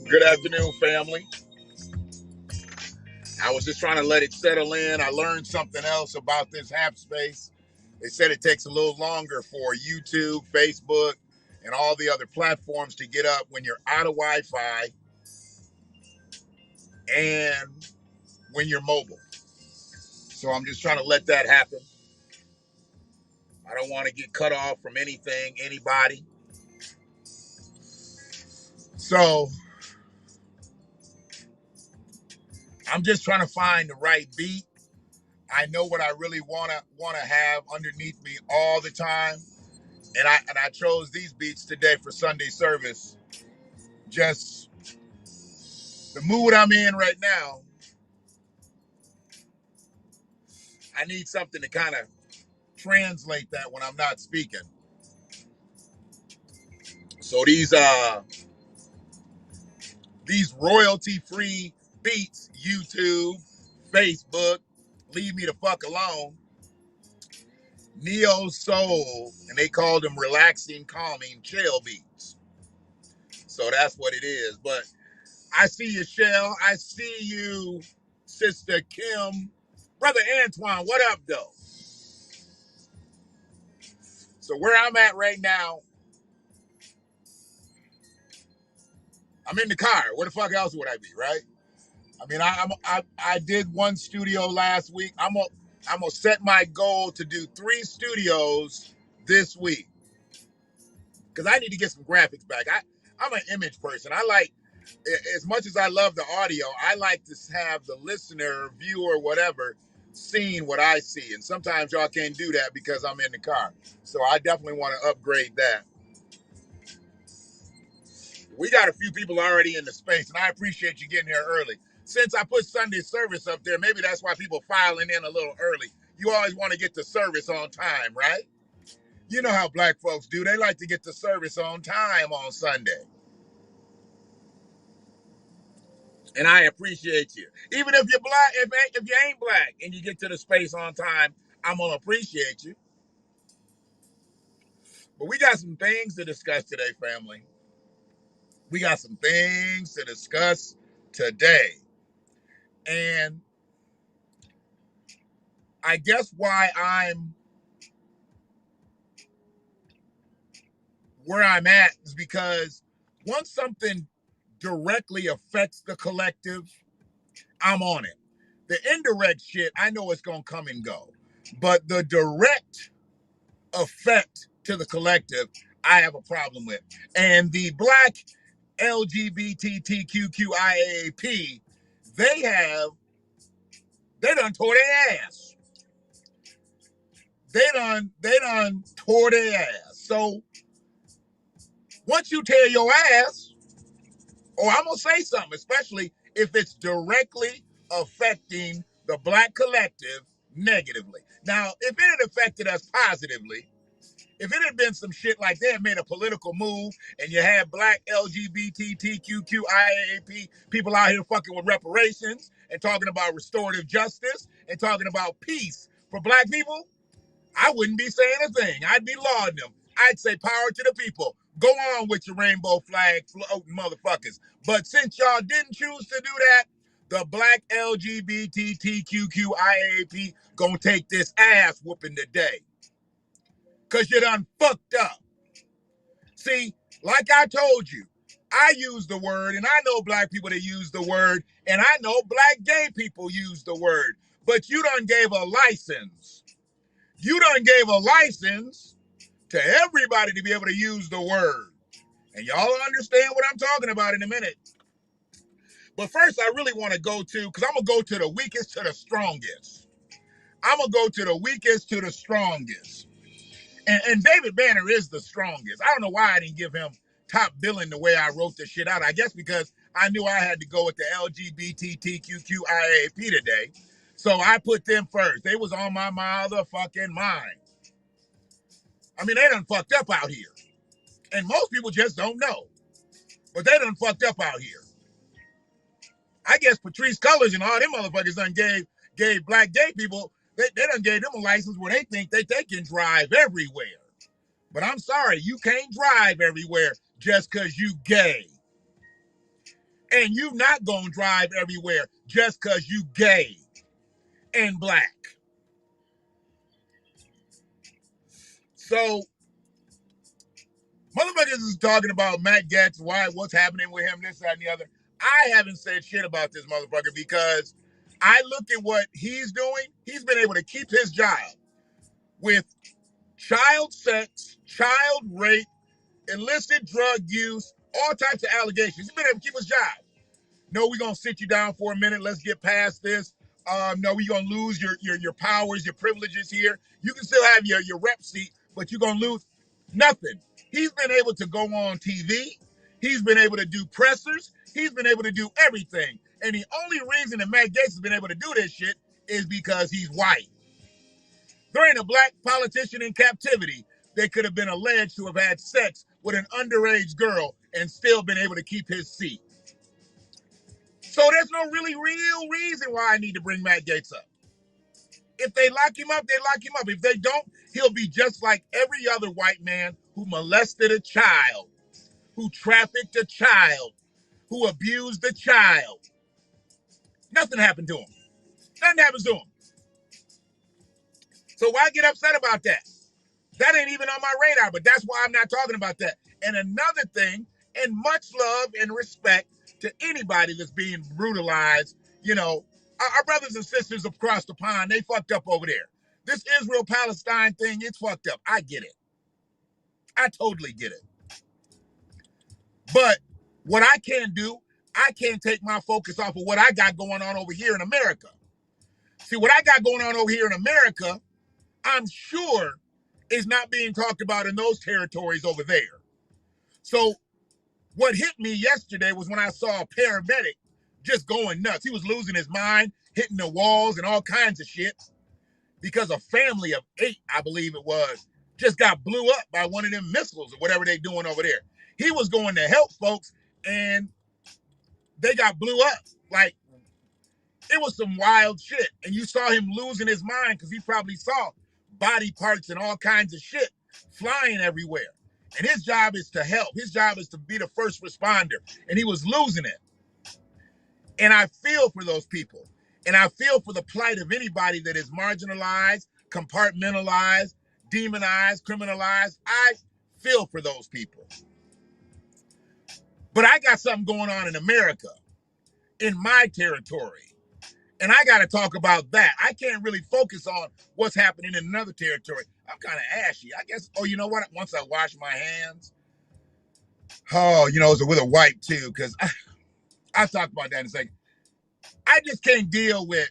Good afternoon, family. I was just trying to let it settle in. I learned something else about this app space. They said it takes a little longer for YouTube, Facebook, and all the other platforms to get up when you're out of Wi-Fi and when you're mobile. So I'm just trying to let that happen. I don't want to get cut off from anything, anybody. So I'm just trying to find the right beat. I know what I really wanna have underneath me all the time. And I chose these beats today for Sunday service. Just the mood I'm in right now. I need something to kind of translate that when I'm not speaking. So these royalty-free beats, YouTube, Facebook, leave me the fuck alone. Neo soul, and they called them relaxing, calming chill beats. So that's what it is. But I see you, Shell. I see you, Sister Kim. Brother Antoine, what up, though? So where I'm at right now, I'm in the car. Where the fuck else would I be, right? I mean, I did one studio last week. I'm gonna set my goal to do 3 studios this week because I need to get some graphics back. I'm an image person. I like, as much as I love the audio, I like to have the listener, viewer, whatever, seeing what I see. And sometimes y'all can't do that because I'm in the car. So I definitely want to upgrade that. We got a few people already in the space, and I appreciate you getting here early. Since I put Sunday service up there, maybe that's why people filing in a little early. You always want to get the service on time, right? You know how black folks do. They like to get the service on time on Sunday. And I appreciate you. Even if you're black, if you ain't black and you get to the space on time, I'm going to appreciate you. But we got some things to discuss today, family. We got some things to discuss today. And I guess why I'm where I'm at is because once something directly affects the collective, I'm on it. The indirect shit, I know it's going to come and go. But the direct effect to the collective, I have a problem with. And the black LGBTTQQIAAP, they done tore their ass. They done tore their ass. So once you tear your ass, or I'm gonna say something, especially if it's directly affecting the black collective negatively. Now, if it had affected us positively, if it had been some shit like they had made a political move and you had black LGBTTQQIAAP people out here fucking with reparations and talking about restorative justice and talking about peace for black people, I wouldn't be saying a thing. I'd be lauding them. I'd say power to the people. Go on with your rainbow flag floating motherfuckers. But since y'all didn't choose to do that, the black LGBTTQQIAAP gonna take this ass whooping today. Cause you done fucked up. See, like I told you, I use the word, and I know black people that use the word, and I know black gay people use the word. But you done gave a license. You done gave a license to everybody to be able to use the word. And y'all understand what I'm talking about in a minute. But first, I really want to go to, because I'm going to go to the weakest to the strongest. I'm going to go to the weakest to the strongest. And David Banner is the strongest. I don't know why I didn't give him top billing the way I wrote this shit out. I guess because I knew I had to go with the LGBTTQQIAAP today. So I put them first. They was on my motherfucking mind. I mean, they done fucked up out here. And most people just don't know. But they done fucked up out here. I guess Patrice Cullors and all them motherfuckers done gave black gay people, they done gave them a license where they think they can drive everywhere. But I'm sorry, you can't drive everywhere just because you gay. And you not gonna drive everywhere just because you gay and black. So, motherfuckers is talking about Matt Gaetz, what's happening with him, this, that, and the other. I haven't said shit about this motherfucker because I look at what he's doing. He's been able to keep his job with child sex, child rape, illicit drug use, all types of allegations. He's been able to keep his job. No, we're going to sit you down for a minute. Let's get past this. No, we're going to lose your powers, your privileges here. You can still have your rep seat, but you're going to lose nothing. He's been able to go on TV. He's been able to do pressers. He's been able to do everything. And the only reason that Matt Gaetz has been able to do this shit is because he's white. There ain't a black politician in captivity that could have been alleged to have had sex with an underage girl and still been able to keep his seat. So there's no really real reason why I need to bring Matt Gaetz up. If they lock him up, they lock him up. If they don't, he'll be just like every other white man who molested a child, who trafficked a child, who abused a child. Nothing happened to him. Nothing happens to him. So why get upset about that? That ain't even on my radar, but that's why I'm not talking about that. And another thing, and much love and respect to anybody that's being brutalized, you know, our brothers and sisters across the pond, they fucked up over there. This Israel-Palestine thing, it's fucked up. I get it. I totally get it. But what I can do, I can't take my focus off of what I got going on over here in America. See, what I got going on over here in America, I'm sure is not being talked about in those territories over there. So what hit me yesterday was when I saw a paramedic just going nuts. He was losing his mind, hitting the walls and all kinds of shit because a family of 8, I believe it was, just got blew up by one of them missiles or whatever they doing over there. He was going to help folks and they got blew up. Like, it was some wild shit. And you saw him losing his mind because he probably saw body parts and all kinds of shit flying everywhere. And his job is to help. His job is to be the first responder. And he was losing it. And I feel for those people. And I feel for the plight of anybody that is marginalized, compartmentalized, demonized, criminalized. I feel for those people. But I got something going on in America, in my territory. And I got to talk about that. I can't really focus on what's happening in another territory. I'm kind of ashy. I guess, oh, you know what? Once I wash my hands, oh, you know, it's with a wipe too, because I'll talk about that in a second. I just can't deal with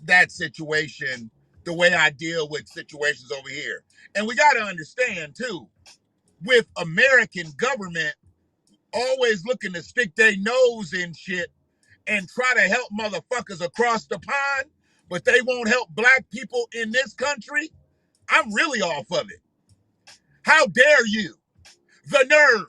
that situation the way I deal with situations over here. And we got to understand too, with American government always looking to stick their nose in shit and try to help motherfuckers across the pond, but they won't help black people in this country, I'm really off of it. How dare you, the nerve,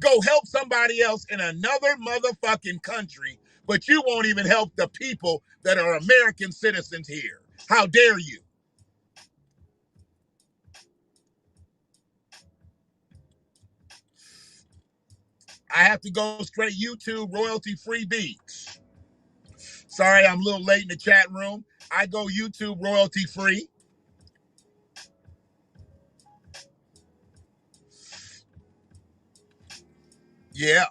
go help somebody else in another motherfucking country, but you won't even help the people that are American citizens here. How dare you? I have to go straight YouTube royalty-free beats. Sorry, I'm a little late in the chat room. I go YouTube royalty-free. Yeah.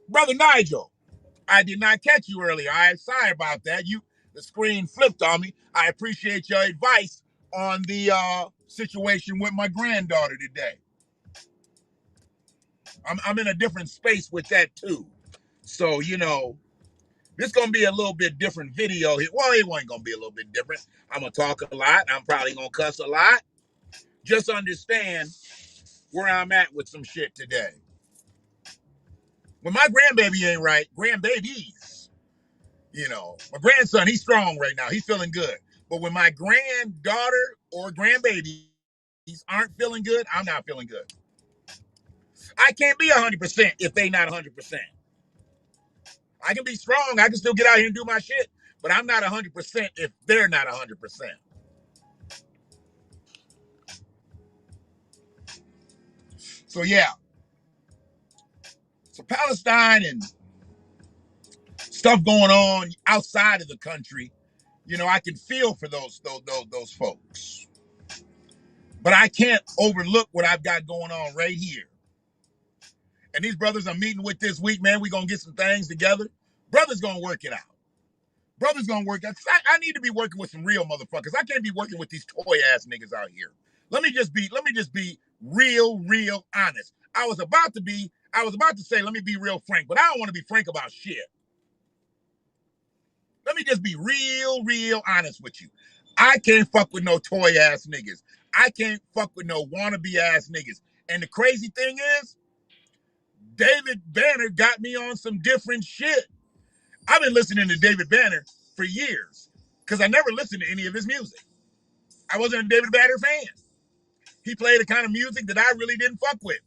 Brother Nigel, I did not catch you earlier. I'm sorry about that. The screen flipped on me. I appreciate your advice on the situation with my granddaughter today. I'm in a different space with that too. So, this gonna be a little bit different video here. Well, it ain't gonna be a little bit different. I'm gonna talk a lot. I'm probably gonna cuss a lot. Just understand where I'm at with some shit today. When my grandbaby ain't right, grandbabies, my grandson, he's strong right now. He's feeling good. But when my granddaughter or grandbabies aren't feeling good, I'm not feeling good. I can't be 100% if they not 100%. I can be strong. I can still get out here and do my shit. But I'm not 100% if they're not 100%. So, yeah. So, Palestine and stuff going on outside of the country, I can feel for those folks. But I can't overlook what I've got going on right here. And these brothers I'm meeting with this week, man, we're going to get some things together. Brothers going to work it out. Brothers going to work out. I need to be working with some real motherfuckers. I can't be working with these toy ass niggas out here. Let me just be real honest. I was about to say, let me be real frank, but I don't want to be frank about shit. Let me just be real honest with you. I can't fuck with no toy ass niggas. I can't fuck with no wannabe ass niggas. And the crazy thing is, David Banner got me on some different shit. I've been listening to David Banner for years because I never listened to any of his music. I wasn't a David Banner fan. He played the kind of music that I really didn't fuck with.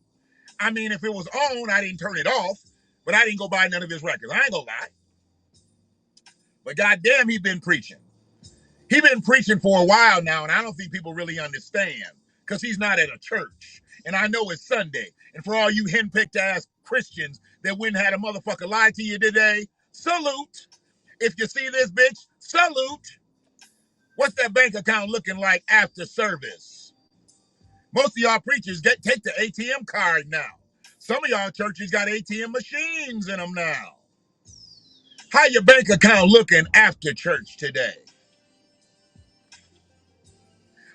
I mean, if it was on, I didn't turn it off, but I didn't go buy none of his records. I ain't gonna lie. But goddamn, he's been preaching. He's been preaching for a while now, and I don't think people really understand because he's not at a church. And I know it's Sunday. And for all you henpicked ass Christians that wouldn't have a motherfucker lie to you today, salute. If you see this bitch, salute. What's that bank account looking like after service? Most of y'all preachers take the ATM card now. Some of y'all churches got ATM machines in them now. How your bank account looking after church today?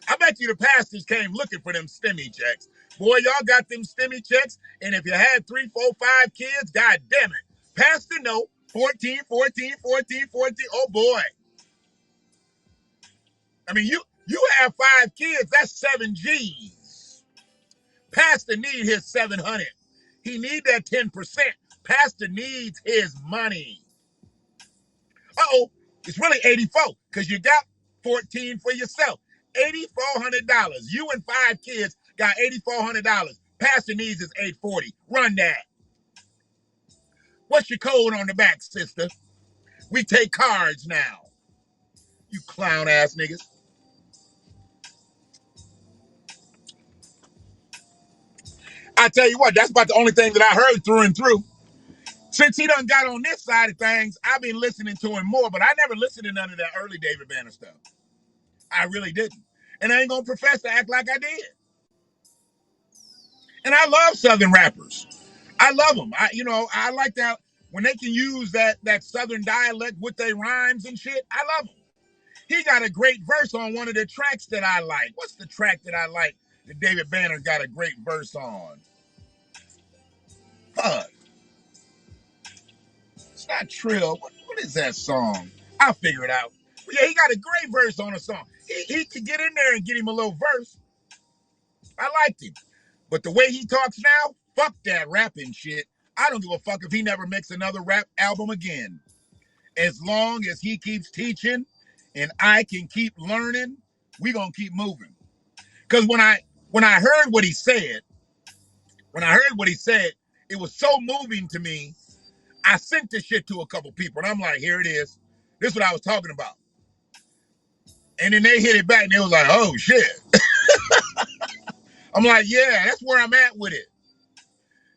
I bet you the pastors came looking for them STEMI checks. Boy, y'all got them STEMI checks, and if you had 3, 4, 5 kids, god damn it. Pastor, no, 14. Oh boy. I mean, you have 5 kids, that's 7 G's. Pastor need his 700. He need that 10%. Pastor needs his money. Uh-oh, it's really 84 because you got 14 for yourself. $8,400. You and 5 kids got $8,400. Pastor needs is $840. Run that. What's your code on the back, sister? We take cards now. You clown ass niggas. I tell you what, that's about the only thing that I heard through and through. Since he done got on this side of things, I've been listening to him more, but I never listened to none of that early David Banner stuff. I really didn't. And I ain't gonna profess to act like I did. And I love Southern rappers. I love them. I like that when they can use that Southern dialect with their rhymes and shit. I love them. He got a great verse on one of the tracks that I like. What's the track that I like that David Banner got a great verse on? Fuck. It's not Trill. What is that song? I'll figure it out. But yeah, he got a great verse on a song. He could get in there and get him a little verse. I liked him. But the way he talks now, fuck that rapping shit. I don't give a fuck if he never makes another rap album again. As long as he keeps teaching and I can keep learning, we gonna keep moving. Because when I heard what he said, it was so moving to me. I sent this shit to a couple people, and I'm like, here it is. This is what I was talking about. And then they hit it back, and they was like, oh, shit. I'm like, yeah, that's where I'm at with it.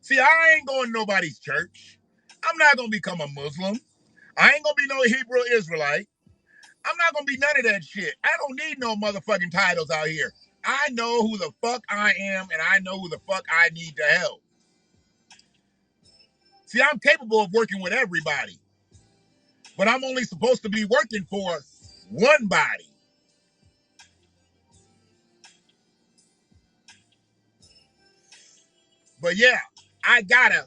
See, I ain't going to nobody's church. I'm not going to become a Muslim. I ain't going to be no Hebrew Israelite. I'm not going to be none of that shit. I don't need no motherfucking titles out here. I know who the fuck I am, and I know who the fuck I need to help. See, I'm capable of working with everybody, but I'm only supposed to be working for one body. But yeah, I gotta.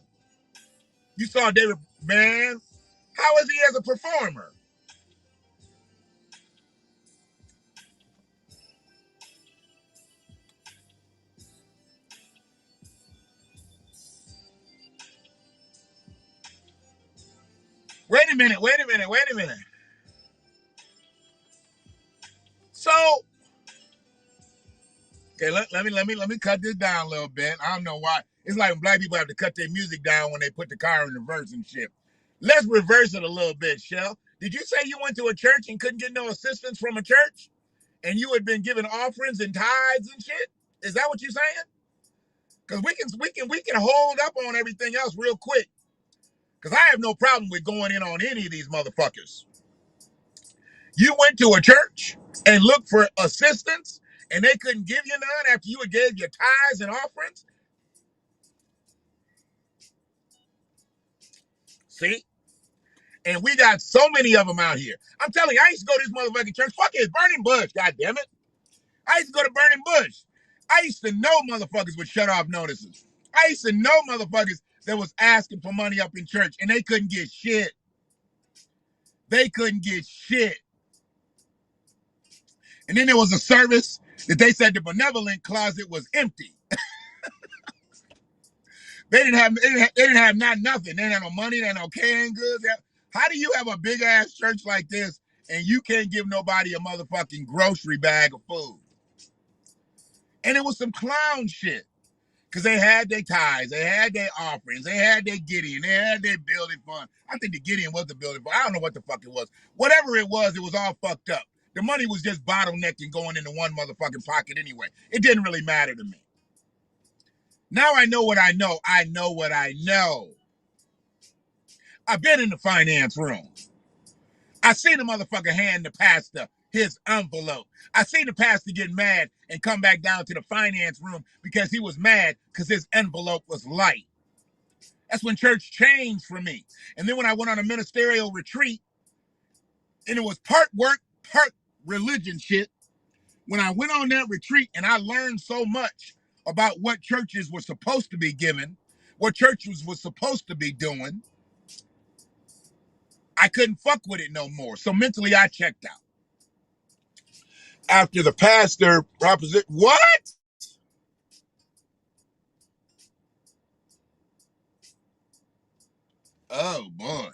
You saw David, man. How is he as a performer? Wait a minute. So, okay, let me cut this down a little bit. I don't know why. It's like when black people have to cut their music down when they put the car in reverse and shit. Let's reverse it a little bit, Shell. Did you say you went to a church and couldn't get no assistance from a church? And you had been given offerings and tithes and shit? Is that what you're saying? Because we can hold up on everything else real quick. Because I have no problem with going in on any of these motherfuckers. You went to a church and looked for assistance, and they couldn't give you none after you had gave your tithes and offerings? See? And we got so many of them out here. I'm telling you, I used to go to this motherfucking church. Fuck it, Burning Bush, goddammit. I used to go to Burning Bush. I used to know motherfuckers with shut off notices. I used to know motherfuckers that was asking for money up in church, and they couldn't get shit. They couldn't get shit. And then there was a service that they said the benevolent closet was empty. They didn't have nothing. They didn't have no money. They had no canned goods. How do you have a big ass church like this and you can't give nobody a motherfucking grocery bag of food? And it was some clown shit. Because they had their tithes, they had their offerings, they had their Gideon, they had their building fund. I think the Gideon was the building fund. I don't know what the fuck it was. Whatever it was all fucked up. The money was just bottlenecked going into one motherfucking pocket anyway. It didn't really matter to me. Now I know what I know. I know what I know. I've been in the finance room. I seen the motherfucker hand the pastor his envelope. I seen the pastor get mad and come back down to the finance room because he was mad because his envelope was light. That's when church changed for me. And then when I went on a ministerial retreat, and it was part work, part religion shit, when I went on that retreat and I learned so much about what churches were supposed to be giving, what churches were supposed to be doing, I couldn't fuck with it no more. So mentally I checked out. After the pastor proposition, what? Oh boy.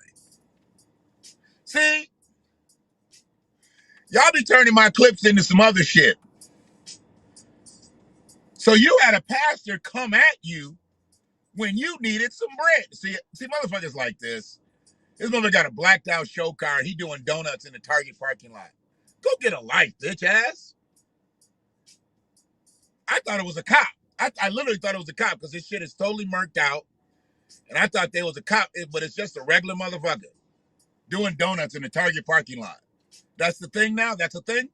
See? Y'all be turning my clips into some other shit. So you had a pastor come at you when you needed some bread. See motherfuckers like this. This motherfucker got a blacked out show car. He doing donuts in the Target parking lot. Go get a life, bitch ass. I thought it was a cop. I literally thought it was a cop because this shit is totally murked out. And I thought they was a cop, but it's just a regular motherfucker doing donuts in the Target parking lot. That's the thing now? That's a thing?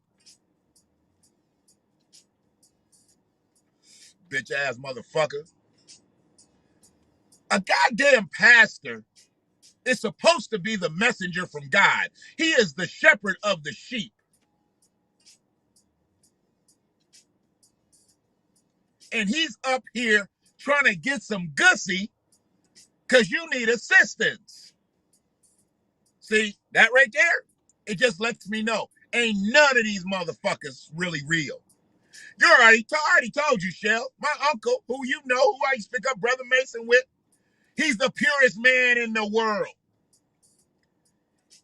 Bitch ass motherfucker. A goddamn pastor is supposed to be the messenger from God. He is the shepherd of the sheep. And he's up here trying to get some gussy because you need assistance. See, that right there? It just lets me know ain't none of these motherfuckers really real. I already told you, Shell. My uncle, who you know, who I used to pick up Brother Mason with, he's the purest man in the world.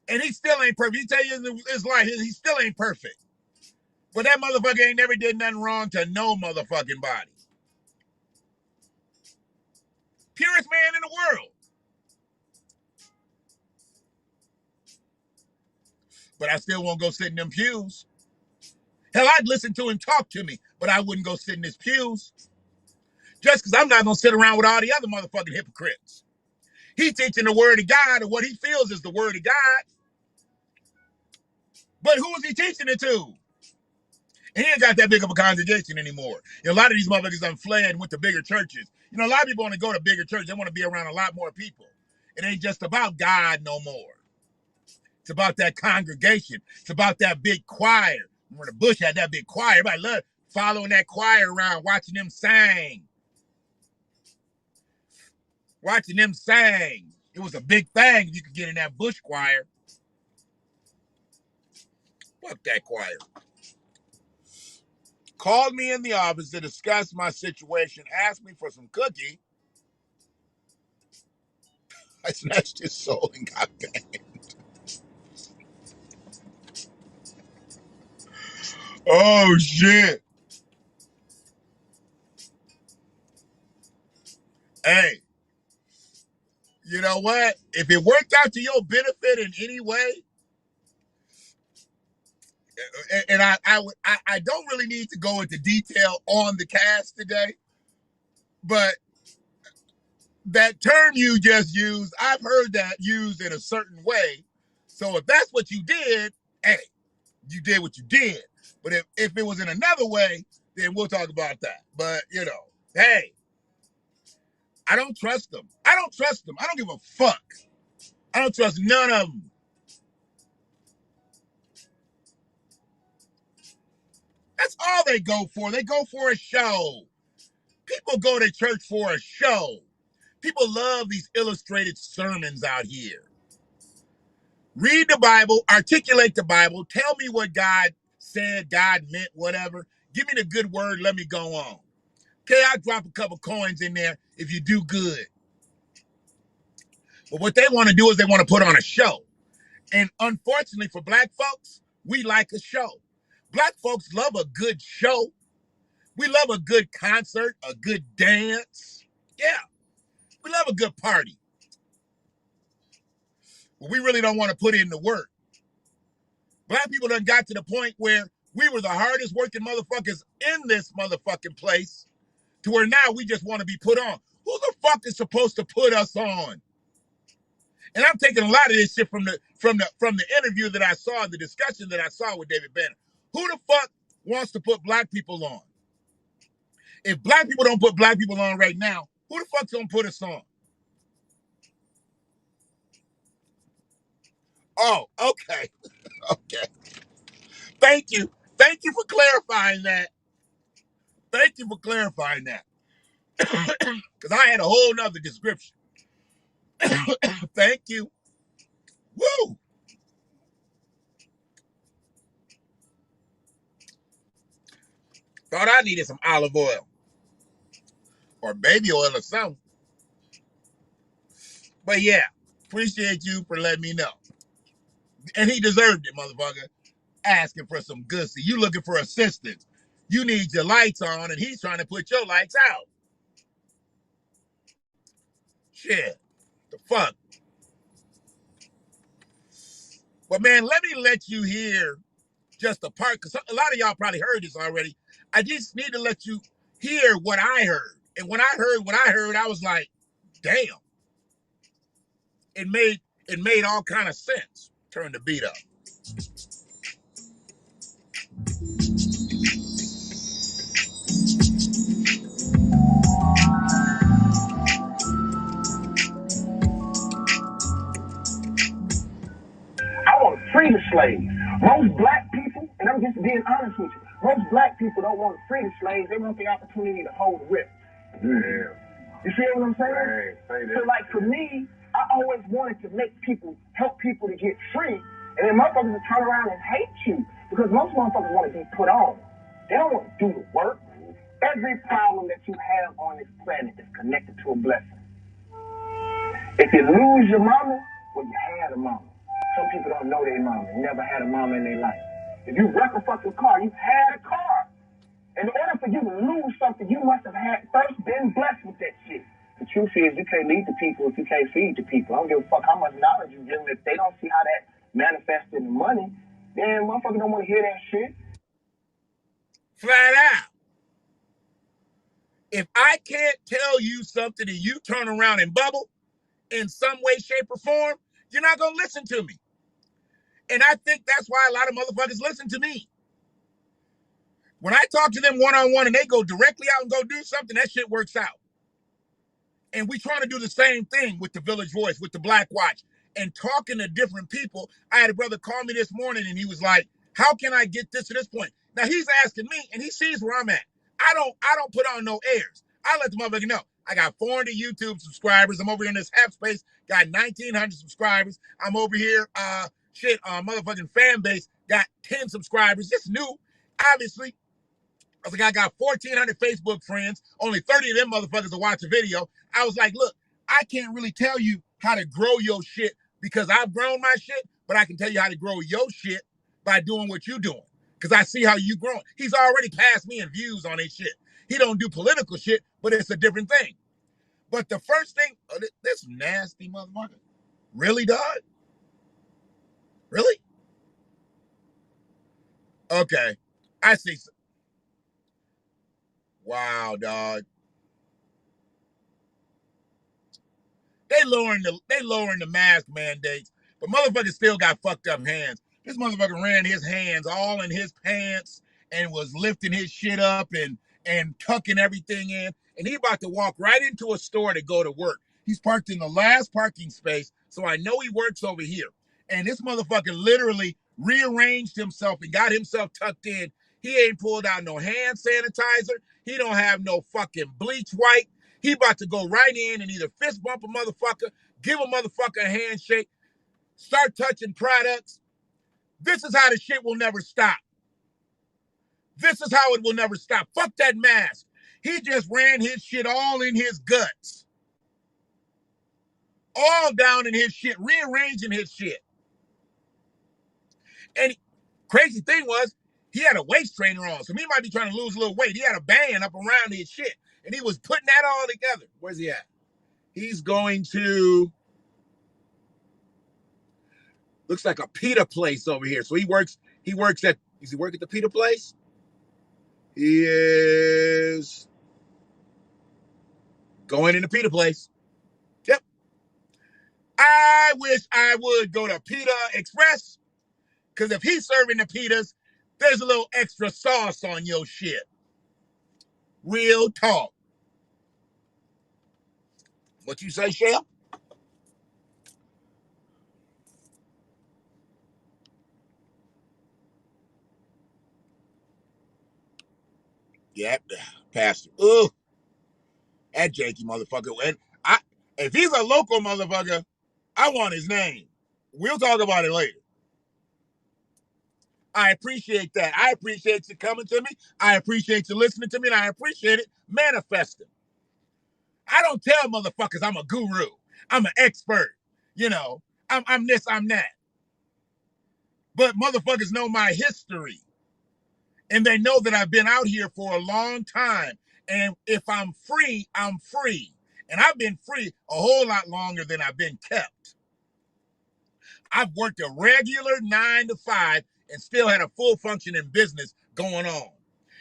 And he still ain't perfect. He tell you his life, he still ain't perfect. But that motherfucker ain't never did nothing wrong to no motherfucking body. Purest man in the world. But I still won't go sit in them pews. Hell, I'd listen to him talk to me, but I wouldn't go sit in his pews. Just because I'm not going to sit around with all the other motherfucking hypocrites. He teaching the word of God and what he feels is the word of God. But who is he teaching it to? He ain't got that big of a congregation anymore. A lot of these motherfuckers done fled and went to bigger churches. A lot of people want to go to bigger churches. They want to be around a lot more people. It ain't just about God no more. It's about that congregation. It's about that big choir. Remember the Bush had that big choir. Everybody loved following that choir around, watching them sing. Watching them sing. It was a big thing if you could get in that Bush choir. Fuck that choir. Called me in the office to discuss my situation, asked me for some cookie. I snatched his soul and got banned. Oh, shit. Hey, you know what? If it worked out to your benefit in any way, and I don't really need to go into detail on the cast today, but that term you just used, I've heard that used in a certain way. So if that's what you did, hey, you did what you did. But if it was in another way, then we'll talk about that. But, hey, I don't trust them. I don't trust them. I don't give a fuck. I don't trust none of them. That's all they go for. They go for a show. People go to church for a show. People love these illustrated sermons out here. Read the Bible, articulate the Bible, tell me what God said, God meant, whatever. Give me the good word, let me go on. Okay, I'll drop a couple coins in there if you do good. But what they want to do is they want to put on a show. And unfortunately for black folks, we like a show. Black folks love a good show. We love a good concert, a good dance. Yeah, we love a good party. But we really don't want to put in the work. Black people done got to the point where we were the hardest working motherfuckers in this motherfucking place to where now we just want to be put on. Who the fuck is supposed to put us on? And I'm taking a lot of this shit from the interview that I saw, the discussion that I saw with David Banner. Who the fuck wants to put black people on? If black people don't put black people on right now, who the fuck's gonna put us on? Oh, okay. Okay. Thank you. Thank you for clarifying that. Thank you for clarifying that. Because I had a whole nother description. Thank you. Woo! Thought I needed some olive oil. Or baby oil or something. But yeah, appreciate you for letting me know. And he deserved it, motherfucker. Asking for some gussy. You looking for assistance. You need your lights on, and he's trying to put your lights out. Shit. The fuck? But man, let me let you hear just a part, because a lot of y'all probably heard this already. I just need to let you hear what I heard. And when I heard what I heard, I was like, damn. It made all kind of sense. Turn the beat up. I want to free the slaves. Most black people, and I'm just being honest with you, most black people don't want to free the slaves. They want the opportunity to hold the whip. Yeah. You see what I'm saying? Right. So like for me, I always wanted to make people, help people to get free, and then motherfuckers will turn around and hate you because most motherfuckers want to be put on. They don't want to do the work. Every problem that you have on this planet is connected to a blessing. If you lose your mama, well, you had a mama. Some people don't know their mama, never had a mama in their life. If you wreck a fucking car, you had a car. In order for you to lose something, you must have had first been blessed with that shit. The truth is, you can't lead the people if you can't feed the people. I don't give a fuck how much knowledge you give them. If they don't see how that manifests in the money, then motherfuckers don't want to hear that shit. Flat out. If I can't tell you something and you turn around and bubble in some way, shape, or form, you're not going to listen to me. And I think that's why a lot of motherfuckers listen to me. When I talk to them one-on-one and they go directly out and go do something, that shit works out. And we trying to do the same thing with the Village Voice, with the Black Watch, and talking to different people. I had a brother call me this morning and he was like, how can I get this to this point? Now he's asking me and he sees where I'm at. I don't put on no airs. I let the motherfucker know. I got 400 YouTube subscribers. I'm over here in this half space, got 1,900 subscribers. I'm over here, motherfucking fan base, got 10 subscribers. Just new, obviously. I was like, I got 1,400 Facebook friends. Only 30 of them motherfuckers will watch a video. I was like, look, I can't really tell you how to grow your shit because I've grown my shit, but I can tell you how to grow your shit by doing what you're doing because I see how you growing. He's already passed me in views on his shit. He don't do political shit, but it's a different thing. But the first thing, this nasty motherfucker. Really, dog? Really? Okay. I see. Wow, dog. They lowering the mask mandates, but motherfuckers still got fucked up hands. This motherfucker ran his hands all in his pants and was lifting his shit up and tucking everything in. And he about to walk right into a store to go to work. He's parked in the last parking space, so I know he works over here. And this motherfucker literally rearranged himself and got himself tucked in. He ain't pulled out no hand sanitizer. He don't have no fucking bleach white. He about to go right in and either fist bump a motherfucker, give a motherfucker a handshake, start touching products. This is how the shit will never stop. This is how it will never stop. Fuck that mask. He just ran his shit all in his guts. All down in his shit, rearranging his shit. And crazy thing was, he had a waist trainer on, so he might be trying to lose a little weight. He had a band up around his shit, and he was putting that all together. Where's he at? He's going to, looks like a pita place over here. So he works at, does he work at the pita place? He is going in the pita place. Yep. I wish I would go to Pita Express, because if he's serving the pitas, there's a little extra sauce on your shit. Real talk. What you say, Shell? Yep, Pastor. Ugh. That janky motherfucker. And if he's a local motherfucker, I want his name. We'll talk about it later. I appreciate that. I appreciate you coming to me. I appreciate you listening to me, and I appreciate it manifesting. I don't tell motherfuckers I'm a guru. I'm an expert. You know, I'm this, I'm that. But motherfuckers know my history. And they know that I've been out here for a long time. And if I'm free, I'm free. And I've been free a whole lot longer than I've been kept. I've worked a regular 9 to 5 and still had a full functioning business going on.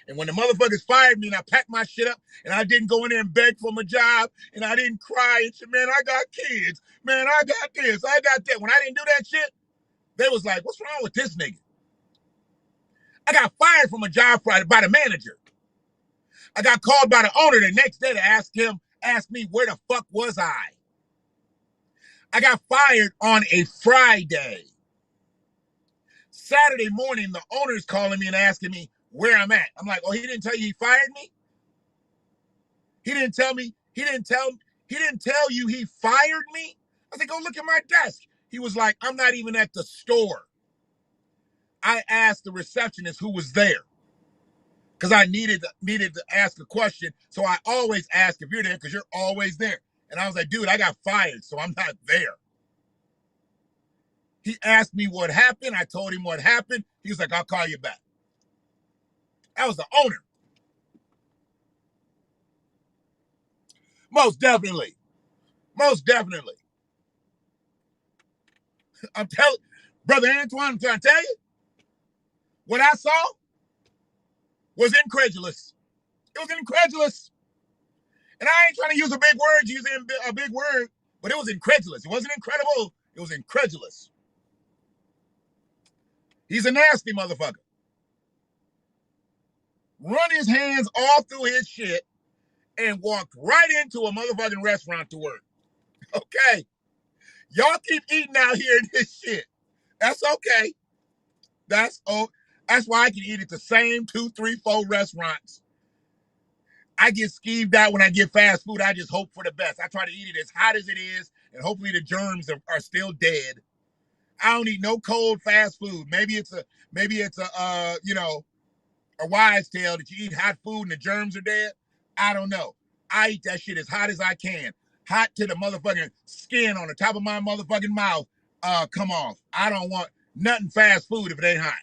And when the motherfuckers fired me and I packed my shit up and I didn't go in there and beg for my job and I didn't cry and shit, man, I got kids. Man, I got this, I got that. When I didn't do that shit, they was like, what's wrong with this nigga? I got fired from a job by the manager. I got called by the owner the next day to ask me where the fuck was I? I got fired on a Friday. Saturday morning, the owner's calling me and asking me where I'm at. I'm like, oh, he didn't tell you he fired me? He didn't tell you he fired me? I said, go look at my desk. He was like, I'm not even at the store. I asked the receptionist who was there because I needed to ask a question. So I always ask if you're there because you're always there. And I was like, dude, I got fired, so I'm not there. He asked me what happened. I told him what happened. He was like, I'll call you back. That was the owner. Most definitely. Most definitely. I'm telling, Brother Antoine, I'm trying to tell you, what I saw was incredulous. It was incredulous. And I ain't trying to use a big word, using a big word, but it was incredulous. It wasn't incredible. It was incredulous. He's a nasty motherfucker. Run his hands all through his shit and walked right into a motherfucking restaurant to work. Okay. Y'all keep eating out here in this shit. That's okay. That's why I can eat at the same 2, 3, 4 restaurants. I get skeeved out when I get fast food. I just hope for the best. I try to eat it as hot as it is, and hopefully the germs are still dead. I don't eat no cold fast food. Maybe it's a a wise tale that you eat hot food and the germs are dead. I don't know. I eat that shit as hot as I can. Hot to the motherfucking skin on the top of my motherfucking mouth. Come off. I don't want nothing fast food if it ain't hot.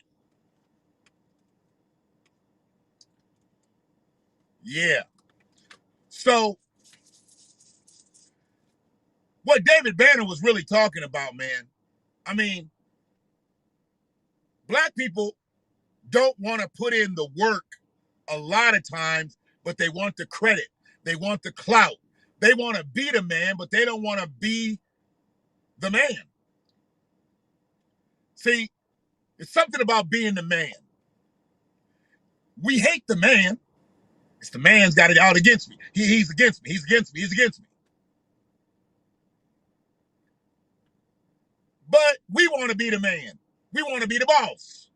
Yeah. So, what David Banner was really talking about, man, I mean, black people don't want to put in the work a lot of times, but they want the credit. They want the clout. They want to be the man, but they don't want to be the man. See, it's something about being the man. We hate the man. It's the man's got it out against me. He's against me. He's against me. He's against me. But we want to be the man. We want to be the boss.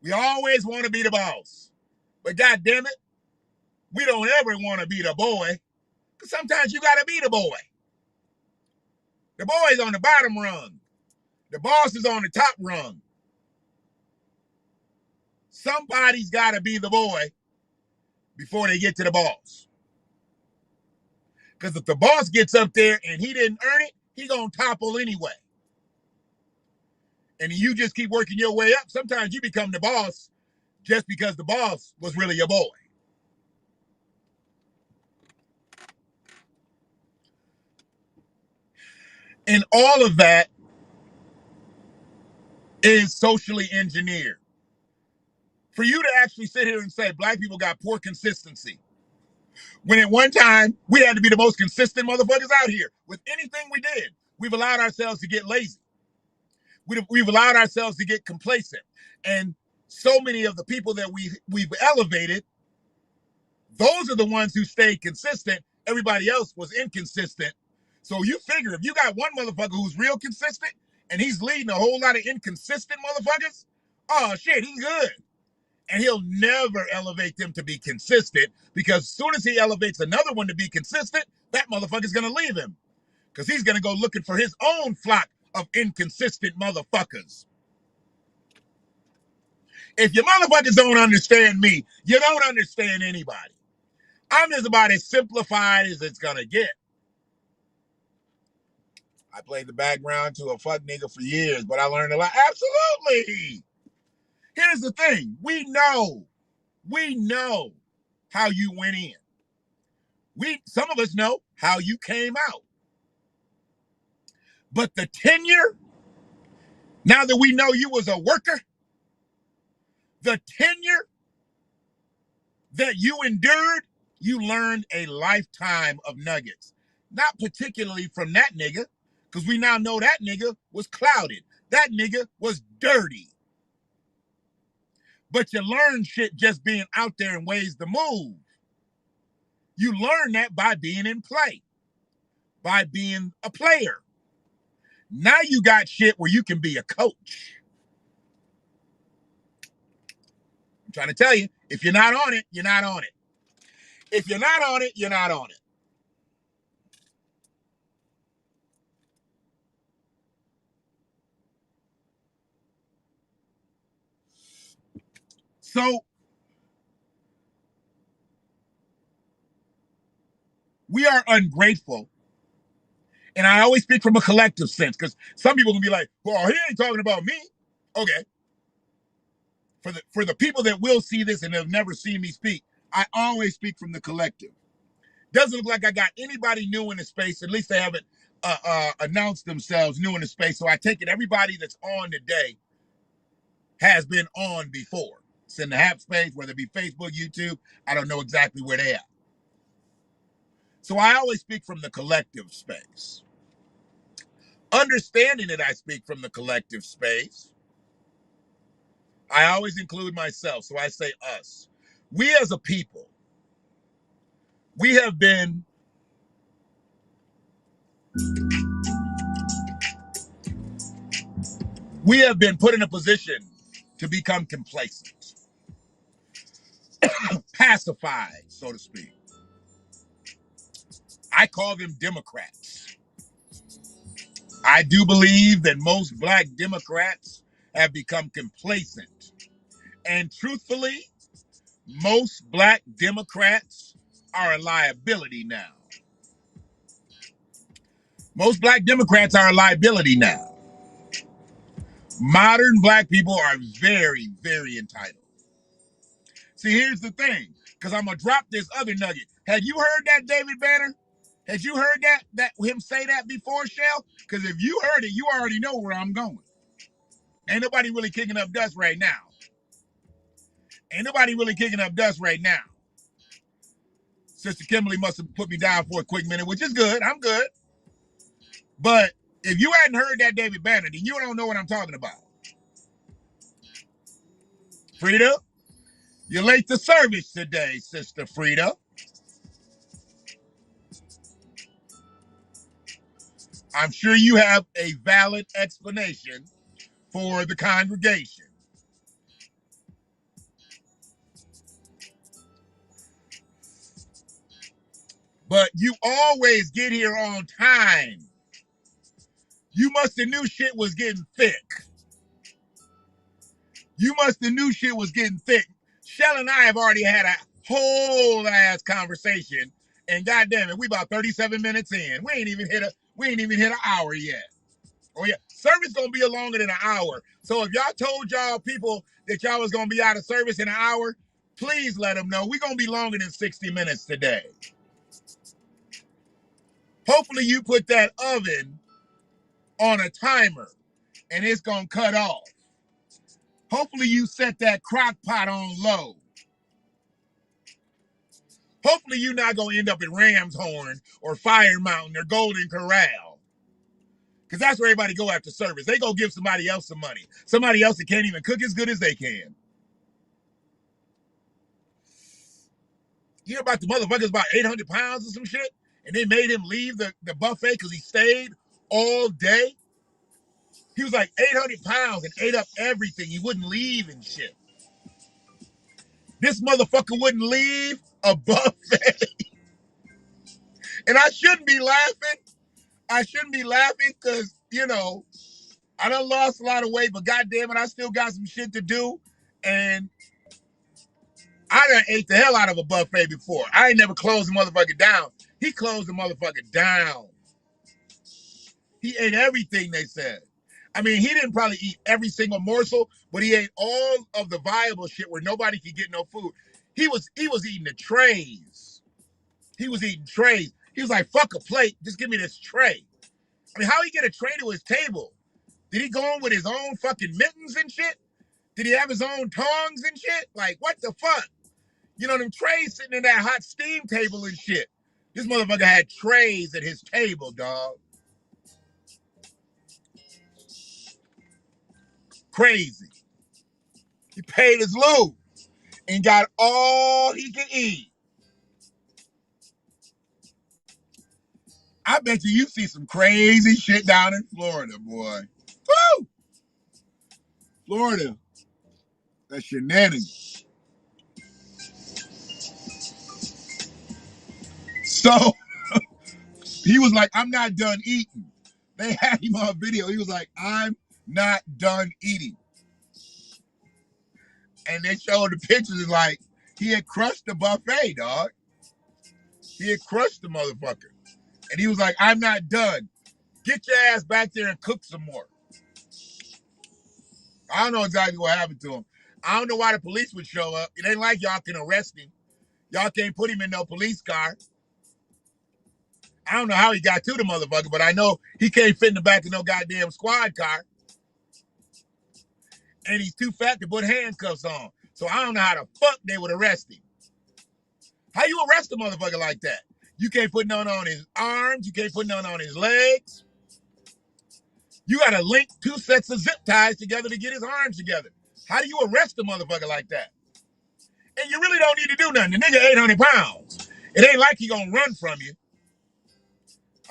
We always want to be the boss. But God damn it, we don't ever want to be the boy. Because sometimes you got to be the boy. The boy's on the bottom rung. The boss is on the top rung. Somebody's got to be the boy before they get to the boss. Because if the boss gets up there and he didn't earn it, he gonna topple anyway. And you just keep working your way up. Sometimes you become the boss just because the boss was really your boy. And all of that is socially engineered. For you to actually sit here and say black people got poor consistency, when at one time we had to be the most consistent motherfuckers out here with anything we did, we've allowed ourselves to get lazy. We've allowed ourselves to get complacent. And so many of the people that we've elevated, those are the ones who stayed consistent. Everybody else was inconsistent. So you figure if you got one motherfucker who's real consistent and he's leading a whole lot of inconsistent motherfuckers, oh shit, he's good. And he'll never elevate them to be consistent because as soon as he elevates another one to be consistent, that motherfucker's gonna leave him because he's gonna go looking for his own flock of inconsistent motherfuckers. If you motherfuckers don't understand me, you don't understand anybody. I'm just about as simplified as it's gonna get. I played the background to a fuck nigga for years, but I learned a lot. Absolutely. Here's the thing. We know how you went in. Some of us know how you came out. But the tenure, now that we know you was a worker, the tenure that you endured, you learned a lifetime of nuggets. Not particularly from that nigga, because we now know that nigga was clouded. That nigga was dirty. But you learn shit just being out there in ways to move. You learn that by being in play, by being a player. Now you got shit where you can be a coach. I'm trying to tell you, if you're not on it, you're not on it. If you're not on it, you're not on it. So we are ungrateful. And I always speak from a collective sense because some people can be like, well, he ain't talking about me. Okay. For the people that will see this and have never seen me speak, I always speak from the collective. Doesn't look like I got anybody new in the space. At least they haven't announced themselves new in the space. So I take it everybody that's on today has been on before. It's in the HAP space, whether it be Facebook, YouTube. I don't know exactly where they are. So I always speak from the collective space. Understanding that I speak from the collective space, I always include myself. So I say us. We as a people, we have been put in a position to become complacent, pacified, so to speak. I call them Democrats. I do believe that most black Democrats have become complacent. And truthfully, most black Democrats are a liability now. Most black Democrats are a liability now. Modern black people are very, very entitled. See, here's the thing, because I'm going to drop this other nugget. Had you heard that, David Banner? Had you heard that him say that before, Shell? Because if you heard it, you already know where I'm going. Ain't nobody really kicking up dust right now. Ain't nobody really kicking up dust right now. Sister Kimberly must have put me down for a quick minute, which is good. I'm good. But if you hadn't heard that David Banner, then you don't know what I'm talking about. Frida, you're late to service today, Sister Frida. I'm sure you have a valid explanation for the congregation. But you always get here on time. You must have knew shit was getting thick. You must have knew shit was getting thick. Shell and I have already had a whole ass conversation, and goddamn it, we about 37 minutes in. We ain't even hit an hour yet. Oh yeah, service gonna be longer than an hour. So if y'all told y'all people that y'all was gonna be out of service in an hour, please let them know. We're gonna be longer than 60 minutes today. Hopefully you put that oven on a timer and it's gonna cut off. Hopefully you set that crock pot on low. Hopefully you're not gonna end up at Ram's Horn or Fire Mountain or Golden Corral. Because that's where everybody go after service. They go give somebody else some money. Somebody else that can't even cook as good as they can. You hear about the motherfuckers about 800 pounds or some shit? And they made him leave the buffet because he stayed all day? He was like 800 pounds and ate up everything. He wouldn't leave and shit. This motherfucker wouldn't leave a buffet. And I shouldn't be laughing. I shouldn't be laughing because, you know, I done lost a lot of weight, but goddamn it, I still got some shit to do. And I done ate the hell out of a buffet before. I ain't never closed the motherfucker down. He closed the motherfucker down. He ate everything, they said. I mean, he didn't probably eat every single morsel, but he ate all of the viable shit where nobody could get no food. He was eating the trays. He was eating trays. He was like, fuck a plate, just give me this tray. I mean, how he get a tray to his table? Did he go in with his own fucking mittens and shit? Did he have his own tongs and shit? Like, what the fuck? You know, them trays sitting in that hot steam table and shit. This motherfucker had trays at his table, dog. Crazy. He paid his loot and got all he could eat. I bet you see some crazy shit down in Florida, boy. Woo! Florida. That's shenanigans. So he was like, I'm not done eating. They had him on video. He was like, I'm not done eating. And they showed the pictures like he had crushed the buffet, dog. He had crushed the motherfucker. And he was like, I'm not done. Get your ass back there and cook some more. I don't know exactly what happened to him. I don't know why the police would show up. It ain't like y'all can arrest him. Y'all can't put him in no police car. I don't know how he got to the motherfucker, but I know he can't fit in the back of no goddamn squad car. And he's too fat to put handcuffs on. So I don't know how the fuck they would arrest him. How you arrest a motherfucker like that? You can't put none on his arms. You can't put none on his legs. You got to link 2 sets of zip ties together to get his arms together. How do you arrest a motherfucker like that? And you really don't need to do nothing. The nigga 800 pounds. It ain't like he gonna run from you.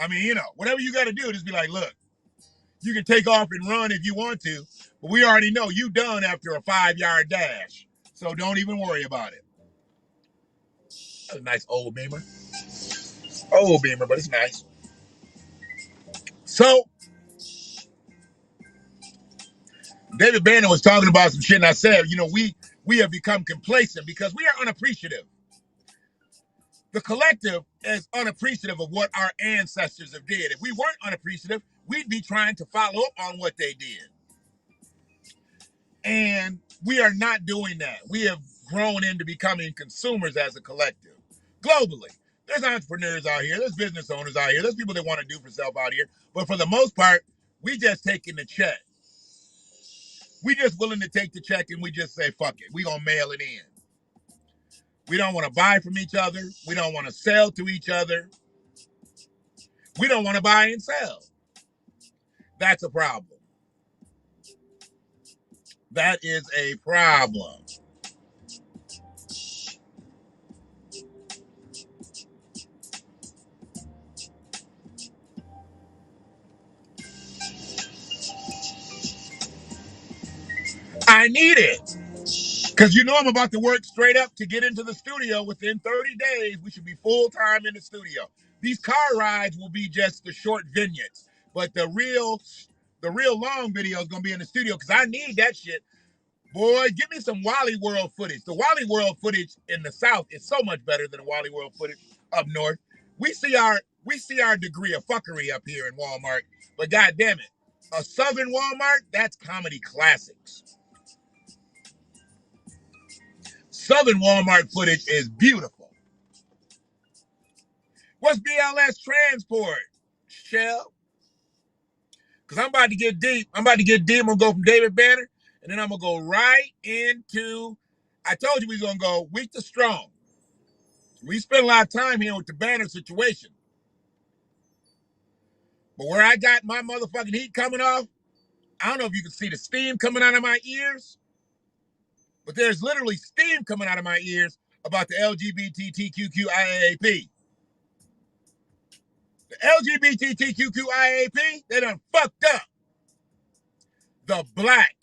I mean, you know, whatever you got to do, just be like, look, you can take off and run if you want to, but we already know you done after a 5-yard dash. So don't even worry about it. That's a nice old Beamer. Old Beamer, but it's nice. So, David Banner was talking about some shit, and I said, you know, we have become complacent because we are unappreciative. The collective is unappreciative of what our ancestors have did. If we weren't unappreciative, we'd be trying to follow up on what they did. And we are not doing that. We have grown into becoming consumers as a collective, globally. There's entrepreneurs out here. There's business owners out here. There's people that want to do for self out here. But for the most part, we just taking the check. We just willing to take the check and we just say, fuck it. We gonna mail it in. We don't want to buy from each other. We don't want to sell to each other. We don't want to buy and sell. That's a problem. That is a problem. I need it. Because you know I'm about to work straight up to get into the studio. Within 30 days, we should be full-time in the studio. These car rides will be just the short vignettes. But the real long video is going to be in the studio because I need that shit. Boy, give me some Wally World footage. The Wally World footage in the South is so much better than the Wally World footage up north. We see our degree of fuckery up here in Walmart. But God damn it, a Southern Walmart, that's comedy classics. Southern Walmart footage is beautiful. What's BLS Transport, Shell? Because I'm about to get deep. I'm going to go from David Banner, and then I'm going to go right into, I told you we was going to go weak to strong. We spent a lot of time here with the Banner situation. But where I got my motherfucking heat coming off, I don't know if you can see the steam coming out of my ears, but there's literally steam coming out of my ears about the LGBTTQQIAAP. The LGBTTQQIAAP, they done fucked up. The black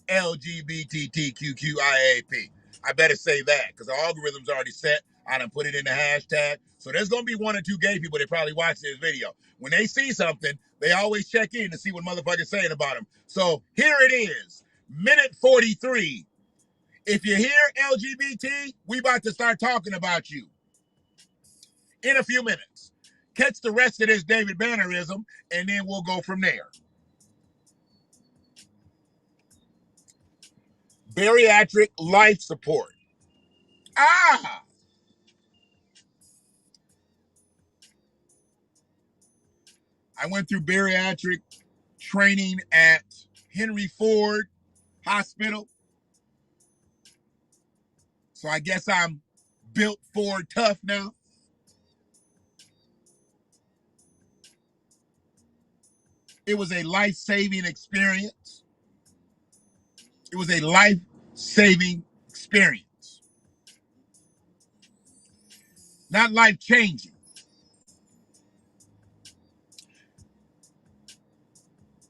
LGBTTQQIAAP. I better say that because the algorithm's already set. I done put it in the hashtag. So there's going to be 1 or 2 gay people that probably watch this video. When they see something, they always check in to see what motherfuckers saying about them. So here it is, minute 43. If you hear LGBT, we about to start talking about you in a few minutes. Catch the rest of this David Bannerism, and then we'll go from there. Bariatric life support. I went through bariatric training at Henry Ford Hospital. So I guess I'm built Ford tough now. It was a life-saving experience. It was a life-saving experience. Not life-changing.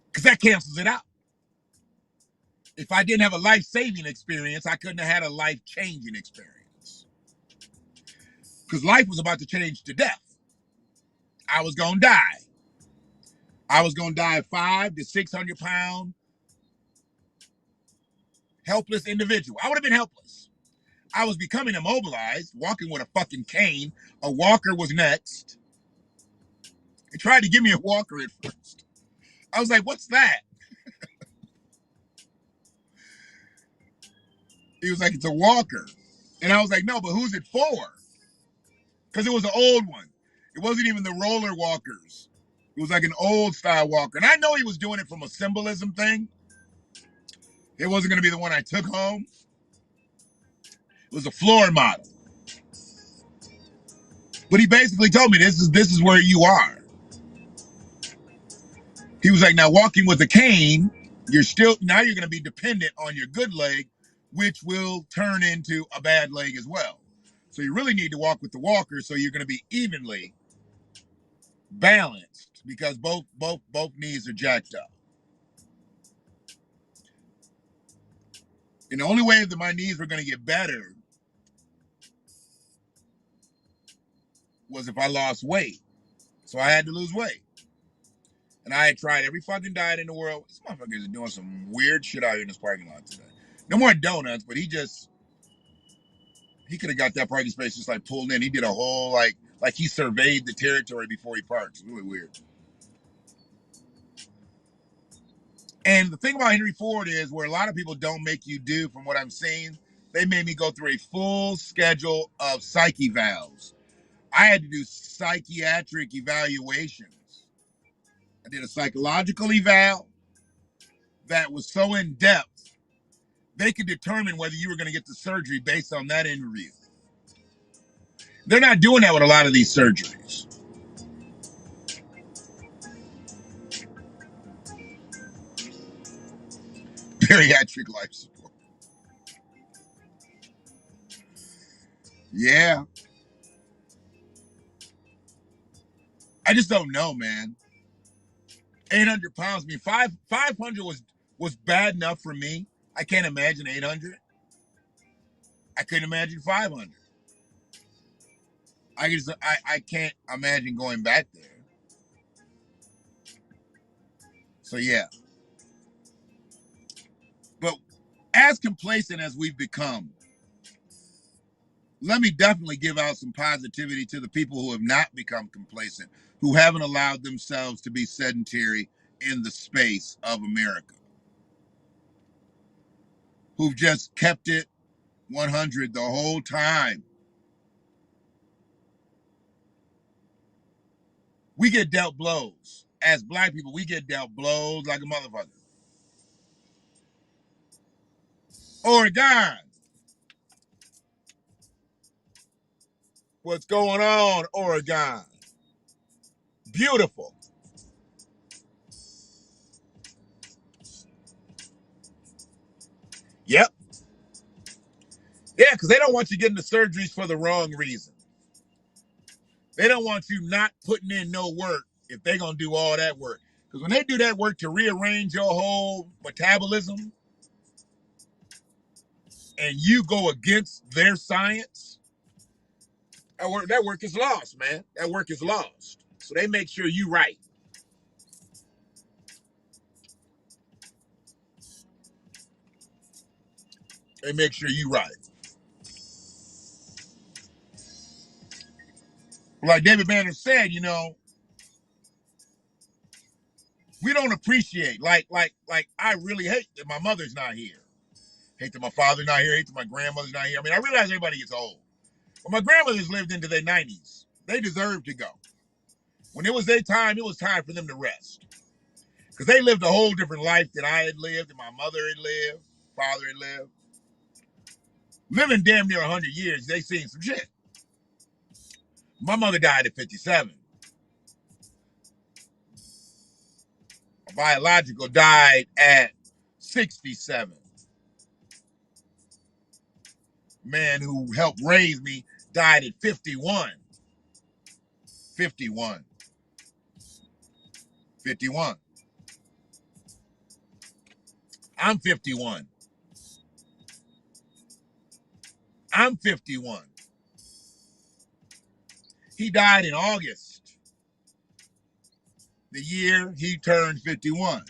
Because that cancels it out. If I didn't have a life-saving experience, I couldn't have had a life-changing experience. Because life was about to change to death. I was going to die. I was going to die a 500 to 600 pound helpless individual. I would have been helpless. I was becoming immobilized, walking with a fucking cane. A walker was next. They tried to give me a walker at first. I was like, what's that? He was like, it's a walker. And I was like, no, but who's it for? Because it was an old one. It wasn't even the roller walkers. It was like an old style walker. And I know he was doing it from a symbolism thing. It wasn't going to be the one I took home. It was a floor model. But he basically told me this is where you are. He was like, now walking with a cane, you're going to be dependent on your good leg, which will turn into a bad leg as well. So you really need to walk with the walker, so you're going to be evenly balanced because both knees are jacked up. And the only way that my knees were going to get better was if I lost weight. So I had to lose weight. And I had tried every fucking diet in the world. This motherfucker is doing some weird shit out here in this parking lot today. No more donuts, but he could have got that parking space just like pulled in. He did a whole like he surveyed the territory before he parked. It's really weird. And the thing about Henry Ford is where a lot of people don't make you do, from what I'm seeing, they made me go through a full schedule of psych evals. I had to do psychiatric evaluations. I did a psychological eval that was so in depth, they could determine whether you were going to get the surgery based on that interview. They're not doing that with a lot of these surgeries. Bariatric life support. Yeah. I just don't know, man. 800 pounds. I mean, 500 was bad enough for me. I can't imagine 800. I couldn't imagine 500. I can't imagine going back there. So yeah. But as complacent as we've become, let me definitely give out some positivity to the people who have not become complacent, who haven't allowed themselves to be sedentary in the space of America, who've just kept it 100 the whole time. We get dealt blows. As black people, we get dealt blows like a motherfucker. Oregon. What's going on, Oregon? Beautiful. Yep. Yeah, because they don't want you getting the surgeries for the wrong reason. They don't want you not putting in no work if they're going to do all that work. Because when they do that work to rearrange your whole metabolism and you go against their science, that work is lost, man. That work is lost. So they make sure you right. They make sure you right. Like David Banner said, we don't appreciate, like I really hate that my mother's not here. Hate that my father's not here. Hate that my grandmother's not here. I mean, I realize everybody gets old. But my grandmothers lived into their 90s. They deserved to go. When it was their time, it was time for them to rest. Because they lived a whole different life than I had lived, and my mother had lived, father had lived. Living damn near 100 years, they seen some shit. My mother died at 57. My biological died at 67. Man who helped raise me died at 51. 51. 51. I'm 51. I'm 51. He died in August, the year he turned 51.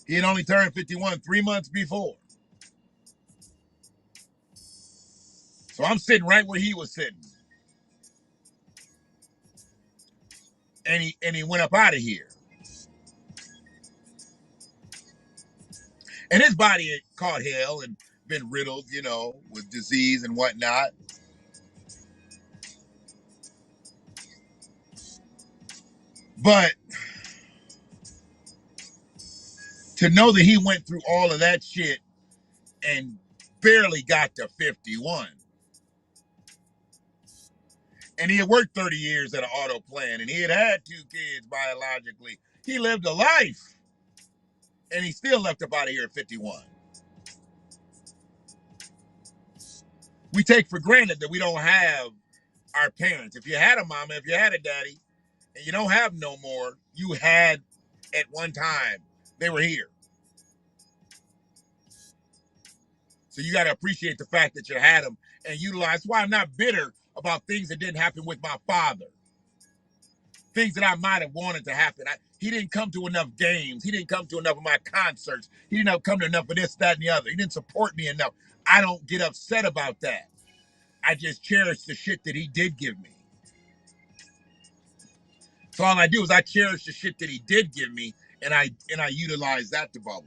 He had only turned 51 3 months before. So I'm sitting right where he was sitting. And he went up out of here. And his body had caught hell and been riddled, with disease and whatnot. But to know that he went through all of that shit and barely got to 51. And he had worked 30 years at an auto plant, and he had 2 kids biologically. He lived a life, and he still left up out of here at 51. We take for granted that we don't have our parents. If you had a mama, if you had a daddy, and you don't have no more, you had at one time. They were here. So you got to appreciate the fact that you had them and utilize. That's why I'm not bitter about things that didn't happen with my father. Things that I might have wanted to happen. He didn't come to enough games. He didn't come to enough of my concerts. He didn't come to enough of this, that, and the other. He didn't support me enough. I don't get upset about that. I just cherish the shit that he did give me. So all I do is I cherish the shit that he did give me, and I utilize that to bubble.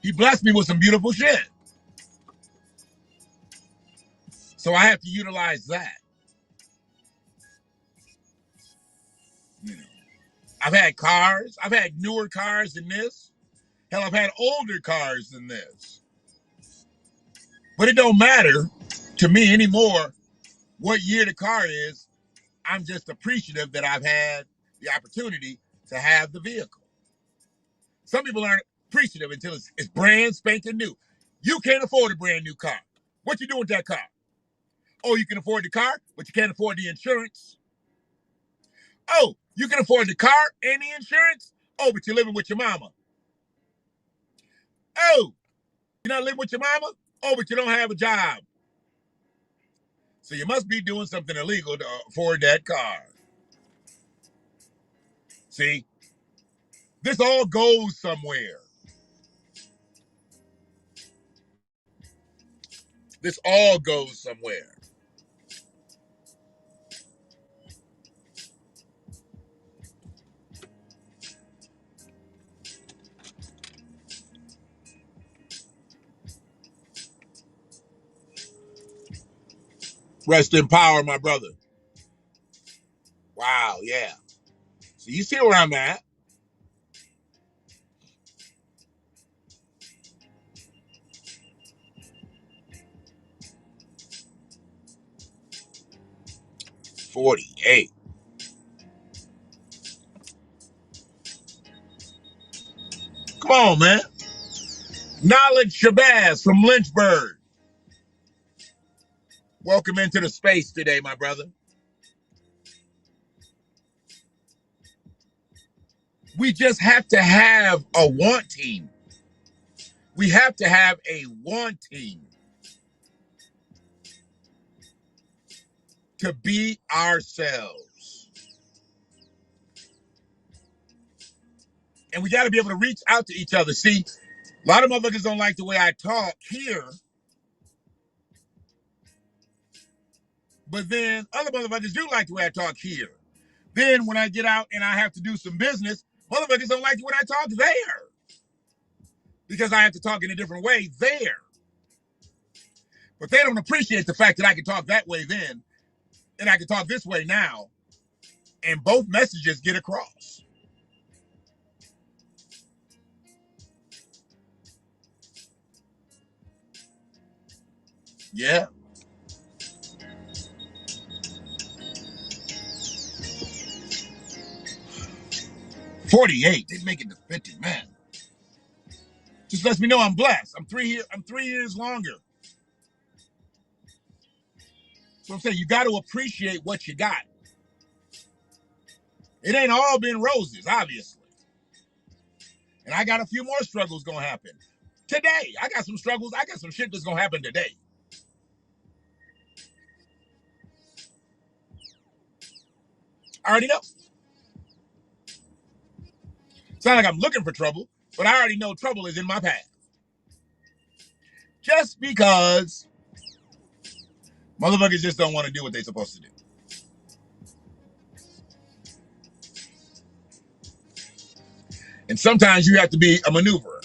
He blessed me with some beautiful shit. So I have to utilize that. You know, I've had cars. I've had newer cars than this. Hell, I've had older cars than this. But it don't matter to me anymore what year the car is. I'm just appreciative that I've had the opportunity to have the vehicle. Some people aren't appreciative until it's brand spanking new. You can't afford a brand new car. What you doing with that car? Oh, you can afford the car, but you can't afford the insurance. Oh, you can afford the car and the insurance? Oh, but you're living with your mama. Oh, you're not living with your mama? Oh, but you don't have a job. So you must be doing something illegal to afford that car. See? This all goes somewhere. This all goes somewhere. Rest in power, my brother. Wow, yeah. So you see where I'm at. $48. Come on, man. Knowledge Shabazz from Lynchburg. Welcome into the space today, my brother. We just have to have a wanting. We have to have a wanting to be ourselves. And we got to be able to reach out to each other. See, a lot of motherfuckers don't like the way I talk here. But then other motherfuckers do like the way I talk here. Then when I get out and I have to do some business, motherfuckers don't like the way I talk there. Because I have to talk in a different way there. But they don't appreciate the fact that I can talk that way then, and I can talk this way now, and both messages get across. Yeah. $48. Didn't make it to 50, man. Just lets me know I'm blessed. I'm 3 years longer. So I'm saying you got to appreciate what you got. It ain't all been roses, obviously. And I got a few more struggles gonna happen. Today, I got some struggles. I got some shit that's gonna happen today. I already know. It's not like I'm looking for trouble, but I already know trouble is in my path. Just because motherfuckers just don't want to do what they're supposed to do. And sometimes you have to be a maneuverer.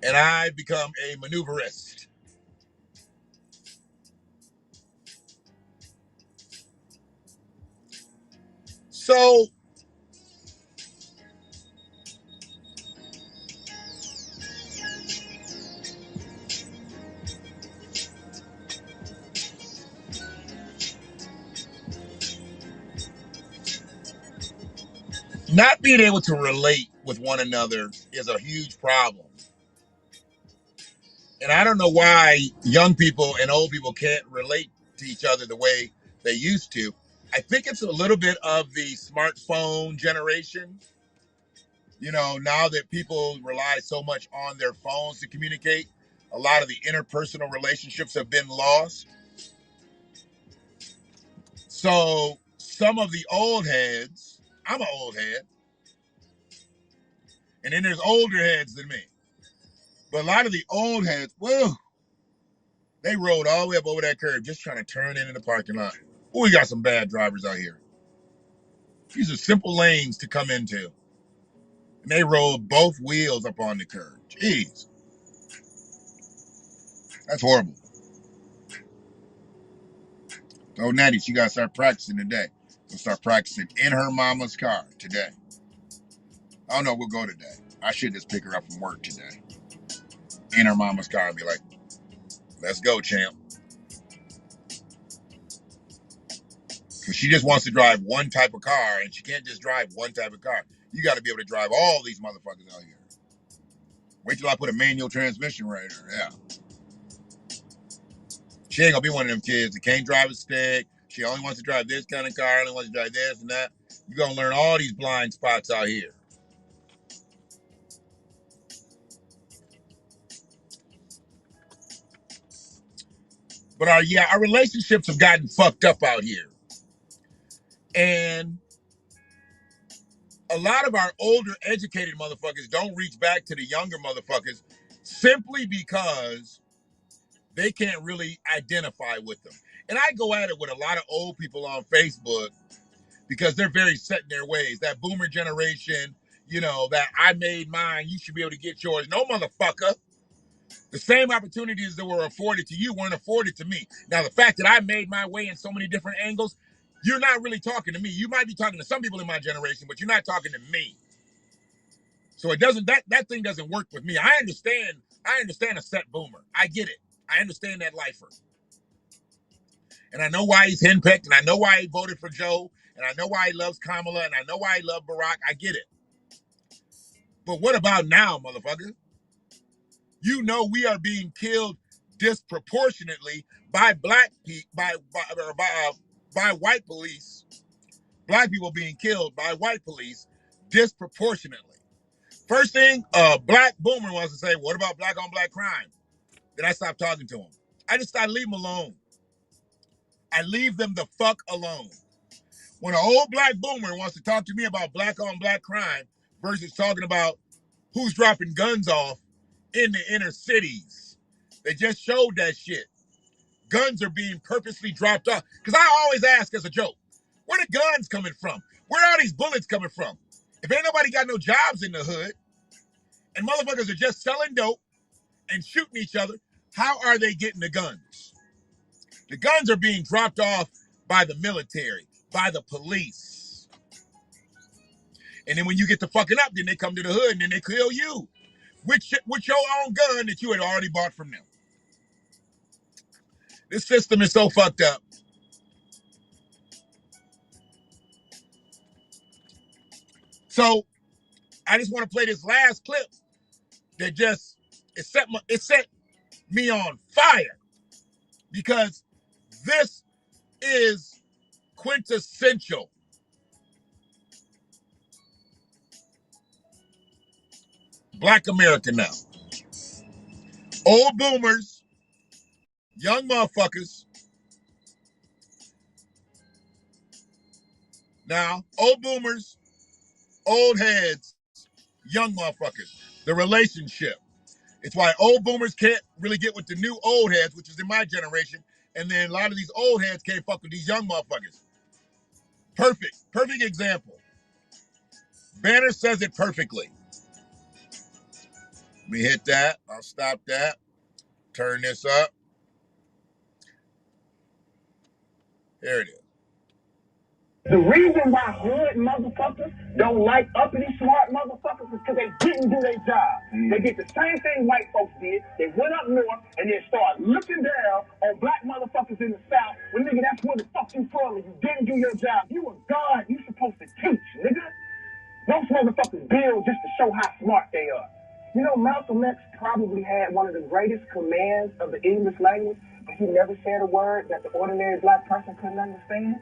And I become a maneuverist. So not being able to relate with one another is a huge problem. And I don't know why young people and old people can't relate to each other the way they used to. I think it's a little bit of the smartphone generation. You know, now that people rely so much on their phones to communicate, a lot of the interpersonal relationships have been lost. So some of the old heads, I'm an old head, and then there's older heads than me. But a lot of the old heads, whoa, they rode all the way up over that curb just trying to turn into the parking lot. Oh, we got some bad drivers out here. These are simple lanes to come into. And they rolled both wheels up on the curb. Jeez. That's horrible. Oh, Natty, she got to start practicing today. We'll start practicing in her mama's car today. Oh, no, we'll go today. I should just pick her up from work today. In her mama's car and be like, let's go, champ. Because she just wants to drive one type of car, and she can't just drive one type of car. You got to be able to drive all these motherfuckers out here. Wait till I put a manual transmission right here. Yeah. She ain't gonna be one of them kids that can't drive a stick. She only wants to drive this kind of car, only wants to drive this and that. You're gonna learn all these blind spots out here. But our relationships have gotten fucked up out here. And a lot of our older educated motherfuckers don't reach back to the younger motherfuckers simply because they can't really identify with them. And I go at it with a lot of old people on Facebook because they're very set in their ways. That boomer generation, you know, that I made mine, you should be able to get yours. No, motherfucker. The same opportunities that were afforded to you weren't afforded to me. Now, the fact that I made my way in so many different angles, you're not really talking to me. You might be talking to some people in my generation, but you're not talking to me. So it doesn't, that thing doesn't work with me. I understand a set boomer. I get it. I understand that lifer. And I know why he's henpecked, and I know why he voted for Joe, and I know why he loves Kamala, and I know why he loves Barack. I get it. But what about now, motherfucker? You know we are being killed disproportionately by by white police. Black people being killed by white police disproportionately. First thing, black boomer wants to say, what about black on black crime? Then I stopped talking to him. I leave them alone. I leave them the fuck alone. When an old black boomer wants to talk to me about black on black crime versus talking about who's dropping guns off in the inner cities, they just showed that shit. Guns are being purposely dropped off. Because I always ask as a joke, where the guns coming from? Where are these bullets coming from? If ain't nobody got no jobs in the hood and motherfuckers are just selling dope and shooting each other, how are they getting the guns? The guns are being dropped off by the military, by the police. And then when you get to fucking up, then they come to the hood and then they kill you with your own gun that you had already bought from them. This system is so fucked up. So I just want to play this last clip that just it set me on fire because this is quintessential. Black America now. Old boomers, young motherfuckers. Now, old boomers, old heads, young motherfuckers. The relationship. It's why old boomers can't really get with the new old heads, which is in my generation. And then a lot of these old heads can't fuck with these young motherfuckers. Perfect example. Banner says it perfectly. Let me hit that. I'll stop that. Turn this up. There it is. The reason why hood motherfuckers don't like uppity smart motherfuckers is because they didn't do their job. They did the same thing white folks did. They went up north and then started looking down on black motherfuckers in the South. Well, nigga, that's where the fuck you from and you didn't do your job. You a God. You supposed to teach, nigga. Most motherfuckers build just to show how smart they are. You know, Malcolm X probably had one of the greatest commands of the English language, but he never said a word that the ordinary black person couldn't understand.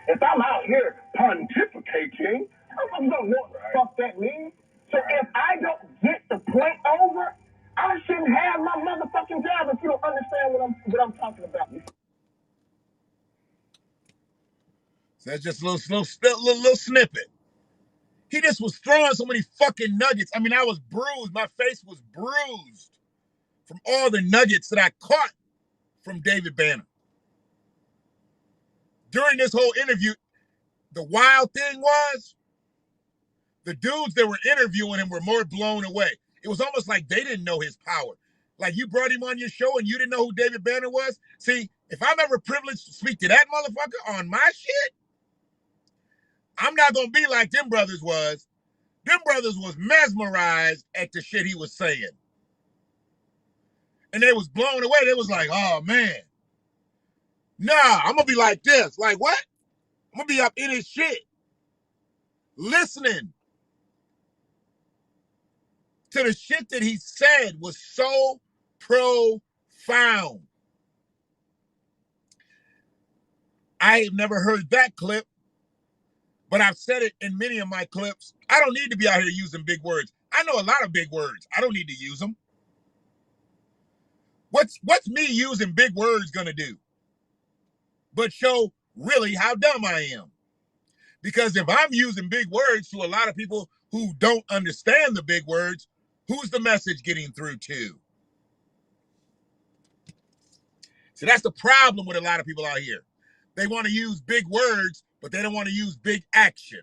If I'm out here pontificating, motherfuckers don't know what the fuck that means. So if I don't get the point over, I shouldn't have my motherfucking job if you don't understand what I'm talking about. So that's just a little snippet. He just was throwing so many fucking nuggets. I mean, I was bruised. My face was bruised from all the nuggets that I caught from David Banner. During this whole interview, the wild thing was the dudes that were interviewing him were more blown away. It was almost like they didn't know his power. Like you brought him on your show and you didn't know who David Banner was. See, if I'm ever privileged to speak to that motherfucker on my shit, I'm not going to be like them brothers was. Them brothers was mesmerized at the shit he was saying. And they was blown away. They was like, oh, man. Nah, I'm going to be like this. Like, what? I'm going to be up in his shit. Listening to the shit that he said was so profound. I have never heard that clip, but I've said it in many of my clips. I don't need to be out here using big words. I know a lot of big words. I don't need to use them. What's me using big words gonna do? But show really how dumb I am. Because if I'm using big words to a lot of people who don't understand the big words, who's the message getting through to? So that's the problem with a lot of people out here. They want to use big words, but they don't want to use big action.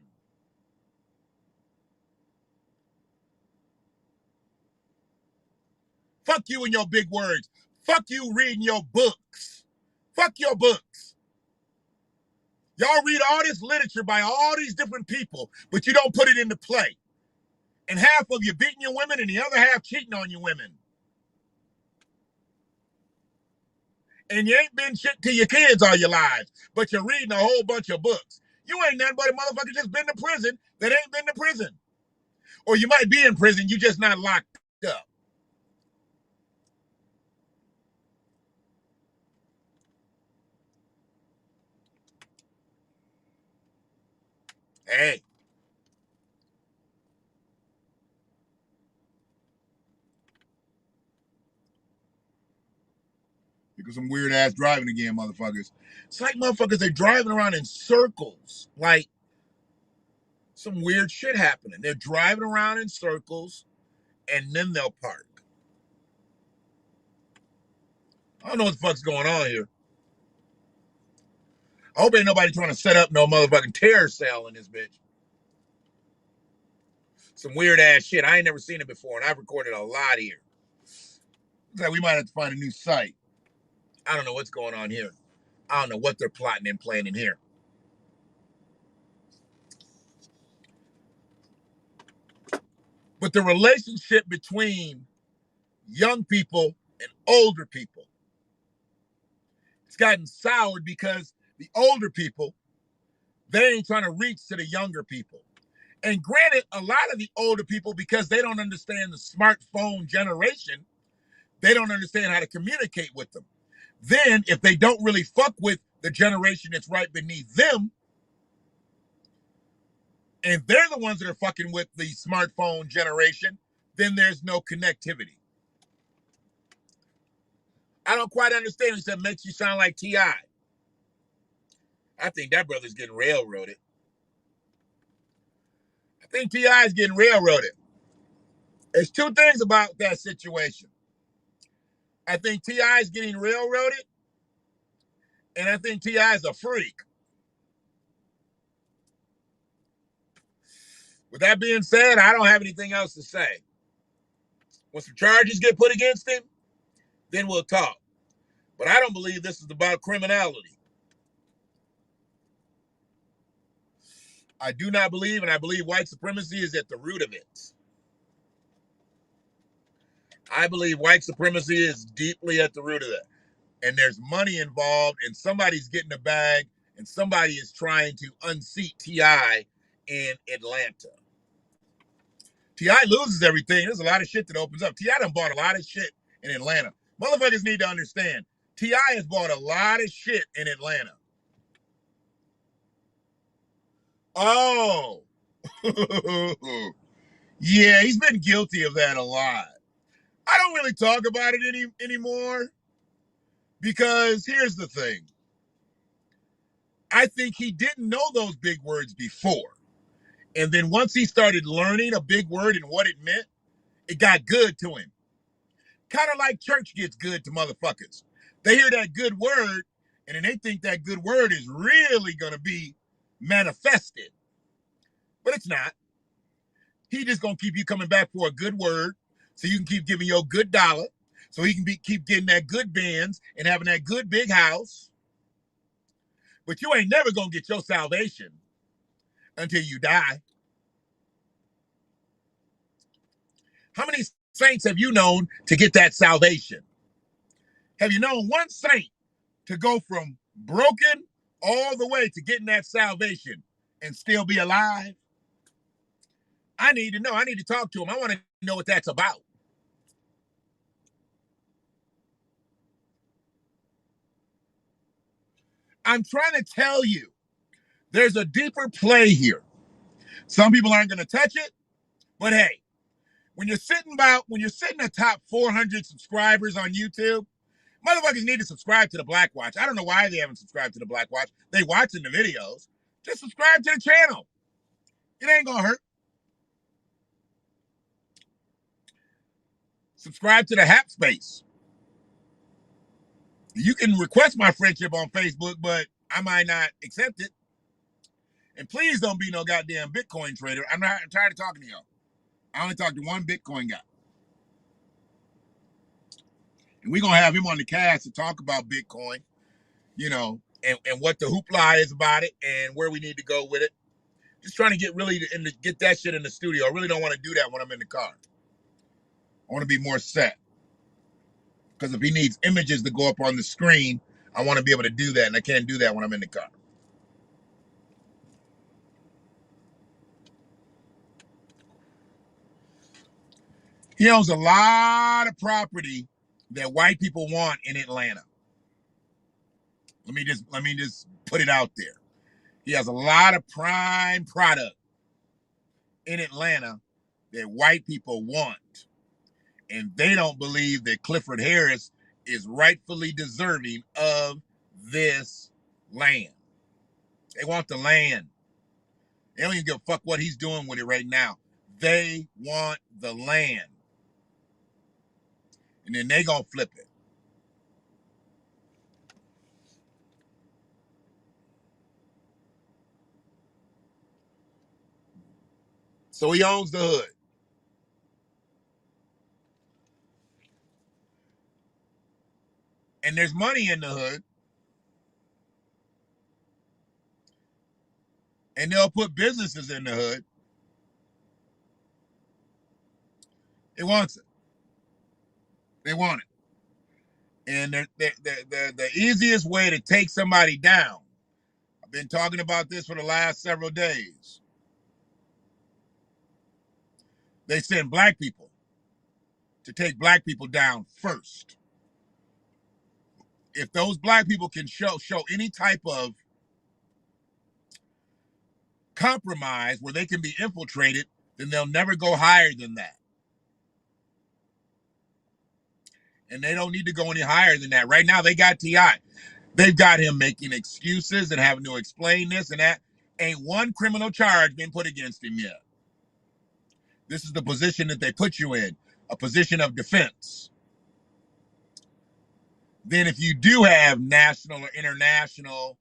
Fuck you and your big words. Fuck you reading your books. Fuck your books. Y'all read all this literature by all these different people, but you don't put it into play. And half of you beating your women and the other half cheating on your women. And you ain't been shit to your kids all your lives, but you're reading a whole bunch of books. You ain't nothing but a motherfucker just been to prison that ain't been to prison. Or you might be in prison, you just not locked up. Hey. Because some weird ass driving again, motherfuckers. It's like motherfuckers, they're driving around in circles. Like some weird shit happening. They're driving around in circles and then they'll park. I don't know what the fuck's going on here. I hope ain't nobody trying to set up no motherfucking terror cell in this bitch. Some weird ass shit. I ain't never seen it before, and I've recorded a lot here. Looks like we might have to find a new site. I don't know what's going on here. I don't know what they're plotting and planning here. But the relationship between young people and older people, it's gotten soured because the older people, they ain't trying to reach to the younger people. And granted, a lot of the older people, because they don't understand the smartphone generation, they don't understand how to communicate with them. Then, if they don't really fuck with the generation that's right beneath them, and they're the ones that are fucking with the smartphone generation, then there's no connectivity. I don't quite understand. He said, makes you sound like T.I. I think that brother's getting railroaded. I think T.I. is getting railroaded. There's two things about that situation. I think T.I. is getting railroaded, and I think T.I. is a freak. With that being said, I don't have anything else to say. When some charges get put against him, then we'll talk. But I don't believe this is about criminality. I do not believe, and I believe white supremacy is at the root of it. I believe white supremacy is deeply at the root of that. And there's money involved, and somebody's getting a bag, and somebody is trying to unseat T.I. in Atlanta. T.I. loses everything. There's a lot of shit that opens up. T.I. done bought a lot of shit in Atlanta. Motherfuckers need to understand. T.I. has bought a lot of shit in Atlanta. Oh. Yeah, he's been guilty of that a lot. I don't really talk about it anymore because here's the thing. I think he didn't know those big words before. And then once he started learning a big word and what it meant, it got good to him. Kind of like church gets good to motherfuckers. They hear that good word, and then they think that good word is really going to be manifested. But it's not. He just going to keep you coming back for a good word so you can keep giving your good dollar so he can keep getting that good Benz and having that good big house. But you ain't never going to get your salvation until you die. How many saints have you known to get that salvation? Have you known one saint to go from broken all the way to getting that salvation and still be alive? I need to know. I need to talk to him. I want to know what that's about. I'm trying to tell you, there's a deeper play here. Some people aren't going to touch it, but hey, when you're sitting atop 400 subscribers on YouTube, motherfuckers need to subscribe to the Black Watch. I don't know why they haven't subscribed to the Black Watch. They watching the videos. Just subscribe to the channel. It ain't gonna hurt. Subscribe to the Hap Space. You can request my friendship on Facebook, but I might not accept it. And please don't be no goddamn Bitcoin trader. I'm tired of talking to y'all. I only talked to one Bitcoin guy. And we're going to have him on the cast to talk about Bitcoin, you know, and what the hoopla is about it and where we need to go with it. Just trying to get that shit in the studio. I really don't want to do that when I'm in the car. I want to be more set. Because if he needs images to go up on the screen, I want to be able to do that, and I can't do that when I'm in the car. He owns a lot of property that white people want in Atlanta. Let me just put it out there. He has a lot of prime product in Atlanta that white people want. And they don't believe that Clifford Harris is rightfully deserving of this land. They want the land. They don't even give a fuck what he's doing with it right now. They want the land. And then they gonna flip it. So he owns the hood. And there's money in the hood. And they'll put businesses in the hood. They want it. They want it. And the easiest way to take somebody down, I've been talking about this for the last several days. They send black people to take black people down first. If those black people can show any type of compromise where they can be infiltrated, then they'll never go higher than that. And they don't need to go any higher than that. Right now, they got T.I. They've got him making excuses and having to explain this and that. Ain't one criminal charge been put against him yet. This is the position that they put you in, a position of defense. Then if you do have national or international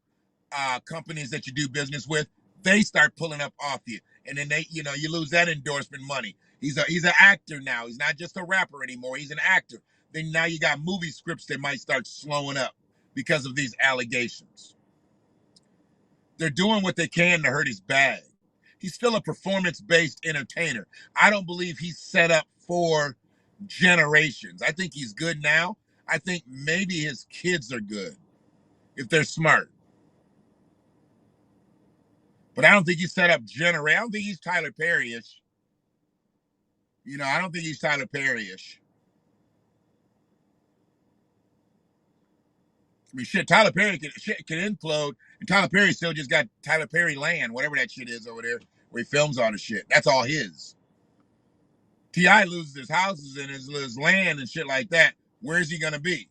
companies that you do business with, they start pulling up off you. And then you lose that endorsement money. He's an actor now. He's not just a rapper anymore. He's an actor. Then now you got movie scripts that might start slowing up because of these allegations. They're doing what they can to hurt his bag. He's still a performance-based entertainer. I don't believe he's set up for generations. I think he's good now. I think maybe his kids are good if they're smart. But I don't think he's set up I don't think he's Tyler Perry-ish. You know, I don't think he's Tyler Perry-ish. I mean, shit, Tyler Perry can implode, and Tyler Perry still just got Tyler Perry land, whatever that shit is over there, where he films all the shit. That's all his. T.I. loses his houses and his land and shit like that. Where's he gonna be?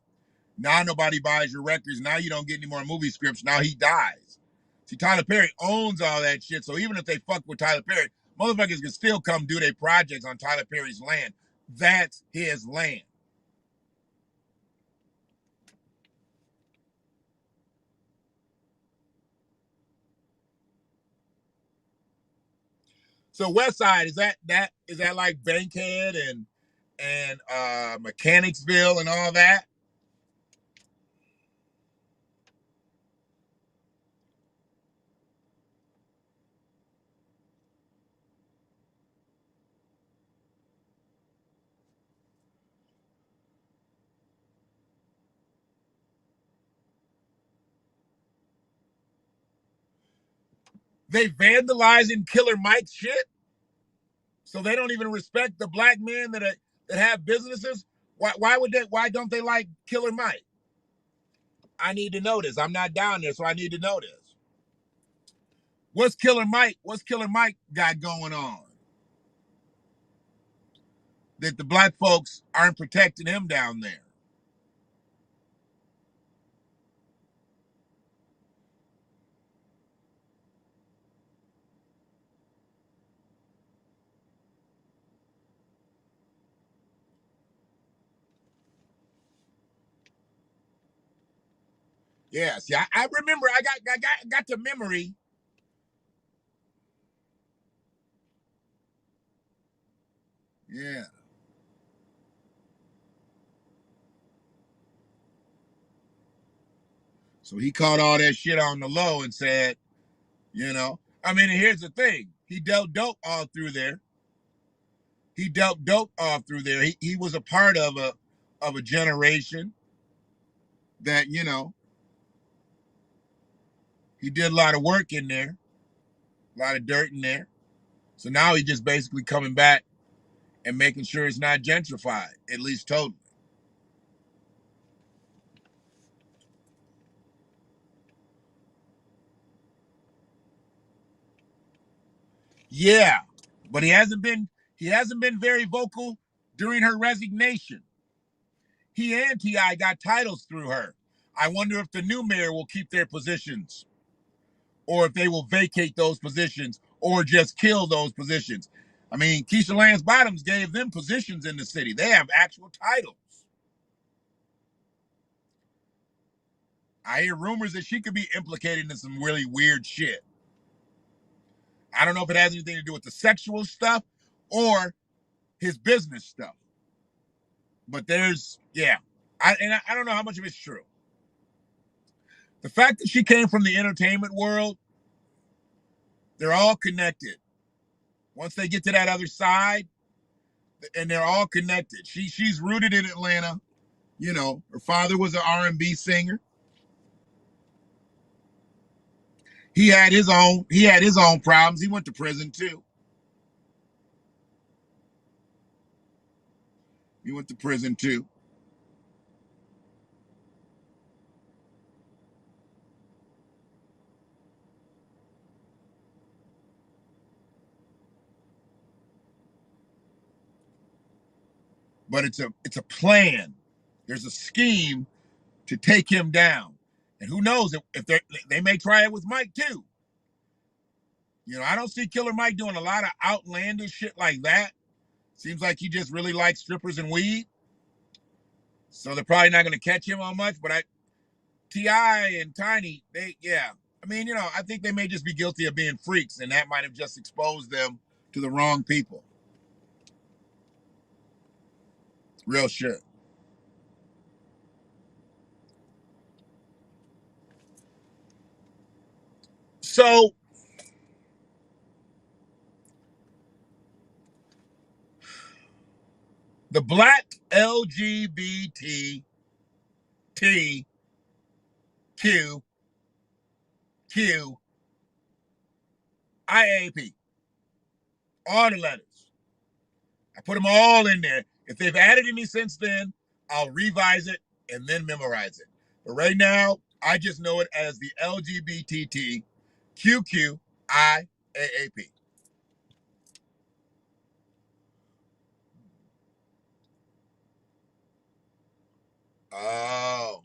Now nobody buys your records. Now you don't get any more movie scripts. Now he dies. See, Tyler Perry owns all that shit. So even if they fuck with Tyler Perry, motherfuckers can still come do their projects on Tyler Perry's land. That's his land. So West Side, is that like Bankhead and Mechanicsville and all that? They vandalizing Killer Mike's shit, so they don't even respect the black men that have businesses. Why would they? Why don't they like Killer Mike? I need to know this. I'm not down there, so I need to know this. What's Killer Mike got going on that the black folks aren't protecting him down there? Yeah, see, I remember. I got the memory. Yeah. So he caught all that shit on the low and said, you know, I mean, and here's the thing: he dealt dope all through there. He dealt dope all through there. He was a part of a generation that, you know, he did a lot of work in there, a lot of dirt in there. So now he's just basically coming back and making sure it's not gentrified, at least totally. Yeah, but he hasn't been very vocal during her resignation. He and T.I. got titles through her. I wonder if the new mayor will keep their positions or if they will vacate those positions or just kill those positions. I mean, Keisha Lance Bottoms gave them positions in the city. They have actual titles. I hear rumors that she could be implicated in some really weird shit. I don't know if it has anything to do with the sexual stuff or his business stuff. But there's, yeah. I don't know how much of it's true. The fact that she came from the entertainment world, they're all connected. Once they get to that other side, and they're all connected. She's rooted in Atlanta. You know, her father was an R&B singer. He had his own problems. He went to prison too. He went to prison too. But it's a plan. There's a scheme to take him down. And who knows if they may try it with Mike too. You know, I don't see Killer Mike doing a lot of outlandish shit like that. Seems like he just really likes strippers and weed. So they're probably not going to catch him on much. But T.I. and Tiny, yeah. I mean, you know, I think they may just be guilty of being freaks, and that might have just exposed them to the wrong people. Real shit. So the black LGBTTQQIAAP, all the letters. I put them all in there. If they've added any since then, I'll revise it and then memorize it. But right now, I just know it as the LGBTTQQIAAP. Oh.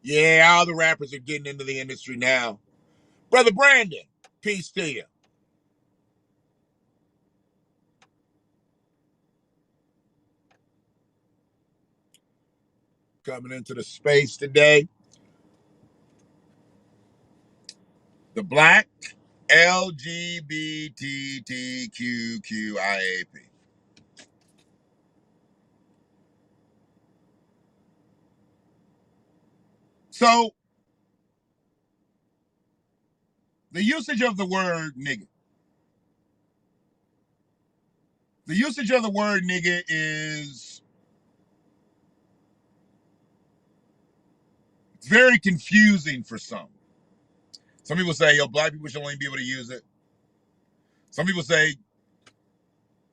Yeah, all the rappers are getting into the industry now. Brother Brandon, peace to you. Coming into the space today. The Black LGBTTQQIAP. So, the usage of the word nigga. The usage of the word nigga is very confusing for some. Some people say, yo, black people should only be able to use it. Some people say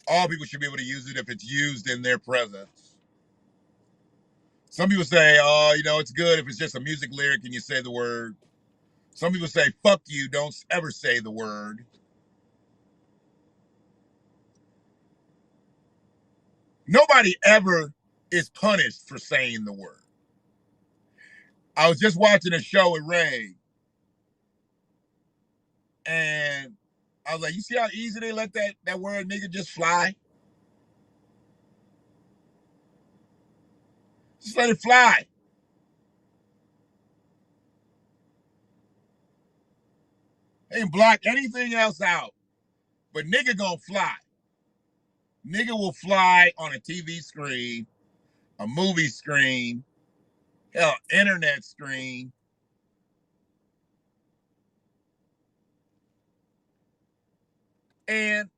all people should be able to use it if it's used in their presence. Some people say, oh, it's good if it's just a music lyric and you say the word. Some people say, fuck you, don't ever say the word. Nobody ever is punished for saying the word. I was just watching a show with Ray, and I was like, you see how easy they let that word nigga just fly? Just let it fly. They can block anything else out, but nigga gonna fly. Nigga will fly on a TV screen, a movie screen, hell, internet screen. And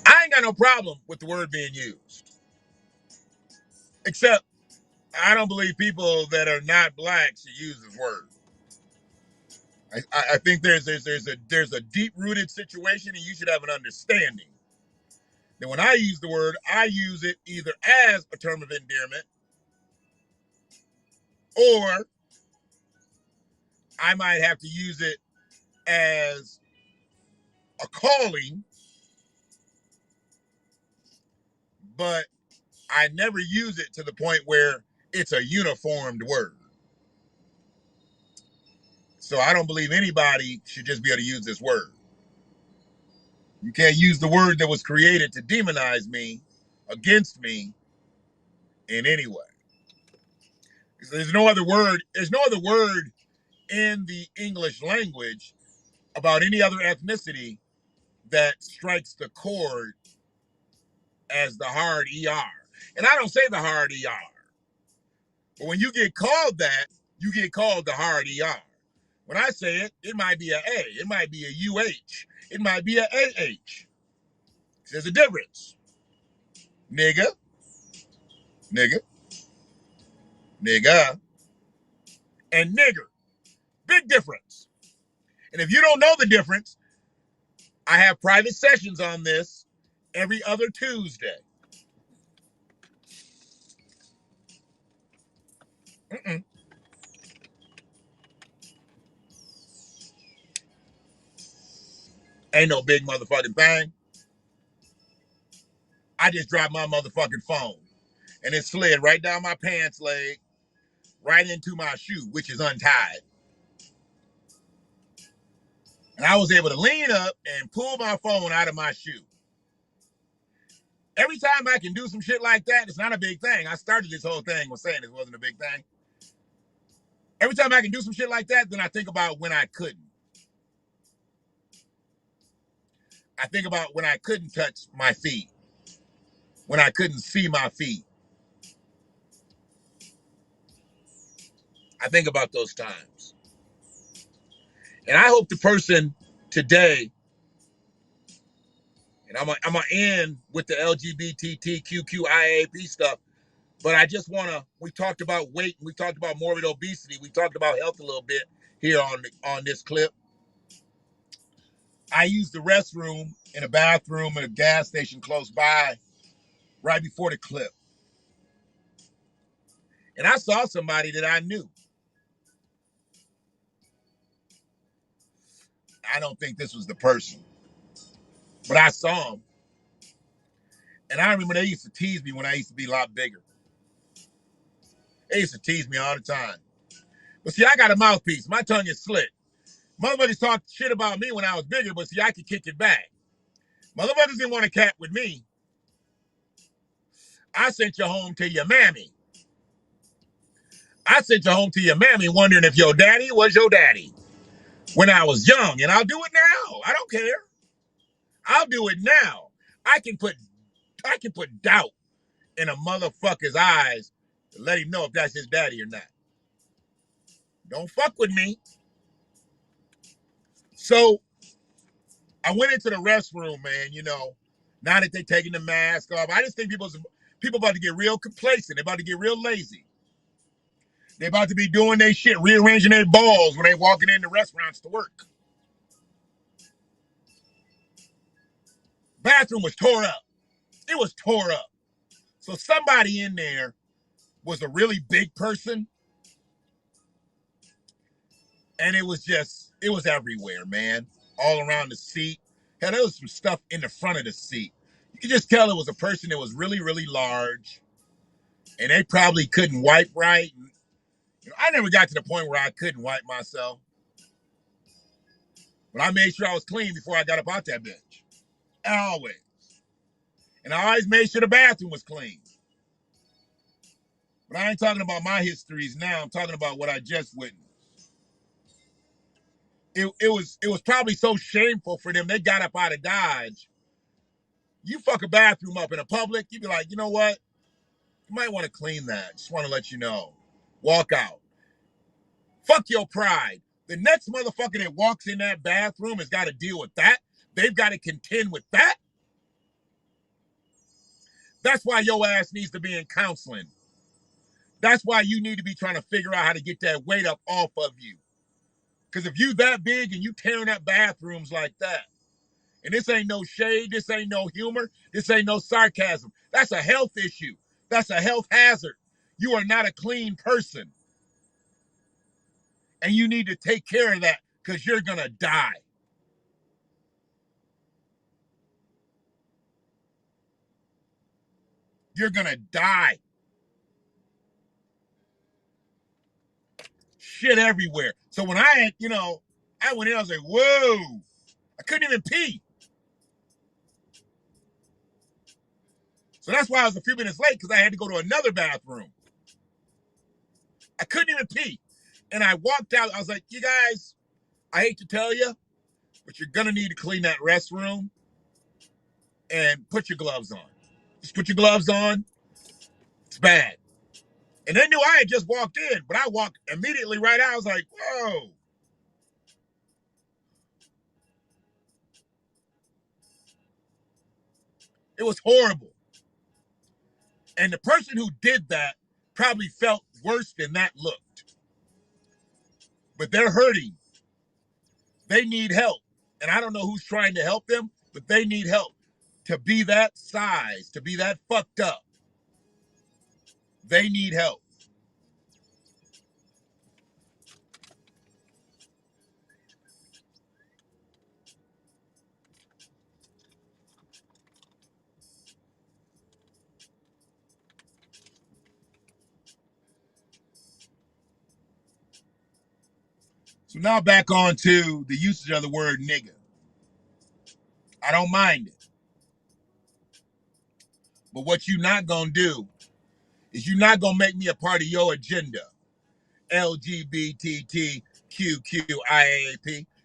I ain't got no problem with the word being used. Except I don't believe people that are not black should use this word. I think there's a deep rooted situation, and you should have an understanding that when I use the word, I use it either as a term of endearment, or I might have to use it as a calling, but I never use it to the point where it's a uniformed word. So I don't believe anybody should just be able to use this word. You can't use the word that was created to demonize me against me in any way. There's no other word. There's no other word in the English language about any other ethnicity that strikes the chord as the hard ER. And I don't say the hard ER. But when you get called that, you get called the hard ER. When I say it, it might be a A, it might be a UH, it might be a AH. There's a difference. Nigga, nigga, nigga, and nigger. Big difference. And if you don't know the difference, I have private sessions on this every other Tuesday. Mm-mm. Ain't no big motherfucking thing. I just dropped my motherfucking phone, and it slid right down my pants leg, right into my shoe, which is untied. And I was able to lean up and pull my phone out of my shoe. Every time I can do some shit like that, it's not a big thing. I started this whole thing with saying it wasn't a big thing. Every time I can do some shit like that, then I think about when I couldn't. I think about when I couldn't touch my feet, when I couldn't see my feet. I think about those times. And I hope the person today, and I'm gonna end with the LGBTTQQIAP stuff. But I just want to, we talked about weight, and we talked about morbid obesity. We talked about health a little bit here on this clip. I used the restroom in a bathroom at a gas station close by right before the clip. And I saw somebody that I knew. I don't think this was the person, but I saw him. And I remember they used to tease me when I used to be a lot bigger. They used to tease me all the time. But see, I got a mouthpiece. My tongue is slit. Motherfuckers talked shit about me when I was bigger, but see, I could kick it back. Motherfuckers didn't want to cat with me. I sent you home to your mammy. I sent you home to your mammy wondering if your daddy was your daddy when I was young. And I'll do it now. I don't care. I'll do it now. I can put doubt in a motherfucker's eyes to let him know if that's his daddy or not. Don't fuck with me. So I went into the restroom, man, you know, now that they're taking the mask off. I just think people about to get real complacent. They're about to get real lazy. They're about to be doing their shit, rearranging their balls when they walking into restaurants to work. Bathroom was tore up. It was tore up. So somebody in there was a really big person. And it was everywhere, man. All around the seat. Hell, there was some stuff in the front of the seat. You could just tell it was a person that was really, really large. And they probably couldn't wipe right. And, you know, I never got to the point where I couldn't wipe myself. But I made sure I was clean before I got up out that bench. Always. And I always made sure the bathroom was clean. But I ain't talking about my histories now. I'm talking about what I just witnessed. It was probably so shameful for them. They got up out of Dodge. You fuck a bathroom up in a public, you'd be like, you know what? You might want to clean that. Just want to let you know. Walk out. Fuck your pride. The next motherfucker that walks in that bathroom has got to deal with that. They've got to contend with that. That's why your ass needs to be in counseling. That's why you need to be trying to figure out how to get that weight up off of you. Because if you that big and you tearing up bathrooms like that, and this ain't no shade, this ain't no humor, this ain't no sarcasm. That's a health issue. That's a health hazard. You are not a clean person. And you need to take care of that because you're going to die. You're going to die. Shit everywhere. So when I went in, I was like, whoa. I couldn't even pee. So that's why I was a few minutes late because I had to go to another bathroom. I couldn't even pee. And I walked out. I was like, you guys, I hate to tell you, but you're going to need to clean that restroom and put your gloves on. Just put your gloves on. It's bad. And they knew I had just walked in, but I walked immediately right out. I was like, whoa. It was horrible. And the person who did that probably felt worse than that looked. But they're hurting. They need help. And I don't know who's trying to help them, but they need help. To be that size, to be that fucked up, they need help. So now back on to the usage of the word nigga. I don't mind it. But what you're not going to do is you're not going to make me a part of your agenda. LGBTTQQIAAP.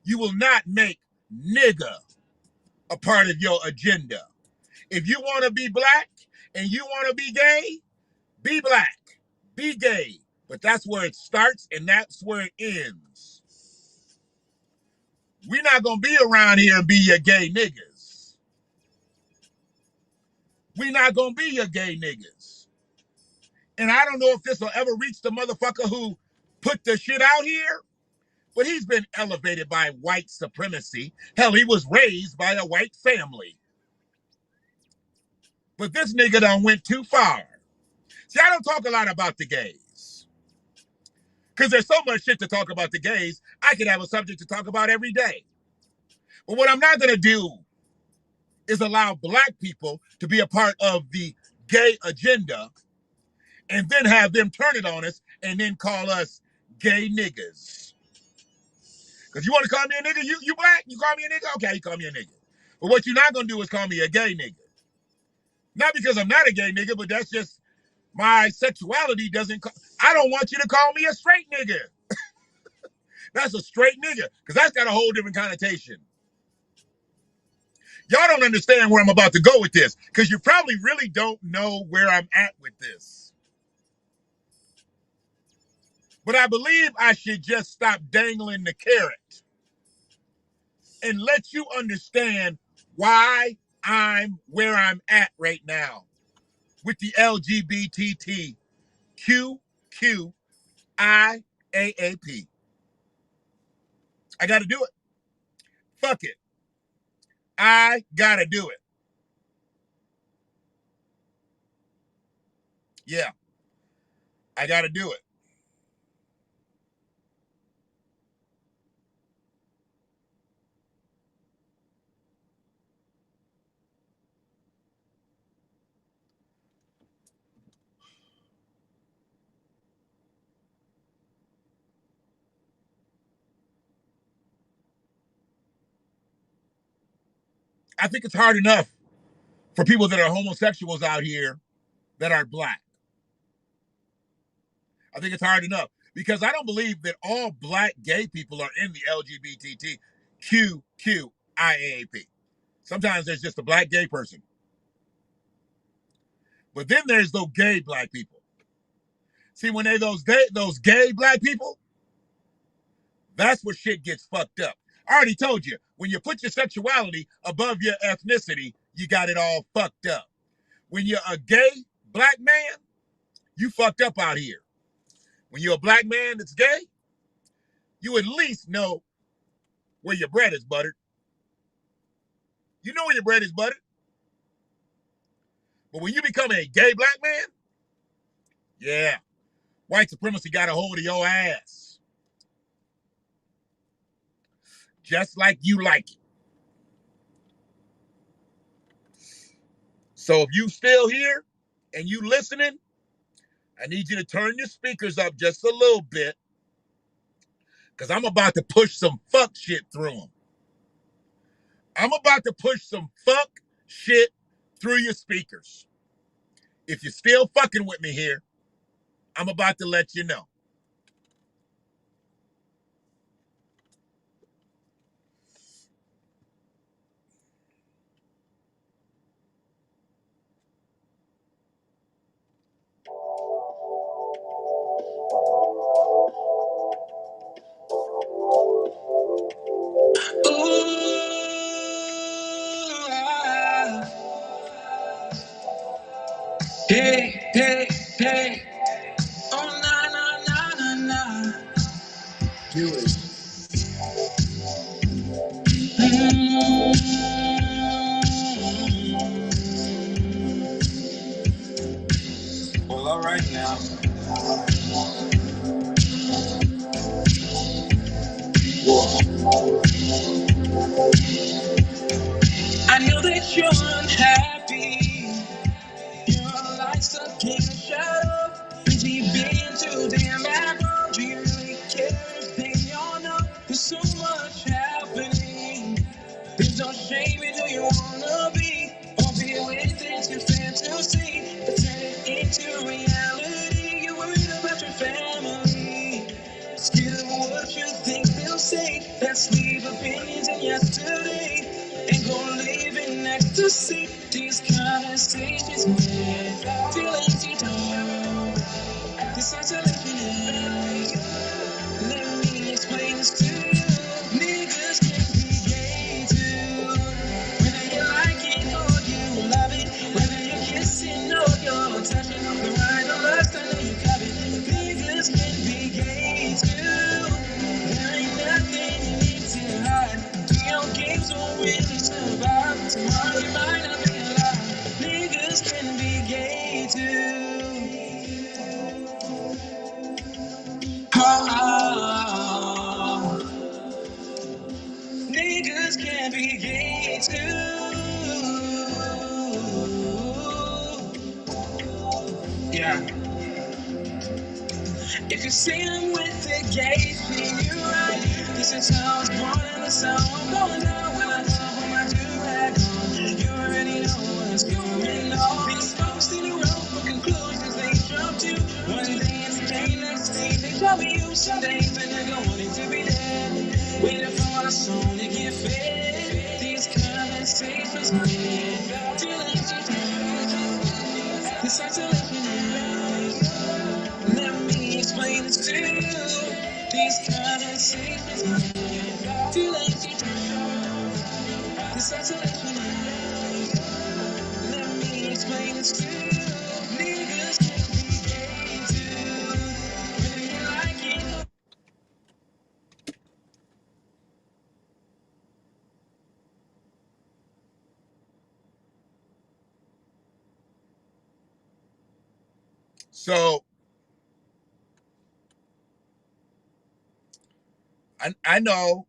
You will not make nigga a part of your agenda. If you want to be black and you want to be black, be gay. But that's where it starts and that's where it ends. We're not going to be around here and be your gay niggas. We're not going to be your gay niggas. And I don't know if this will ever reach the motherfucker who put the shit out here, but he's been elevated by white supremacy. Hell, he was raised by a white family. But this nigga done went too far. See, I don't talk a lot about the gays. Because there's so much shit to talk about the gays, I could have a subject to talk about every day. But what I'm not going to do is allow black people to be a part of the gay agenda and then have them turn it on us and then call us gay niggas. Because you want to call me a nigga? You black? You call me a nigga? Okay, you call me a nigga. But what you're not going to do is call me a gay nigga. Not because I'm not a gay nigga, but that's just my sexuality doesn't... I don't want you to call me a straight nigga. That's a straight nigga, because that's got a whole different connotation. Y'all don't understand where I'm about to go with this, because you probably really don't know where I'm at with this. But I believe I should just stop dangling the carrot and let you understand why I'm where I'm at right now with the LGBTTQQIAAP. I got to do it. Fuck it. I got to do it. Yeah. I got to do it. I think it's hard enough for people that are homosexuals out here that are black. I think it's hard enough because I don't believe that all black gay people are in the LGBTQQIAAP. Sometimes there's just a black gay person. But then there's those gay black people. See, when they those gay black people, that's where shit gets fucked up. I already told you, when you put your sexuality above your ethnicity, you got it all fucked up. When you're a gay black man, you fucked up out here. When you're a black man that's gay, you at least know where your bread is buttered. You know where your bread is buttered. But when you become a gay black man, yeah, white supremacy got a hold of your ass. Just like you like it. So if you still here and you listening, I need you to turn your speakers up just a little bit because I'm about to push some fuck shit through them. I'm about to push some fuck shit through your speakers. If you're still fucking with me here, I'm about to let you know. Hey, hey, hey. Oh, na, na, na, na, na. Do it. Well, all right now. I know that you're unhappy. Your life's stuck in a shadow. You've been too damn aggro. Do you really care if they all know? There's so much happening. There's no shame in who you wanna be. Or be with it's your fantasy. But turn it into reality. You're worried about your family. Scared of what you think they'll say. Let's leave opinions in yesterday. And go live in ecstasy. These conversations, man, feel empty down. This isolation, let me explain this to you. Niggas can be gay too. Whether you like it or you love it, whether you're kissing or you're touching, the right or left and If you see him with the gay thing, you're right. This is how I was born in the song. I'm going out when I talk with my do-rag on. You already know what's going on. These folks in the road for conclusions they jump to. One day it's gay, next day they trouble you. Some days and they're going to be dead. Waiting for the song to get fed. These conversations, man. To let you know. This has to let you know. Let me explain this to you. These conversations, man. To let you know. This has to let you know. Let me explain this to you. Niggas can be gay too. Whether you like it. So I know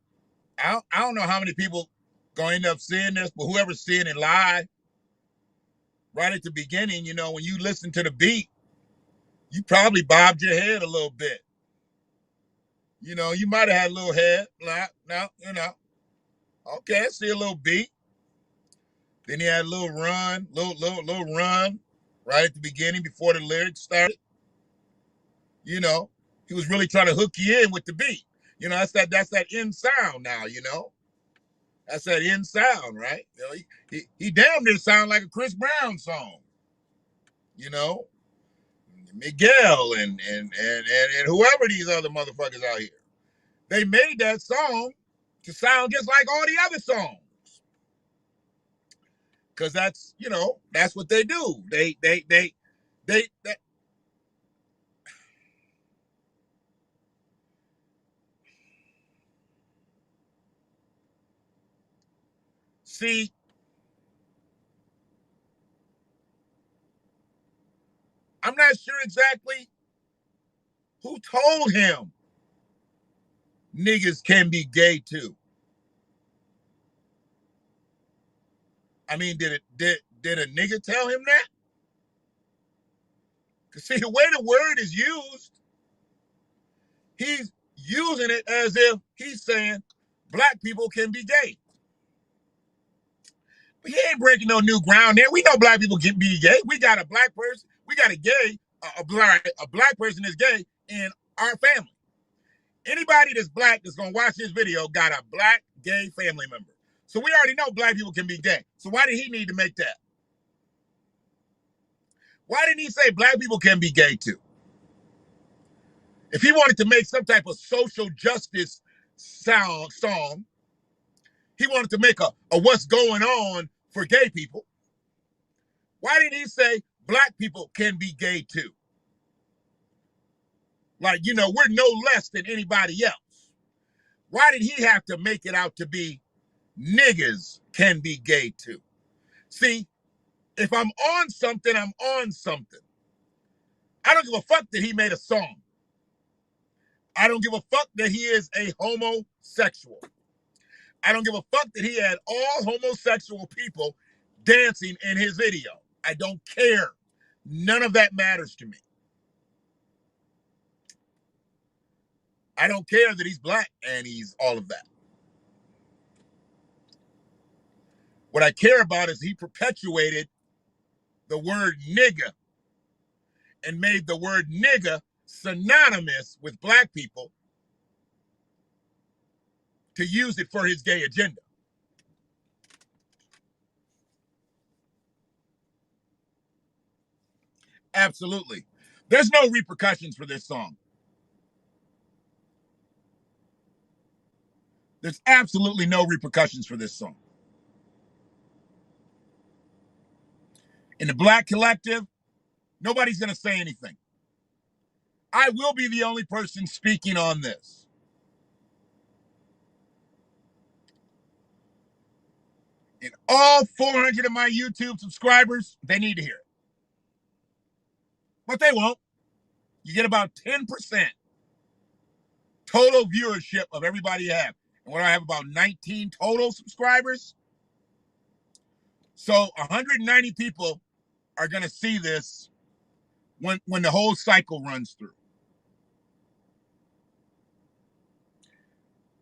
I don't know how many people gonna end up seeing this, but whoever's seeing it live right at the beginning, you know, when you listen to the beat, you probably bobbed your head a little bit. You know, you might have had a little head. Now, you know, okay, I see a little beat. Then he had a little run, little run right at the beginning before the lyrics started. You know, he was really trying to hook you in with the beat. You know, that's that in sound now, you know. That's that in sound, right? You know, he damn near sound like a Chris Brown song. You know, Miguel and whoever these other motherfuckers out here. They made that song to sound just like all the other songs. Cause that's, you know, that's what they do. They see, I'm not sure exactly who told him niggas can be gay too. I mean, did a nigga tell him that? Cause see, the way the word is used, he's using it as if he's saying black people can be gay. But he ain't breaking no new ground there. We know black people can be gay. We got a black person, we got a gay, a black person is gay in our family. Anybody that's black that's gonna watch this video got a black gay family member. So we already know black people can be gay. So why did he need to make that? Why didn't he say black people can be gay too? If he wanted to make some type of social justice song, he wanted to make a what's going on for gay people. Why didn't he say black people can be gay too? Like, you know, we're no less than anybody else. Why did he have to make it out to be niggas can be gay too? See, if I'm on something, I'm on something. I don't give a fuck that he made a song. I don't give a fuck that he is a homosexual. I don't give a fuck that he had all homosexual people dancing in his video. I don't care. None of that matters to me. I don't care that he's black and he's all of that. What I care about is he perpetuated the word nigga and made the word nigga synonymous with black people to use it for his gay agenda. Absolutely. There's no repercussions for this song. There's absolutely no repercussions for this song. In the black collective, nobody's going to say anything. I will be the only person speaking on this. And all 400 of my YouTube subscribers, they need to hear it. But they won't. You get about 10% total viewership of everybody you have. And what I have about 19 total subscribers. So 190 people are going to see this when the whole cycle runs through.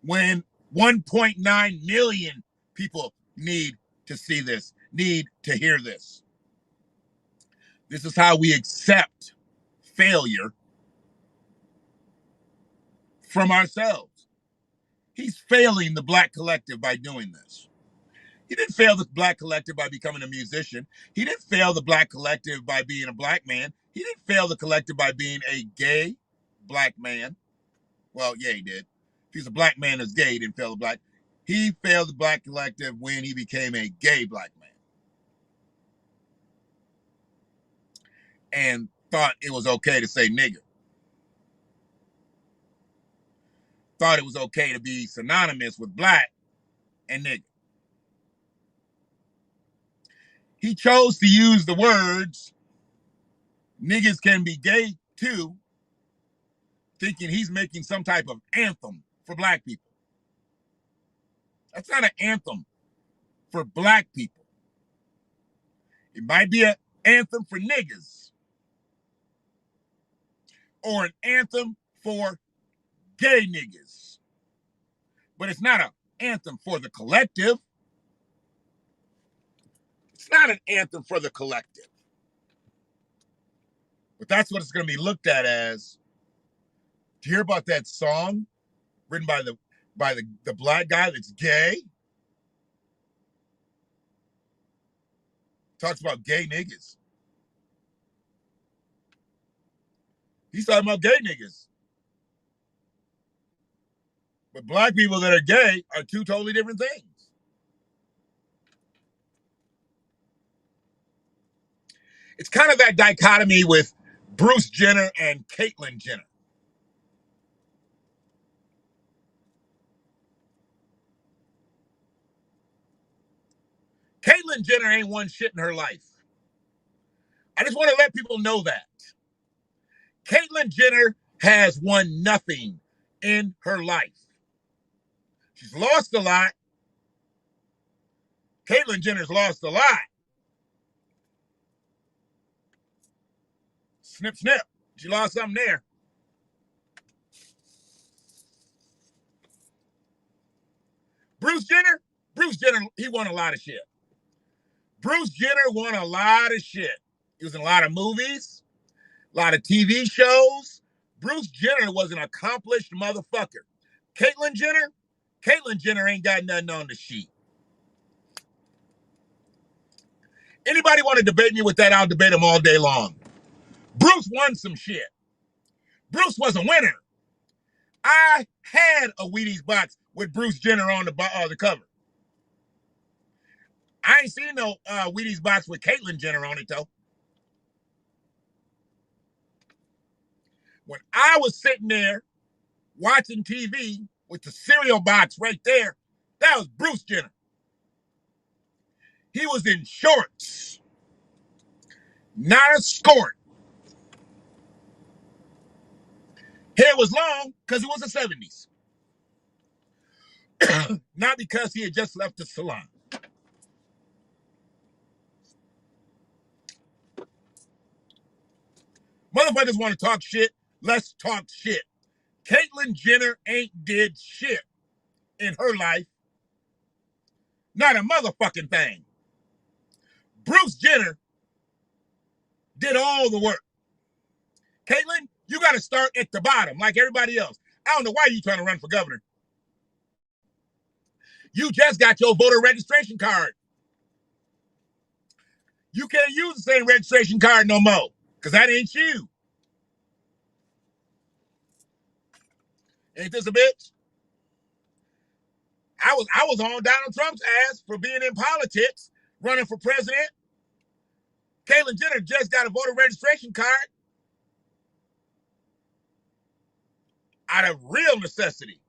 when 1.9 million people need to see this, need to hear this. This is how we accept failure from ourselves. He's failing the Black collective by doing this. He didn't fail the Black collective by becoming a musician. He didn't fail the Black collective by being a Black man. He didn't fail the collective by being a gay Black man. Well, yeah, he did. If he's a Black man that's gay, he didn't fail the Black. He failed the Black collective when he became a gay Black man and thought it was okay to say nigger. Thought it was okay to be synonymous with Black and nigger. He chose to use the words niggas can be gay too, thinking he's making some type of anthem for Black people. That's not an anthem for Black people. It might be an anthem for niggas or an anthem for gay niggas, but it's not an anthem for the collective. It's not an anthem for the collective. But that's what it's going to be looked at as. Do you hear about that song written by the Black guy that's gay? Talks about gay niggas. He's talking about gay niggas. But Black people that are gay are two totally different things. It's kind of that dichotomy with Bruce Jenner and Caitlyn Jenner. Caitlyn Jenner ain't won shit in her life. I just want to let people know that. Caitlyn Jenner has won nothing in her life. She's lost a lot. Caitlyn Jenner's lost a lot. Snip, snip. She lost something there. Bruce Jenner, he won a lot of shit. Bruce Jenner won a lot of shit. He was in a lot of movies, a lot of TV shows. Bruce Jenner was an accomplished motherfucker. Caitlyn Jenner ain't got nothing on the sheet. Anybody want to debate me with that? I'll debate him all day long. Bruce won some shit. Bruce was a winner. I had a Wheaties box with Bruce Jenner on the cover. I ain't seen no Wheaties box with Caitlyn Jenner on it, though. When I was sitting there watching TV with the cereal box right there, that was Bruce Jenner. He was in shorts, not a skirt. Hair was long because it was the 70s. Not because he had just left the salon. Motherfuckers want to talk shit. Let's talk shit. Caitlyn Jenner ain't did shit in her life. Not a motherfucking thing. Bruce Jenner did all the work. Caitlyn, you got to start at the bottom like everybody else. I don't know why you trying to run for governor. You just got your voter registration card. You can't use the same registration card no more because that ain't you. Ain't this a bitch? I was on Donald Trump's ass for being in politics, running for president. Caitlyn Jenner just got a voter registration card out of real necessity.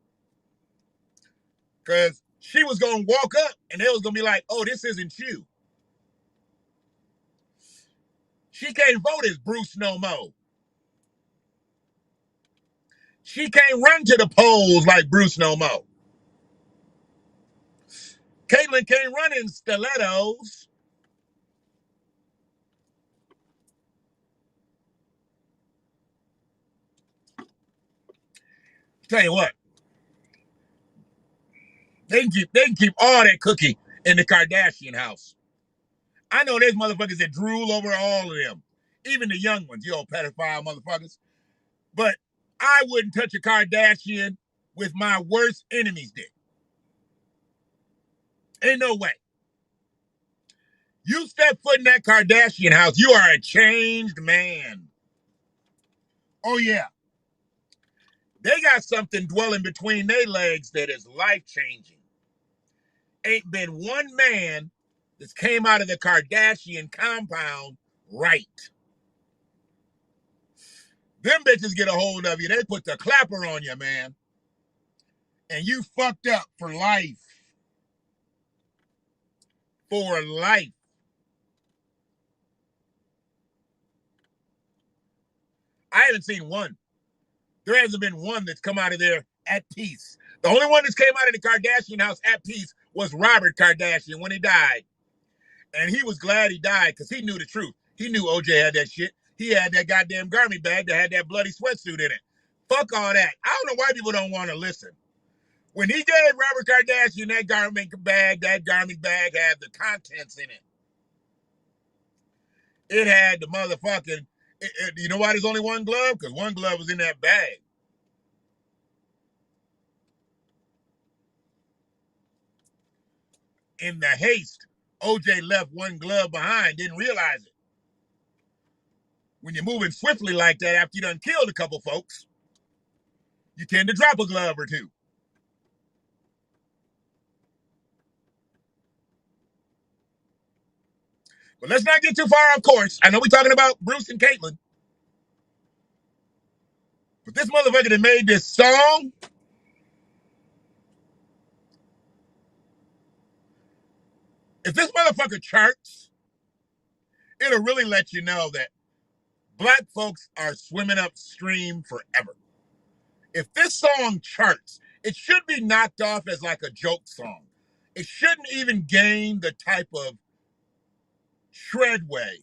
Because she was going to walk up and they was going to be like, oh, this isn't you. She can't vote as Bruce no more. She can't run to the polls like Bruce no more. Caitlyn can't run in stilettos. Tell you what, They can keep all that cookie in the Kardashian house. I know there's motherfuckers that drool over all of them, even the young ones, you old pedophile motherfuckers. But I wouldn't touch a Kardashian with my worst enemy's dick. Ain't no way. You step foot in that Kardashian house, you are a changed man. Oh, yeah. They got something dwelling between their legs that is life-changing. Ain't been one man that's came out of the Kardashian compound right. Them bitches get a hold of you, they put the clapper on you, man. And you fucked up for life. For life. I haven't seen one. There hasn't been one that's come out of there at peace. The only one that's came out of the Kardashian house at peace was Robert Kardashian when he died. And he was glad he died because he knew the truth. He knew OJ had that shit. He had that goddamn garment bag that had that bloody sweatsuit in it. Fuck all that. I don't know why people don't want to listen. When he gave Robert Kardashian that garment bag had the contents in it. It had the motherfucking, you know why there's only one glove? Because one glove was in that bag. In the haste, OJ left one glove behind, didn't realize it. When you're moving swiftly like that after you done killed a couple folks, you tend to drop a glove or two. But let's not get too far off course. I know we're talking about Bruce and Caitlyn. But this motherfucker that made this song, if this motherfucker charts, it'll really let you know that black folks are swimming upstream forever. If this song charts, it should be knocked off as like a joke song. It shouldn't even gain the type of treadway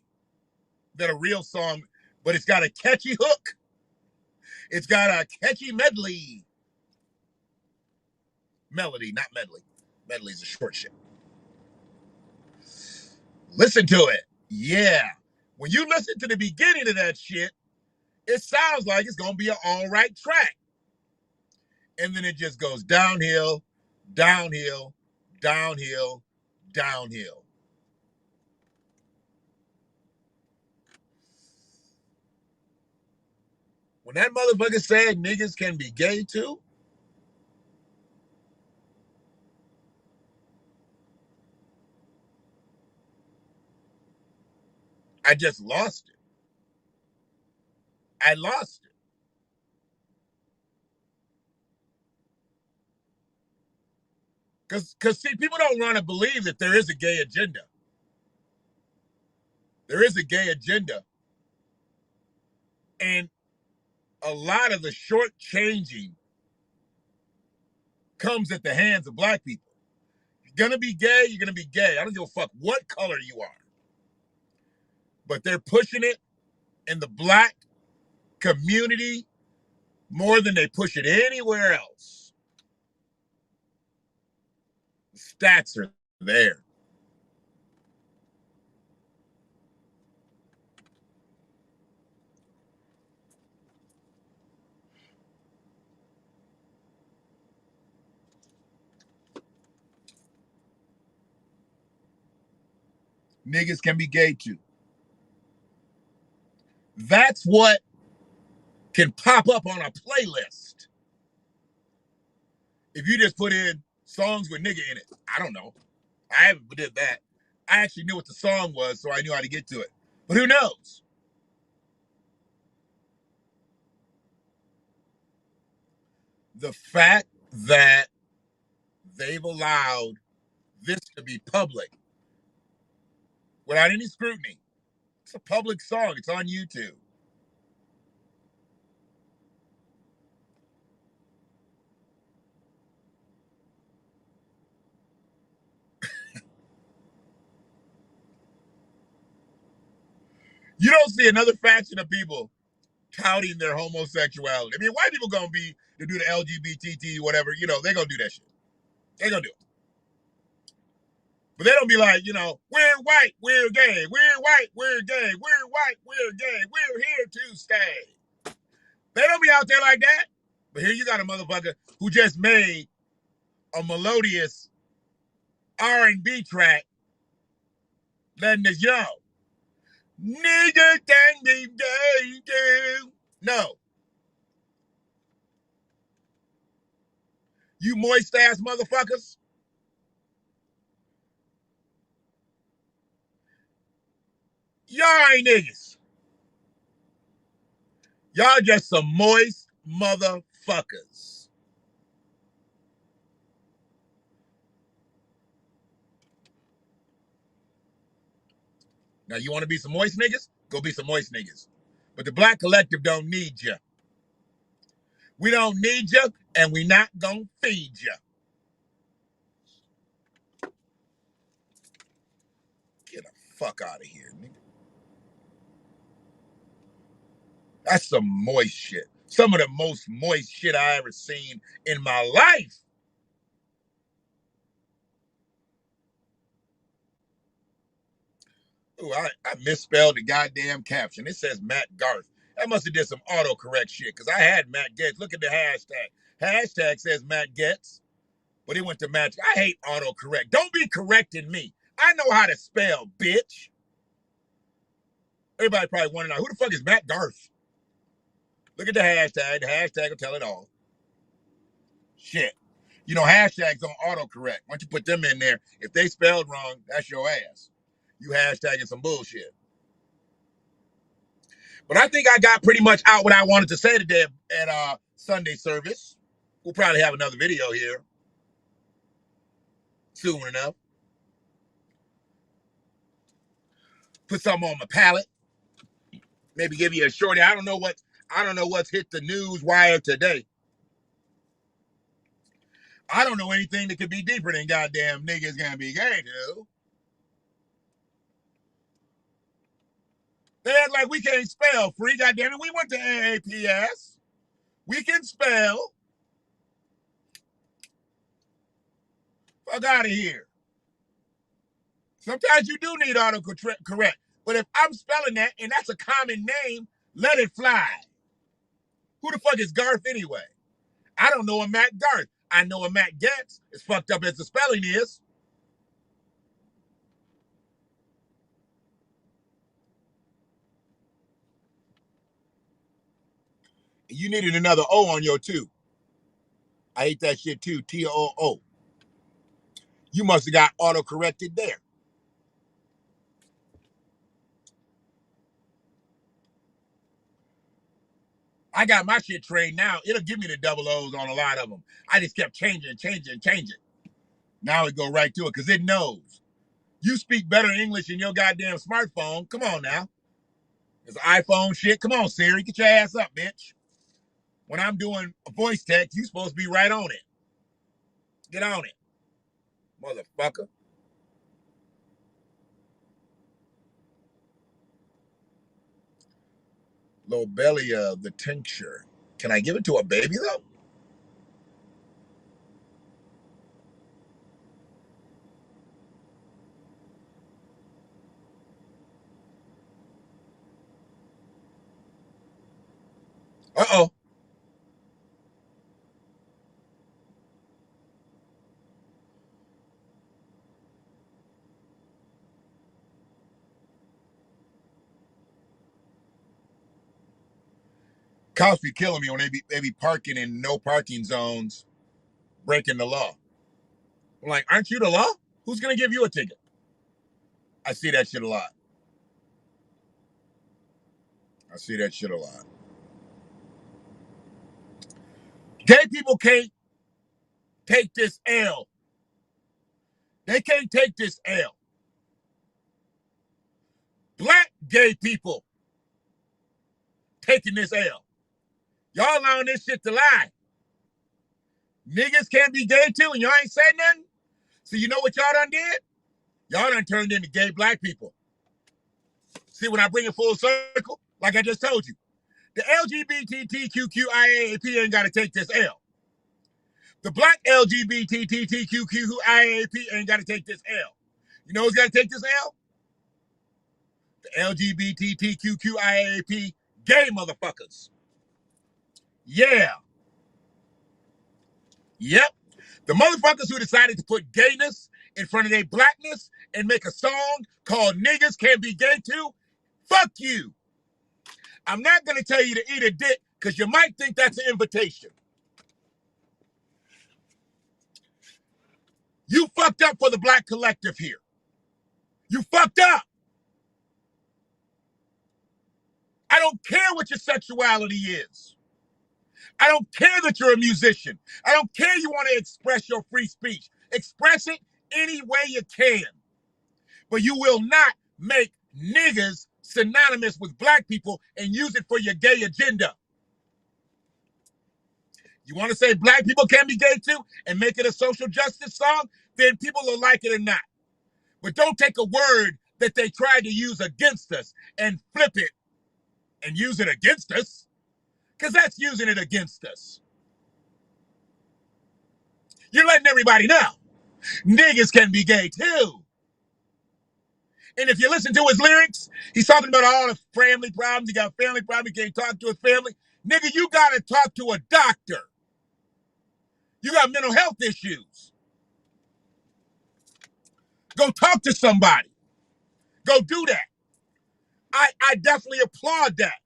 that a real song, but it's got a catchy hook. It's got a catchy melody, not medley. Medley's a short shit. Listen to it. Yeah. When you listen to the beginning of that shit, it sounds like it's going to be an all right track. And then it just goes downhill, downhill, downhill, downhill. When that motherfucker said niggas can be gay too, I just lost it. I lost it. Because see, people don't want to believe that there is a gay agenda. There is a gay agenda. And a lot of the shortchanging comes at the hands of black people. If you're going to be gay, you're going to be gay. I don't give a fuck what color you are. But they're pushing it in the black community more than they push it anywhere else. The stats are there. Niggas can be gay too. That's what can pop up on a playlist. If you just put in songs with nigga in it. I don't know. I haven't did that. I actually knew what the song was, so I knew how to get to it. But who knows? The fact that they've allowed this to be public without any scrutiny. It's a public song. It's on YouTube. You don't see another faction of people touting their homosexuality. I mean, white people gonna be to do the LGBT whatever, you know, they gonna do that shit. They gonna do it. But they don't be like, you know, we're white, we're gay, we're white, we're gay, we're white, we're gay, we're here to stay. They don't be out there like that. But here you got a motherfucker who just made a melodious R&B track letting us know. Nigga can be gay too. No. You moist ass motherfuckers. Y'all ain't niggas. Y'all just some moist motherfuckers. Now you want to be some moist niggas? Go be some moist niggas. But the black collective don't need you. We don't need you, and we not gonna feed you. Get the fuck out of here, nigga. That's some moist shit. Some of the most moist shit I ever seen in my life. Ooh, I misspelled the goddamn caption. It says Matt Garth. That must have did some autocorrect shit, because I had Matt Getz. Look at the hashtag. Hashtag says Matt Getz, but he went to Matt. I hate autocorrect. Don't be correcting me. I know how to spell, bitch. Everybody probably wondering, who the fuck is Matt Garth? Look at the hashtag. The hashtag will tell it all. Shit. You know, hashtags don't autocorrect. Once you put them in there, if they spelled wrong, that's your ass. You hashtagging some bullshit. But I think I got pretty much out what I wanted to say today at Sunday service. We'll probably have another video here soon enough. Put something on my palate. Maybe give you a shorty. I don't know what's hit the news wire today. I don't know anything that could be deeper than goddamn niggas gonna be gay, dude. They act like we can't spell free. Goddamn it, we went to AAPS. We can spell. Fuck out of here. Sometimes you do need autocorrect. But if I'm spelling that and that's a common name, let it fly. Who the fuck is Garth anyway? I don't know a Matt Garth. I know a Matt Getz. As fucked up as the spelling is. You needed another O on your two. I hate that shit too. T-O-O. You must have got auto-corrected there. I got my shit trained now. It'll give me the double O's on a lot of them. I just kept changing. Now it go right to it because it knows. You speak better English in your goddamn smartphone. Come on now. It's iPhone shit. Come on, Siri. Get your ass up, bitch. When I'm doing a voice text, you supposed to be right on it. Get on it, motherfucker. Lobelia, the tincture. Can I give it to a baby, though? Uh-oh. Cops be killing me when they be parking in no parking zones, breaking the law. I'm like, aren't you the law? Who's going to give you a ticket? I see that shit a lot. Gay people can't take this L. They can't take this L. Black gay people taking this L. Y'all allowing this shit to lie. Niggas can't be gay too, and y'all ain't said nothing? So you know what y'all done did? Y'all done turned into gay black people. See, when I bring it full circle, like I just told you, the LGBTTQQIAAP ain't got to take this L. The black LGBTTQQIAAP ain't got to take this L. You know who's got to take this L? The LGBTTQQIAAP gay motherfuckers. Yeah. Yep. The motherfuckers who decided to put gayness in front of their blackness and make a song called Niggas Can't Be Gay Too, fuck you. I'm not going to tell you to eat a dick because you might think that's an invitation. You fucked up for the black collective here. You fucked up. I don't care what your sexuality is. I don't care that you're a musician. I don't care you want to express your free speech. Express it any way you can. But you will not make niggas synonymous with black people and use it for your gay agenda. You want to say black people can be gay too and make it a social justice song? Then people will like it or not. But don't take a word that they tried to use against us and flip it and use it against us, because that's using it against us. You're letting everybody know niggas can be gay too. And if you listen to his lyrics, he's talking about all the family problems. He got family problems. He can't talk to his family. Nigga, you got to talk to a doctor. You got mental health issues. Go talk to somebody. Go do that. I definitely applaud that.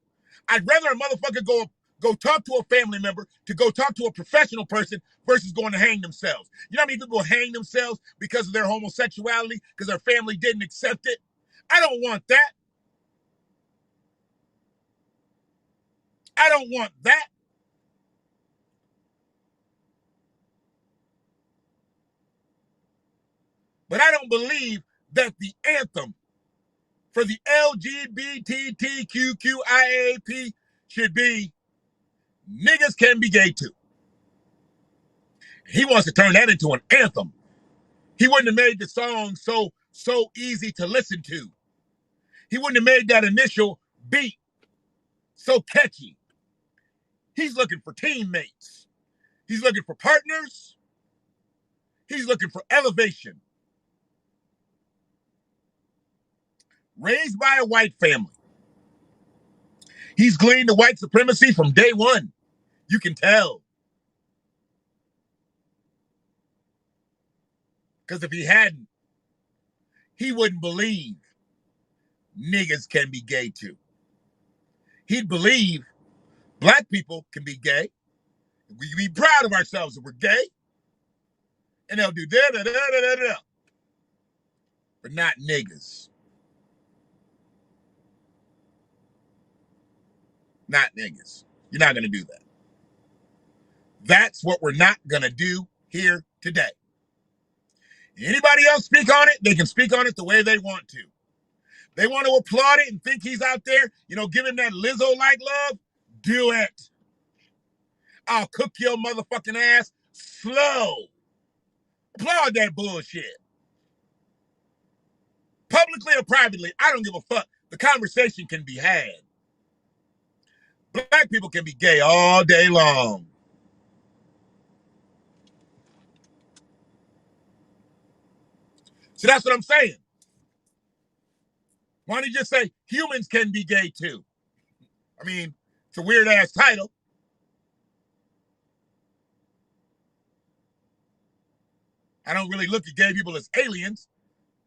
I'd rather a motherfucker go talk to a family member to go talk to a professional person versus going to hang themselves. You know how many people hang themselves because of their homosexuality, because their family didn't accept it? I don't want that. I don't want that. But I don't believe that the anthem for the LGBTTQQIAP should be niggas can be gay too. He wants to turn that into an anthem. He wouldn't have made the song so easy to listen to. He wouldn't have made that initial beat so catchy. He's looking for teammates. He's looking for partners. He's looking for elevation. Raised by a white family. He's gleaned the white supremacy from day one. You can tell. Because if he hadn't, he wouldn't believe niggas can be gay too. He'd believe black people can be gay. We can be proud of ourselves if we're gay. And they'll do da-da-da-da-da-da. But not niggas. Not niggas. You're not going to do that. That's what we're not going to do here today. Anybody else speak on it, they can speak on it the way they want to. They want to applaud it and think he's out there, giving that Lizzo-like love. Do it. I'll cook your motherfucking ass slow. Applaud that bullshit. Publicly or privately, I don't give a fuck. The conversation can be had. Black people can be gay all day long. So that's what I'm saying. Why don't you just say humans can be gay too? I mean, it's a weird ass title. I don't really look at gay people as aliens,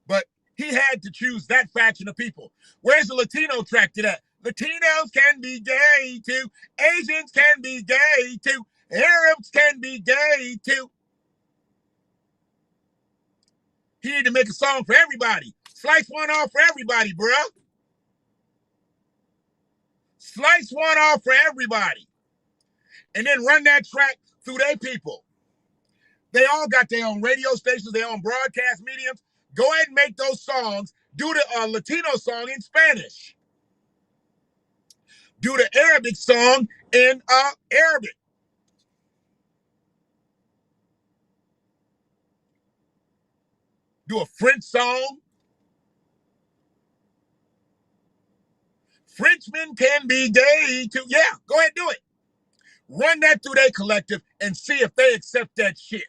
but he had to choose that faction of people. Where's the Latino track to that? Latinos can be gay too. Asians can be gay too. Arabs can be gay too. He need to make a song for everybody. Slice one off for everybody, bruh. Slice one off for everybody. And then run that track through their people. They all got their own radio stations, their own broadcast mediums. Go ahead and make those songs. Do the Latino song in Spanish. Do the Arabic song in Arabic. Do a French song. Frenchmen can be gay too. Yeah, go ahead and do it. Run that through their collective and see if they accept that shit.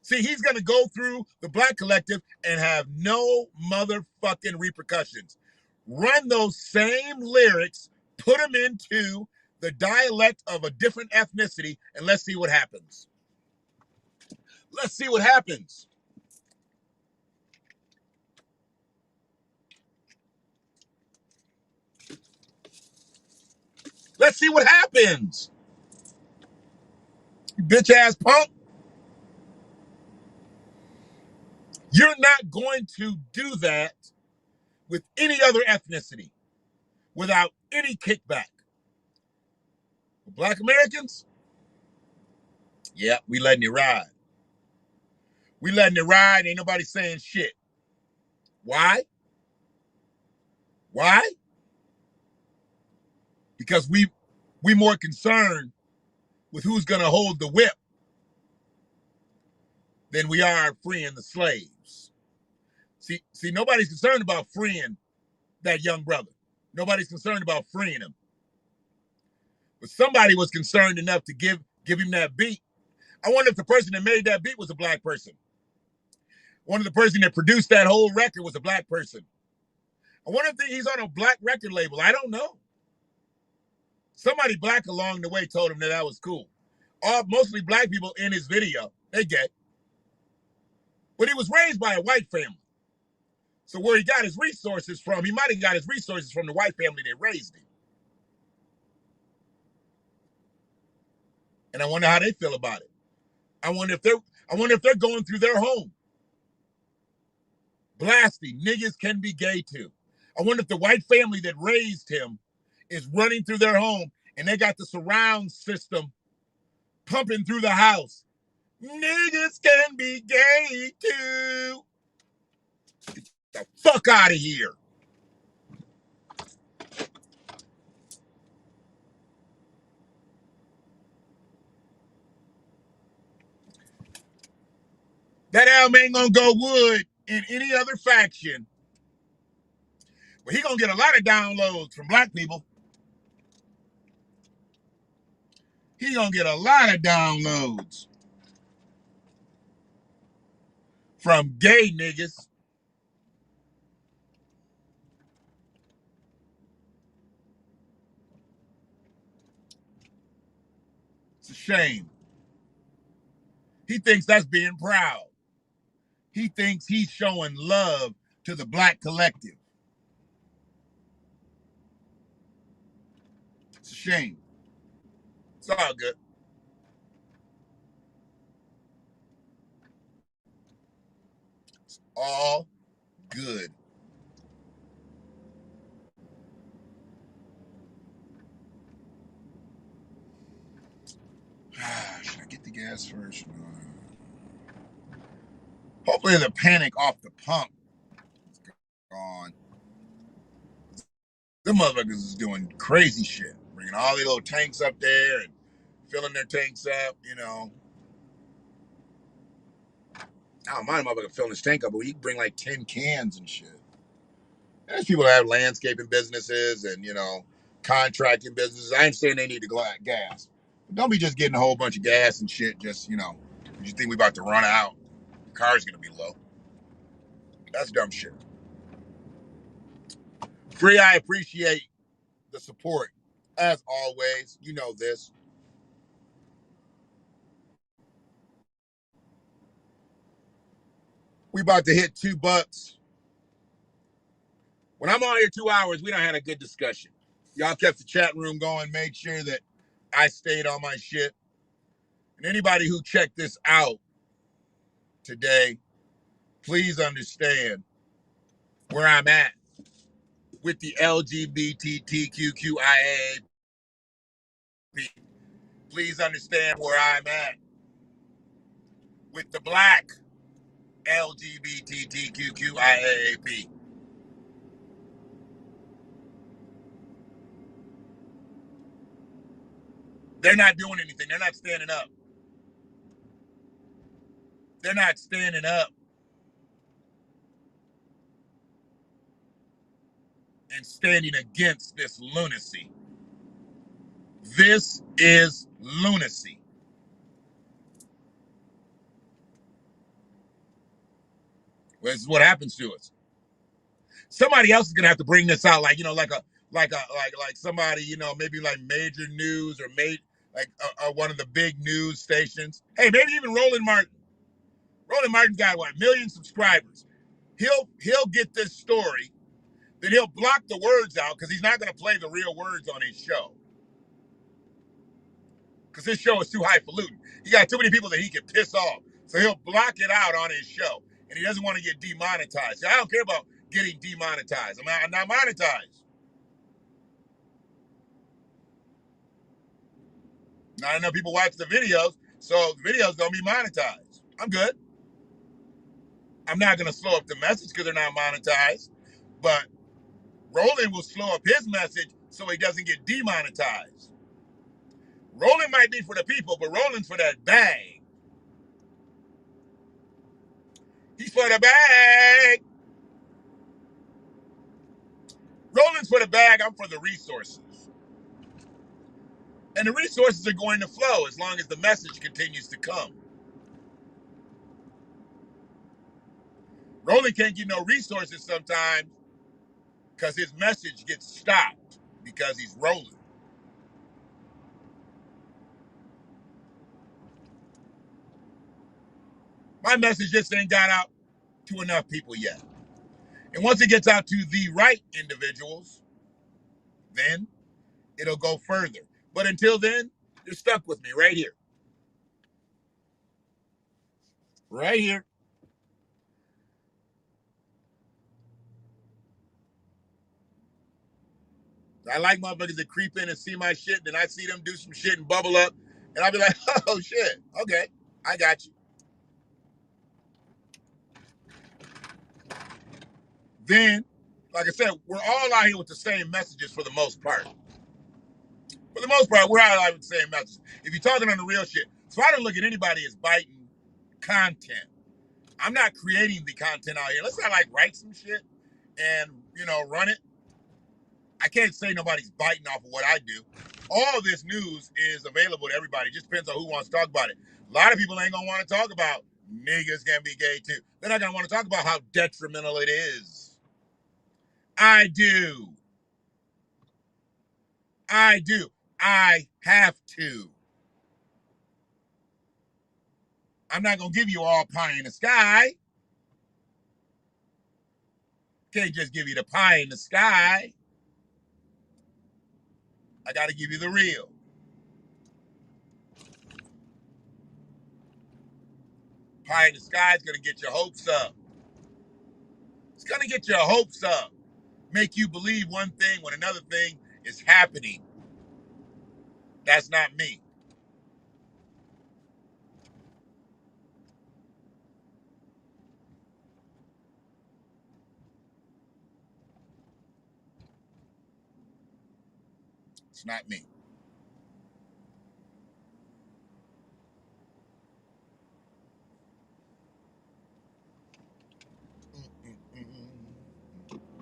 See, he's going to go through the black collective and have no motherfucking repercussions. Run those same lyrics, put them into the dialect of a different ethnicity, and let's see what happens. Let's see what happens. Let's see what happens. You bitch ass punk. You're not going to do that with any other ethnicity without any kickback. For black Americans, yeah, we letting it ride. We letting it ride. Ain't nobody saying shit. Why? Why? Because we more concerned with who's going to hold the whip than we are freeing the slaves. See, nobody's concerned about freeing that young brother. Nobody's concerned about freeing him. But somebody was concerned enough to give him that beat. I wonder if the person that made that beat was a black person. One of the person that produced that whole record was a black person. I wonder if he's on a black record label. I don't know. Somebody black along the way told him that was cool. Mostly black people in his video, they get. But he was raised by a white family. So where he got his resources from, he might have got his resources from the white family that raised him. And I wonder how they feel about it. I wonder if they're going through their home. Blasting, niggas can be gay too. I wonder if the white family that raised him is running through their home and they got the surround system pumping through the house. Niggas can be gay too. Get the fuck out of here. That album ain't gonna go wood in any other faction. But he gonna get a lot of downloads from black people. He gonna get a lot of downloads from gay niggas. It's a shame. He thinks that's being proud. He thinks he's showing love to the black collective. It's a shame. It's all good. It's all good. Should I get the gas first? Hopefully the panic off the pump is gone. The motherfuckers is doing crazy shit. Bringing all their little tanks up there and filling their tanks up, you know. I don't mind a motherfucker filling his tank up, but you can bring like 10 cans and shit. There's people that have landscaping businesses and, you know, contracting businesses. I ain't saying they need the gas. But don't be just getting a whole bunch of gas and shit just, you know, you think we about to run out. The car's going to be low. That's dumb shit. Free, I appreciate the support. As always, you know this. We about to hit $2. When I'm on here 2 hours, we done had a good discussion. Y'all kept the chat room going, made sure that I stayed on my shit. And anybody who checked this out today, please understand where I'm at with the LGBTTQQIAAP. Please understand where I'm at with the black LGBTTQQIAAP. They're not doing anything. They're not standing up. They're not standing up and standing against this lunacy. This is lunacy. This is what happens to us. Somebody else is gonna have to bring this out, like like somebody, maybe like major news or one of the big news stations. Hey, maybe even Roland Martin. Roland Martin's got what, 1 million subscribers. He'll get this story, then he'll block the words out because he's not gonna play the real words on his show. Because his show is too highfalutin. He got too many people that he can piss off. So he'll block it out on his show. And he doesn't want to get demonetized. So I don't care about getting demonetized. I'm not monetized. Not enough people watch the videos, so the video's gonna be monetized. I'm good. I'm not gonna slow up the message because they're not monetized. But Roland will slow up his message so he doesn't get demonetized. Roland might be for the people, but Roland's for that bag. He's for the bag. Roland's for the bag, I'm for the resources. And the resources are going to flow as long as the message continues to come. Roland can't get no resources sometimes because his message gets stopped because he's rolling. My message just ain't got out to enough people yet. And once it gets out to the right individuals, then it'll go further. But until then, you're stuck with me right here. Right here. I like motherfuckers that creep in and see my shit, and then I see them do some shit and bubble up, and I'll be like, oh shit, okay, I got you. Then, like I said, we're all out here with the same messages for the most part. For the most part, we're all out with the same messages. If you're talking on the real shit, so I don't look at anybody as biting content. I'm not creating the content out here. Let's not like write some shit and run it. I can't say nobody's biting off of what I do. All this news is available to everybody. It just depends on who wants to talk about it. A lot of people ain't gonna want to talk about niggas can be gay too. They're not gonna want to talk about how detrimental it is. I do. I have to. I'm not gonna give you all pie in the sky. Can't just give you the pie in the sky. I gotta give you the real. Pie in the sky is gonna get your hopes up. It's gonna get your hopes up. Make you believe one thing when another thing is happening. That's not me. It's not me.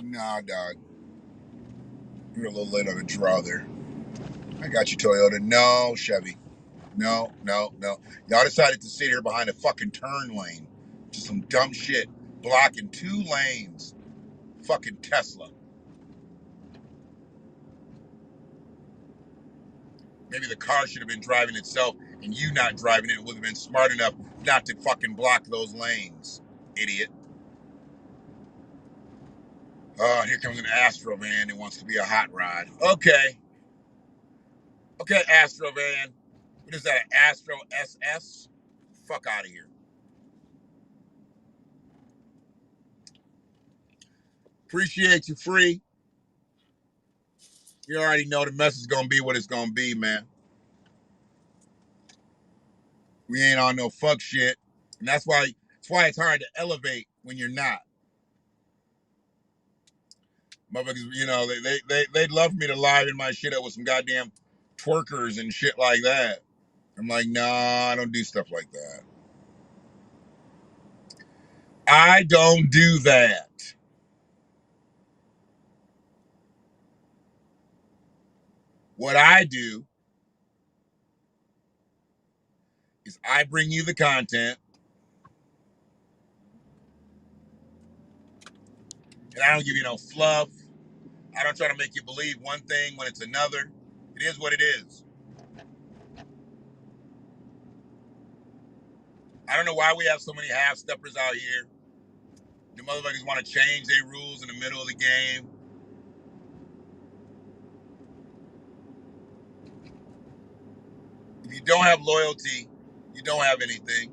Nah, dog. You're a little late on the draw there. I got you, Toyota. No, Chevy. No. Y'all decided to sit here behind a fucking turn lane. Just some dumb shit. Blocking 2 lanes. Fucking Tesla. Maybe the car should have been driving itself and you not driving it would have been smart enough not to fucking block those lanes. Idiot. Oh, here comes an Astro van that wants to be a hot rod. Okay, Astro van. What is that, an Astro SS? Fuck out of here. Appreciate you, free. You already know the message is gonna be what it's gonna be, man. We ain't on no fuck shit, and that's why it's hard to elevate when you're not. Motherfuckers, they'd love for me to live in my shit up with some goddamn twerkers and shit like that. I'm like, nah, I don't do stuff like that. I don't do that. What I do is I bring you the content, and I don't give you no fluff. I don't try to make you believe one thing when it's another. It is what it is. I don't know why we have so many half-steppers out here. The motherfuckers want to change their rules in the middle of the game. If you don't have loyalty, you don't have anything.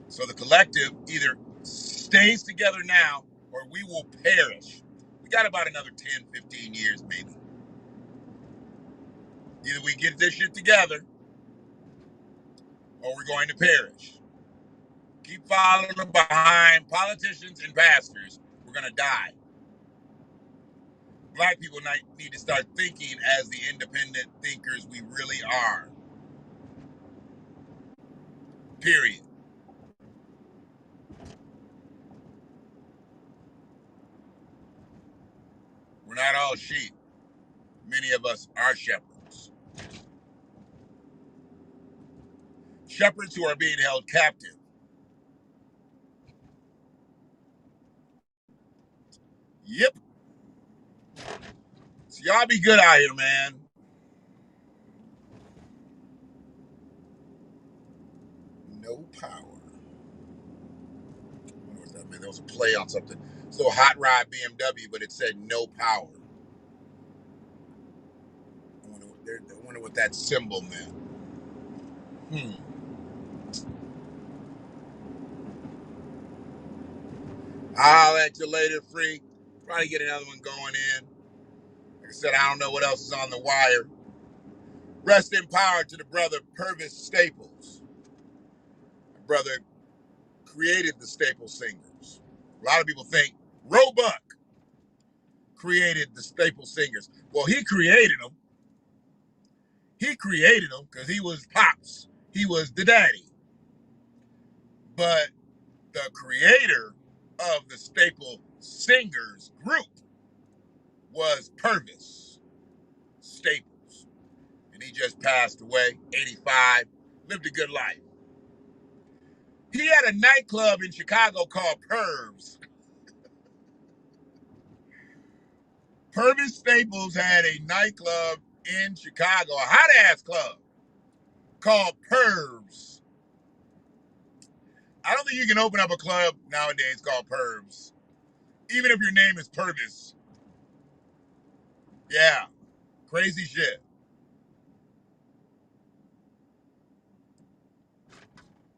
So the collective either stays together now or we will perish. We got about another 10, 15 years maybe. Either we get this shit together or we're going to perish. Keep following behind politicians and pastors. We're going to die. Black people need to start thinking as the independent thinkers we really are. Period. We're not all sheep. Many of us are shepherds. Shepherds who are being held captive. Yep. So y'all be good out here, man. No power. What was that, man? There was a play on something. So hot rod BMW, but it said no power. I wonder what that symbol meant. I'll at you later, free. Probably get another one going in. Like I said, I don't know what else is on the wire. Rest in power to the brother Purvis Staples. My brother created the Staples Singers. A lot of people think Roebuck created the Staples Singers. Well, he created them. He created them because he was Pops. He was the daddy. But the creator of the Staple Singers group was Purvis Staples. And he just passed away, 85, lived a good life. He had a nightclub in Chicago called Purves. Purvis Staples had a nightclub in Chicago, a hot-ass club called Purves. I don't think you can open up a club nowadays called Purves, even if your name is Purvis. Yeah, crazy shit.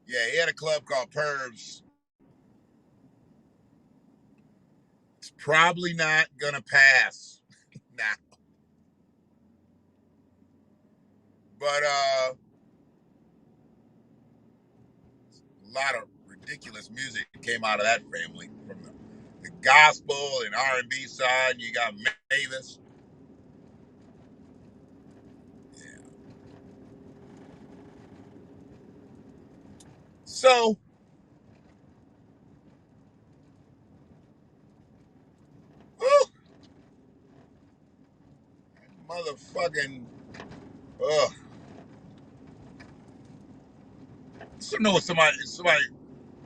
Yeah, he had a club called Purves. It's probably not gonna pass now. But a lot of ridiculous music came out of that family. From the gospel and R&B side, you got Mavis. Yeah. So, whew, motherfucking, ugh. So know somebody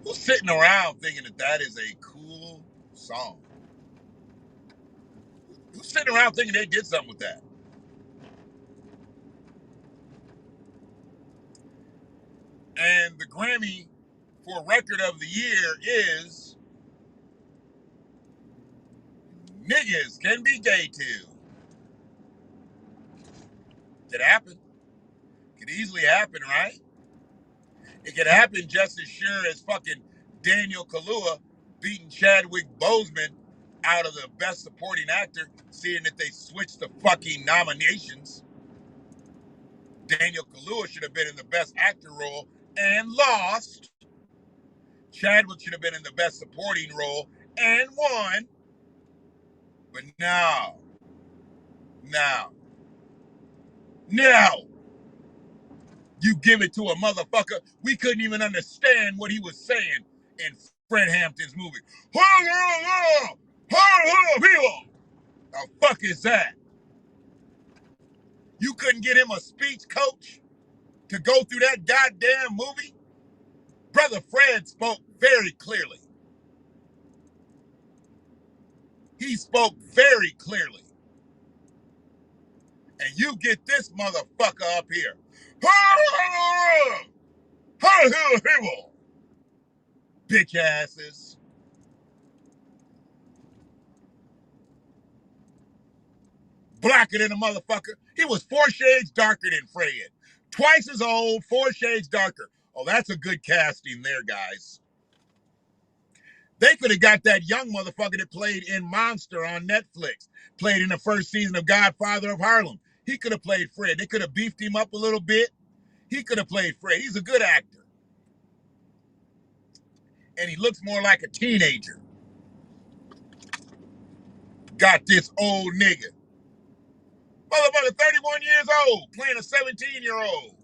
who's sitting around thinking that is a cool song. Who's sitting around thinking they did something with that? And the Grammy for Record of the Year is Niggas Can Be Gay Too. Could happen. Could easily happen, right? It could happen just as sure as fucking Daniel Kaluuya beating Chadwick Boseman out of the Best Supporting Actor, seeing that they switched the fucking nominations. Daniel Kaluuya should have been in the Best Actor role and lost. Chadwick should have been in the Best Supporting role and won. But no. You give it to a motherfucker. We couldn't even understand what he was saying in Fred Hampton's movie. The fuck is that? You couldn't get him a speech coach? to go through that goddamn movie, Brother Fred spoke very clearly. He spoke very clearly. And you get this motherfucker up here. Bitch asses. Blacker than a motherfucker. He was 4 shades darker than Fred. Twice as old, 4 shades darker. Oh, that's a good casting there, guys. They could have got that young motherfucker that played in Monster on Netflix, played in the first season of Godfather of Harlem. He could have played Fred. They could have beefed him up a little bit. He could have played Fred. He's a good actor. And he looks more like a teenager. Got this old nigga. Motherfucker, 31 years old, playing a 17-year-old.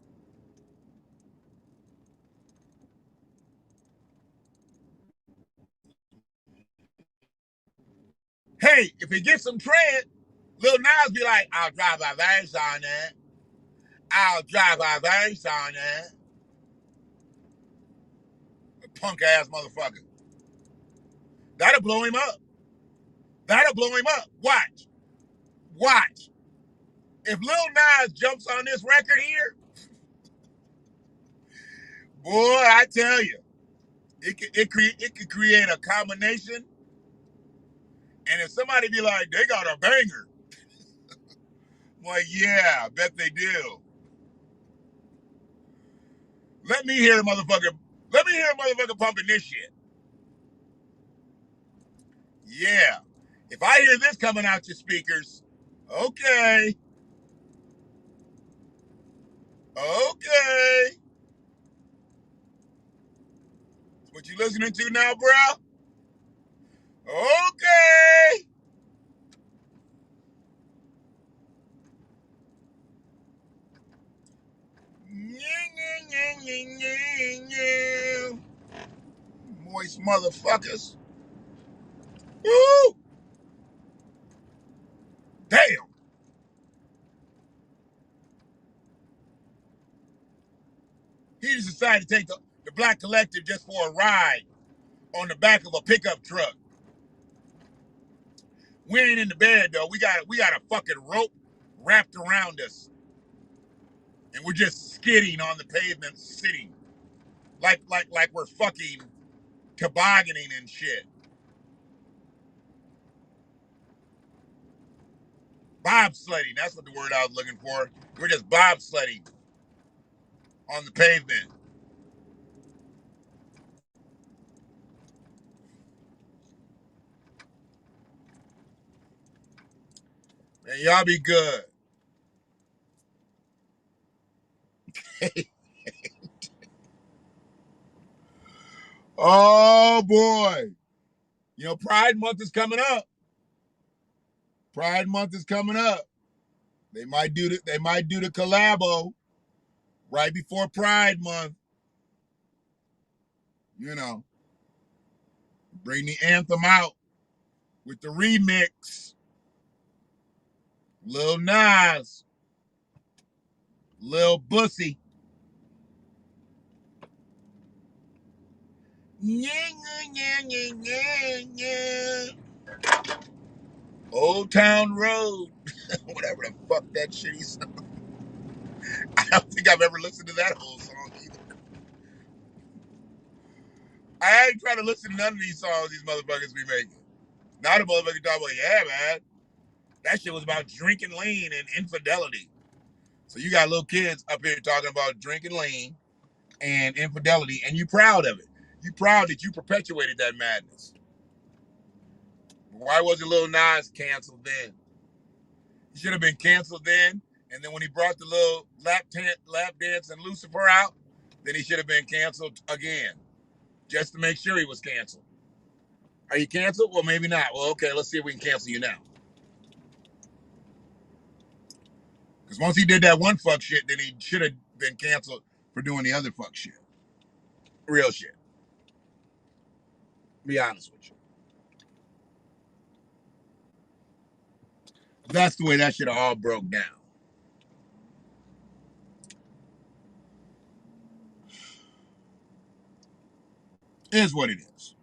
Hey, if he gets some tread, Lil Nas be like, I'll drive a verse on that. I'll drive a verse on that. A punk ass motherfucker. That'll blow him up. That'll blow him up. Watch. Watch. If Lil Nas jumps on this record here, boy, I tell you, it could create a combination. And if somebody be like, they got a banger, I'm like, yeah, I bet they do. Let me hear a motherfucker pumping this shit. Yeah. If I hear this coming out your speakers, okay. Okay. What you listening to now, bro? Okay. Moist motherfuckers. Woo! Damn. He just decided to take the Black Collective just for a ride on the back of a pickup truck. We ain't in the bed though. We got a fucking rope wrapped around us. And we're just skidding on the pavement, sitting. Like we're fucking tobogganing and shit. Bobsledding, that's what the word I was looking for. We're just bobsledding on the pavement. Man, y'all be good. Oh boy. You know, Pride Month is coming up. Pride Month is coming up. They might do the collabo right before Pride Month. You know, bring the anthem out with the remix. Lil Nas, Lil Bussy. Old Town Road. Whatever the fuck that shitty song. I don't think I've ever listened to that whole song either. I ain't trying to listen to none of these songs these motherfuckers be making. Now the motherfucker talk about, yeah, man, that shit was about drinking lean and infidelity. So you got little kids up here talking about drinking lean and infidelity, and you proud of it. You proud that you perpetuated that madness. Why wasn't Lil Nas canceled then? He should have been canceled then, and then when he brought the little lap dance and Lucifer out, then he should have been canceled again, just to make sure he was canceled. Are you canceled? Well, maybe not. Well, okay, let's see if we can cancel you now. Because once he did that one fuck shit, then he should have been canceled for doing the other fuck shit. Real shit. Be honest with you. That's the way that shit all broke down. Is what it is.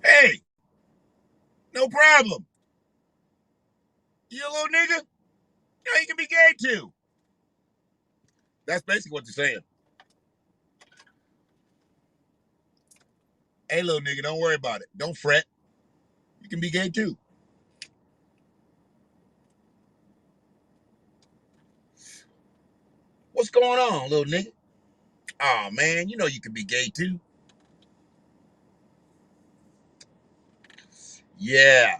Hey, no problem. You a little nigga? Yeah, you can be gay too. That's basically what they're saying. Hey, little nigga, don't worry about it. Don't fret. You can be gay too. What's going on, little nigga? Oh man, you know you can be gay too. Yeah.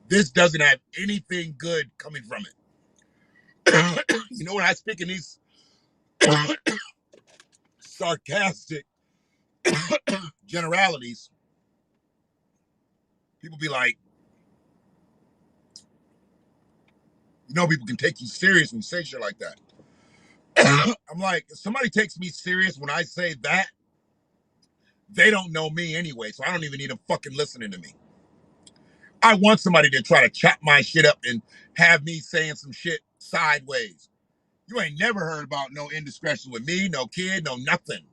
This doesn't have anything good coming from it. You know, when I speak in these sarcastic generalities, people be like, you know, people can take you serious when you say shit like that. I'm like, if somebody takes me serious when I say that, they don't know me anyway, so I don't even need them fucking listening to me. I want somebody to try to chop my shit up and have me saying some shit sideways. You ain't never heard about no indiscretion with me, no kid, no nothing.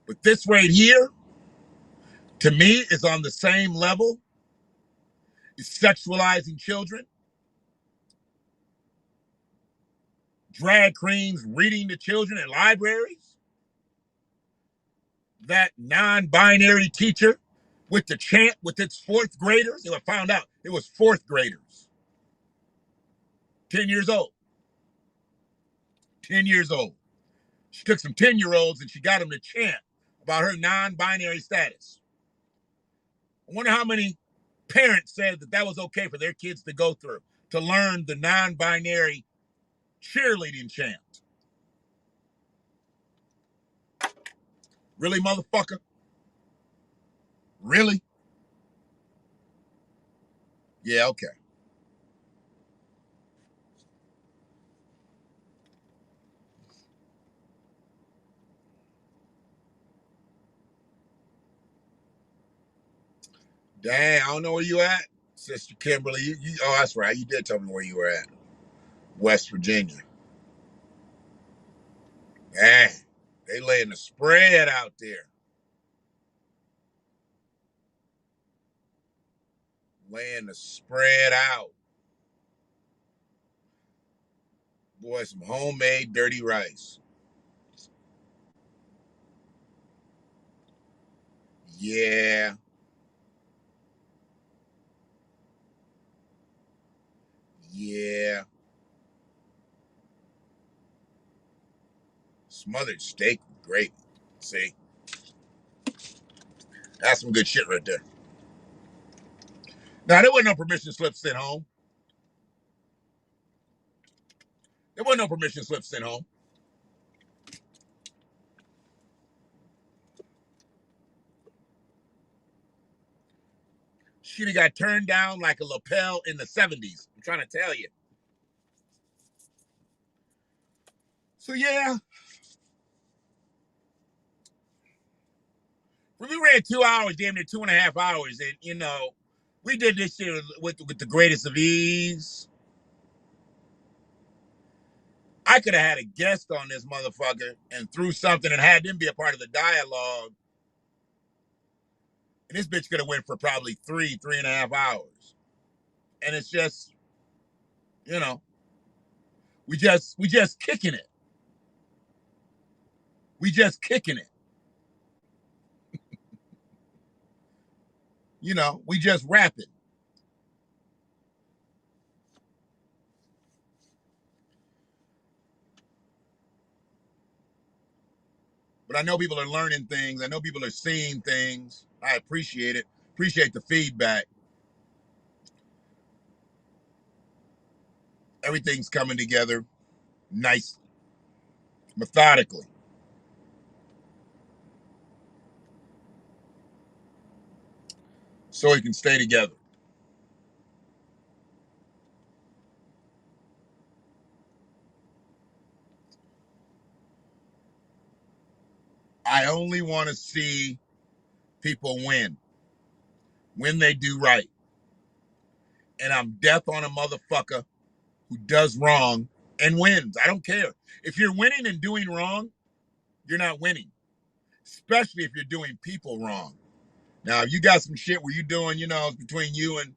But this right here, to me, is on the same level. It's sexualizing children, drag queens reading to children in libraries, that non-binary teacher with the chant with its fourth graders. It was found out it was fourth graders, 10 years old. 10 years old. She took some 10-year-olds and she got them to chant about her non-binary status. I wonder how many parents said that was okay for their kids to go through, to learn the non-binary cheerleading chant. Really, motherfucker? Really? Yeah, okay. Dang, I don't know where you at, Sister Kimberly. Oh, that's right. You did tell me where you were at. West Virginia. Dang, they laying the spread out there. Laying the spread out. Boy, some homemade dirty rice. Yeah, yeah. Smothered steak with gravy. See, that's some good shit right there. Now, there wasn't no permission slip sent home. There wasn't no permission slip sent home. She'd have got turned down like a lapel in the 70s. I'm trying to tell you. So, yeah, we ran 2 hours, damn near 2.5 hours. And, you know, we did this shit with the greatest of ease. I could have had a guest on this motherfucker and threw something and had them be a part of the dialogue. And this bitch could have went for probably 3.5 hours. And it's just, you know, we just kicking it. We just kicking it. You know, we just rapping. But I know people are learning things. I know people are seeing things. I appreciate it. Appreciate the feedback. Everything's coming together nicely, methodically. So it can stay together. I only want to see people win. when they do right. And I'm death on a motherfucker who does wrong and wins. I don't care. If you're winning and doing wrong, you're not winning, especially if you're doing people wrong. Now, if you got some shit where you're doing, between you and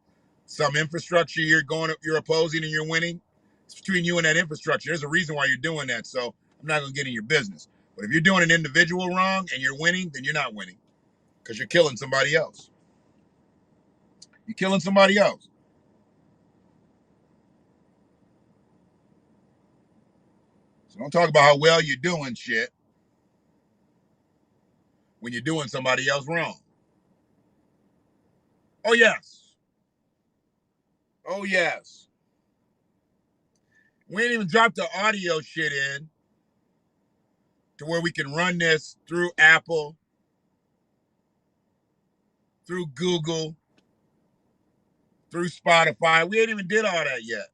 some infrastructure you're opposing and you're winning, it's between you and that infrastructure. There's a reason why you're doing that, so I'm not going to get in your business. But if you're doing an individual wrong and you're winning, then you're not winning because you're killing somebody else. You're killing somebody else. So don't talk about how well you're doing shit when you're doing somebody else wrong. Oh, yes. Oh, yes. We ain't even dropped the audio shit in to where we can run this through Apple, through Google, through Spotify. We ain't even did all that yet.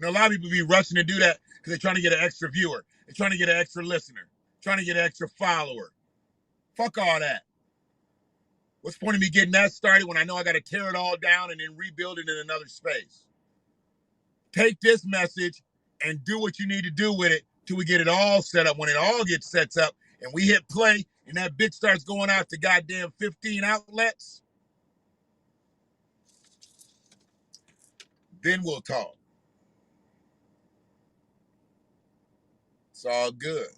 A lot of people be rushing to do that because they're trying to get an extra viewer. They're trying to get an extra listener. Trying to get an extra follower. Fuck all that. What's the point of me getting that started when I know I got to tear it all down and then rebuild it in another space? Take this message and do what you need to do with it till we get it all set up. When it all gets set up and we hit play and that bitch starts going out to goddamn 15 outlets, then we'll talk. It's all good.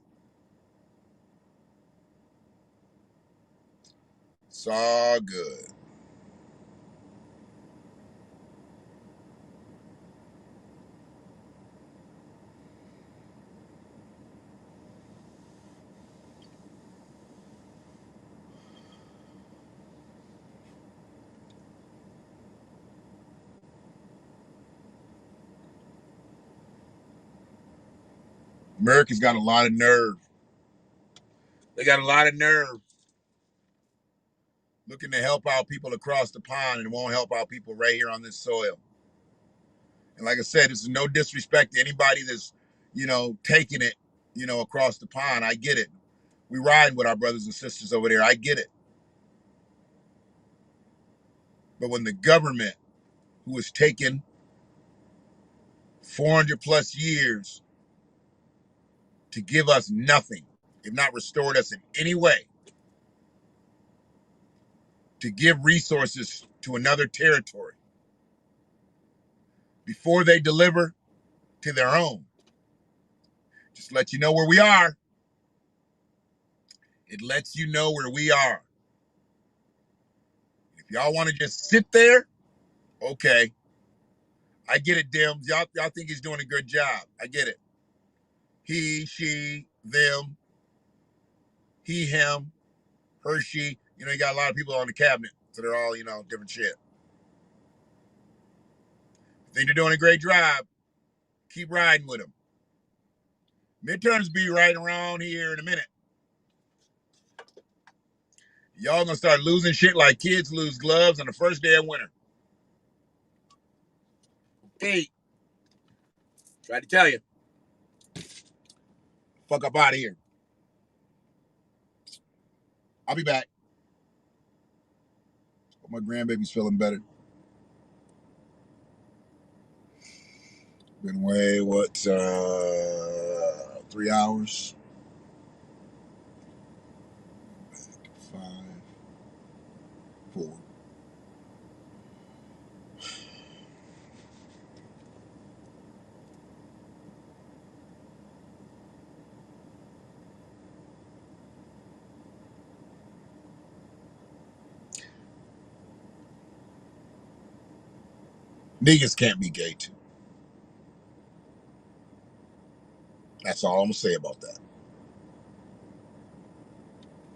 It's all good. America's got a lot of nerve. They got a lot of nerve looking to help out people across the pond and won't help out people right here on this soil. And like I said, this is no disrespect to anybody that's, taking it, across the pond. I get it. We ride with our brothers and sisters over there. I get it. But when the government, who has taken 400 plus years to give us nothing, if not restored us in any way, to give resources to another territory before they deliver to their own, just let you know where we are. It lets you know where we are. If y'all want to just sit there, okay. I get it, Dims. Y'all think he's doing a good job. I get it. He, she, them, he, him, her, she. You got a lot of people on the cabinet, so they're all, different shit. Think they're doing a great job. Keep riding with them. Midterms be right around here in a minute. Y'all gonna start losing shit like kids lose gloves on the first day of winter. Hey, tried to tell you. Fuck up out of here. I'll be back. Hope my grandbaby's feeling better. Been away, 3 hours? 5, 4. Niggas can't be gay too. That's all I'm gonna say about that.